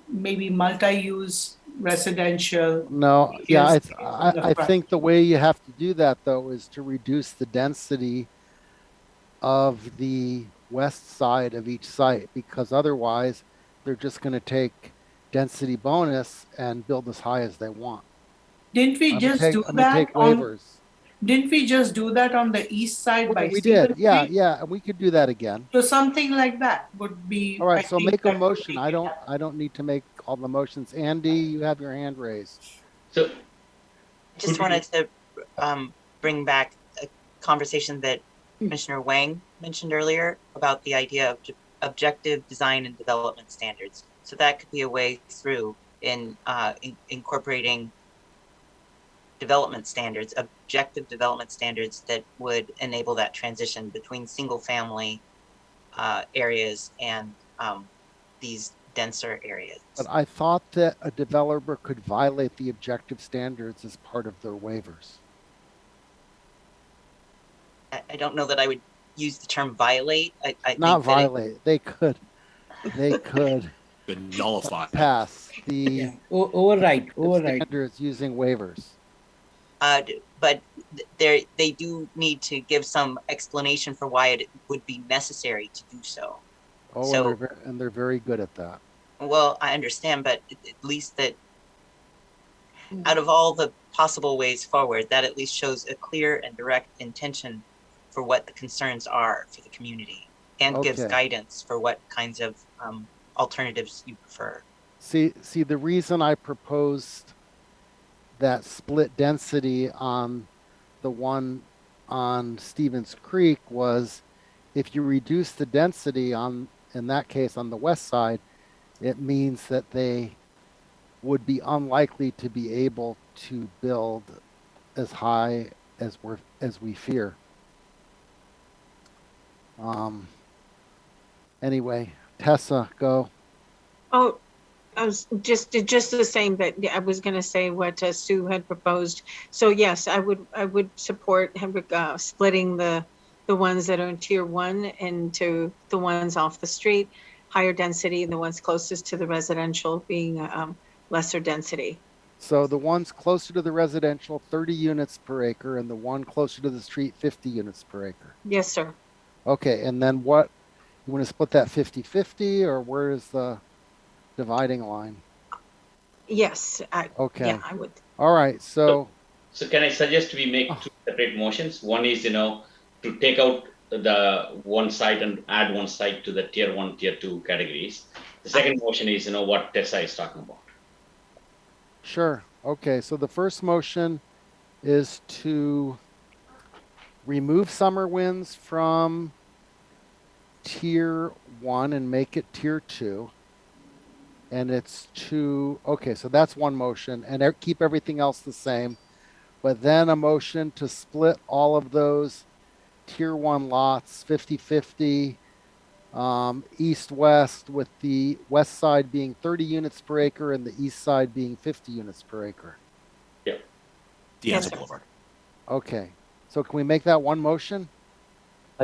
maybe multi-use residential. No, yeah, I think the way you have to do that though is to reduce the density of the west side of each site, because otherwise they're just going to take density bonus and build as high as they want. Didn't we just do I'm gonna that take waivers. Didn't we just do that on the east side by We Stephen did. Yeah, Creek? yeah, and we could do that again. So something like that would be. All right, I so think make a that would motion. make it I don't need to make all the motions. Andy, you have your hand raised. So Just wanted to bring back a conversation that Commissioner Wang mentioned earlier about the idea of objective design and development standards. So that could be a way through in incorporating development standards, objective development standards that would enable that transition between single family areas and these denser areas. But I thought that a developer could violate the objective standards as part of their waivers. I don't know that I would use the term violate. I Not think violate. They could nullify. Pass the override standards using waivers. But they do need to give some explanation for why it would be necessary to do so. Oh, so, and they're very good at that. Well, I understand, but at least that out of all the possible ways forward, that at least shows a clear and direct intention for what the concerns are for the community and gives guidance for what kinds of alternatives you prefer. See, the reason I proposed that split density on the one on Stevens Creek was if you reduce the density in that case on the west side, it means that they would be unlikely to be able to build as high as we fear. Anyway, Tessa, go. Oh, I was just the same that I was going to say what Sue had proposed. So yes, I would support splitting the ones that are in tier 1 into the ones off the street, higher density, and the ones closest to the residential being lesser density. So the ones closer to the residential, 30 units per acre, and the one closer to the street, 50 units per acre. Yes, sir. Okay, and then what, you want to split that 50-50, or where is the dividing line? Yes. Okay. Yeah, I would. All right, so can I suggest we make two separate motions? One is, to take out the one site and add one site to the tier 1, tier 2 categories. The second motion is, what Tessa is talking about. Sure. Okay, so the first motion is to remove summer winds from tier 1 and make it tier 2. And it's okay, so that's one motion, and keep everything else the same. But then a motion to split all of those tier 1 lots 50-50 east-west, with the west side being 30 units per acre and the east side being 50 units per acre. Yeah. Yes, Boulevard. Okay, so can we make that one motion?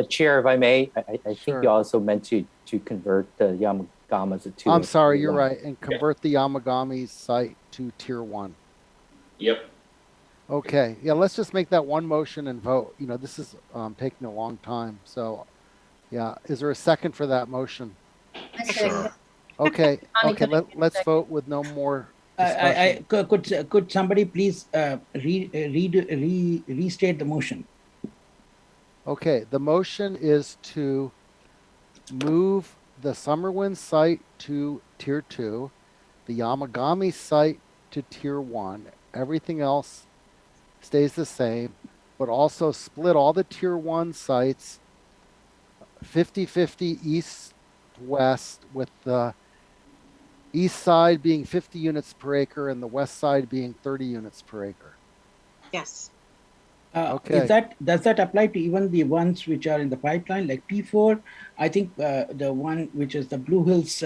Chair, if I may, I Sure. think you also meant to convert the Yamagamas to. I'm sorry, you're right, and convert the Yamagami site to tier 1. Yep. Okay, yeah, let's just make that one motion and vote. This is taking a long time, so yeah. Is there a second for that motion? Sure. Okay, let's vote with no more discussion. Could somebody please restate the motion? Okay, the motion is to move the Summerwind site to tier 2, the Yamagami site to tier 1. Everything else stays the same, but also split all the tier 1 sites 50-50 east-west, with the east side being 50 units per acre and the west side being 30 units per acre. Yes. Okay. Does that apply to even the ones which are in the pipeline, like P4? I think the one which is the Blue Hills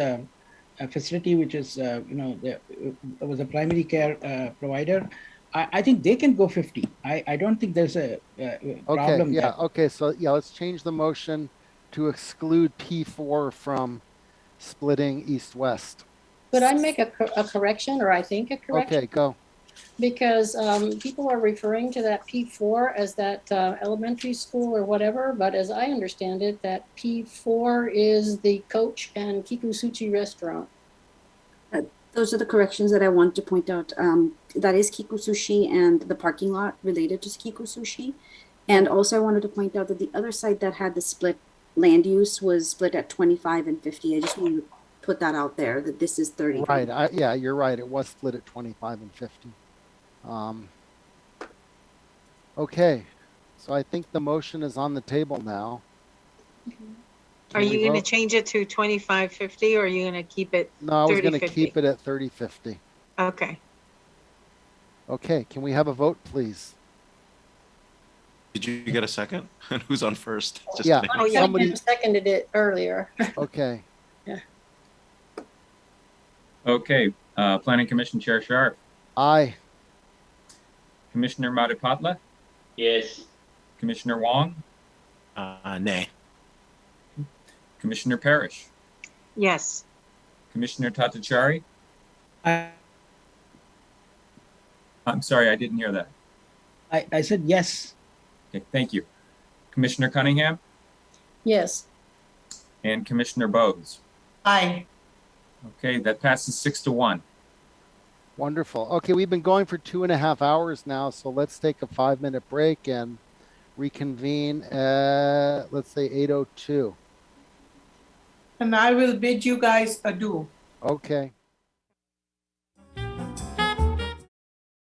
facility, which is was a primary care provider. I think they can go 50. I don't think there's a problem. Okay, yeah, okay, so yeah, let's change the motion to exclude P4 from splitting east-west. Could I make a correction, or I think a correction? Okay, go. because people are referring to that P4 as that elementary school or whatever, but as I understand it, that P4 is the Coach and Kikusuchi restaurant. Those are the corrections that I want to point out. That is Kiku Sushi and the parking lot related to Kiku Sushi. And also I wanted to point out that the other site that had the split land use was split at 25 and 50. I just wanted to put that out there that this is 30. Right. Yeah, you're right. It was split at 25 and 50. Okay. So I think the motion is on the table now. Are you going to change it to 2550 or are you going to keep it? No, I was going to keep it at 30-50. Okay. Okay. Can we have a vote, please? Did you get a second? Who's on first? Just yeah. kidding. Oh, yeah, somebody seconded it earlier. Okay. Yeah. Okay, Planning Commission Chair Sharp. Aye. Commissioner Matapatla? Yes. Commissioner Wong? Nay. Commissioner Parrish? Yes. Commissioner Tatachari? I'm sorry, I didn't hear that. I said yes. Okay, thank you. Commissioner Cunningham? Yes. And Commissioner Bowes? Aye. Okay, that passes 6-1. Wonderful. Okay, we've been going for 2.5 hours now, so let's take a 5-minute break and reconvene at, let's say, 8:02. And I will bid you guys adieu. Okay.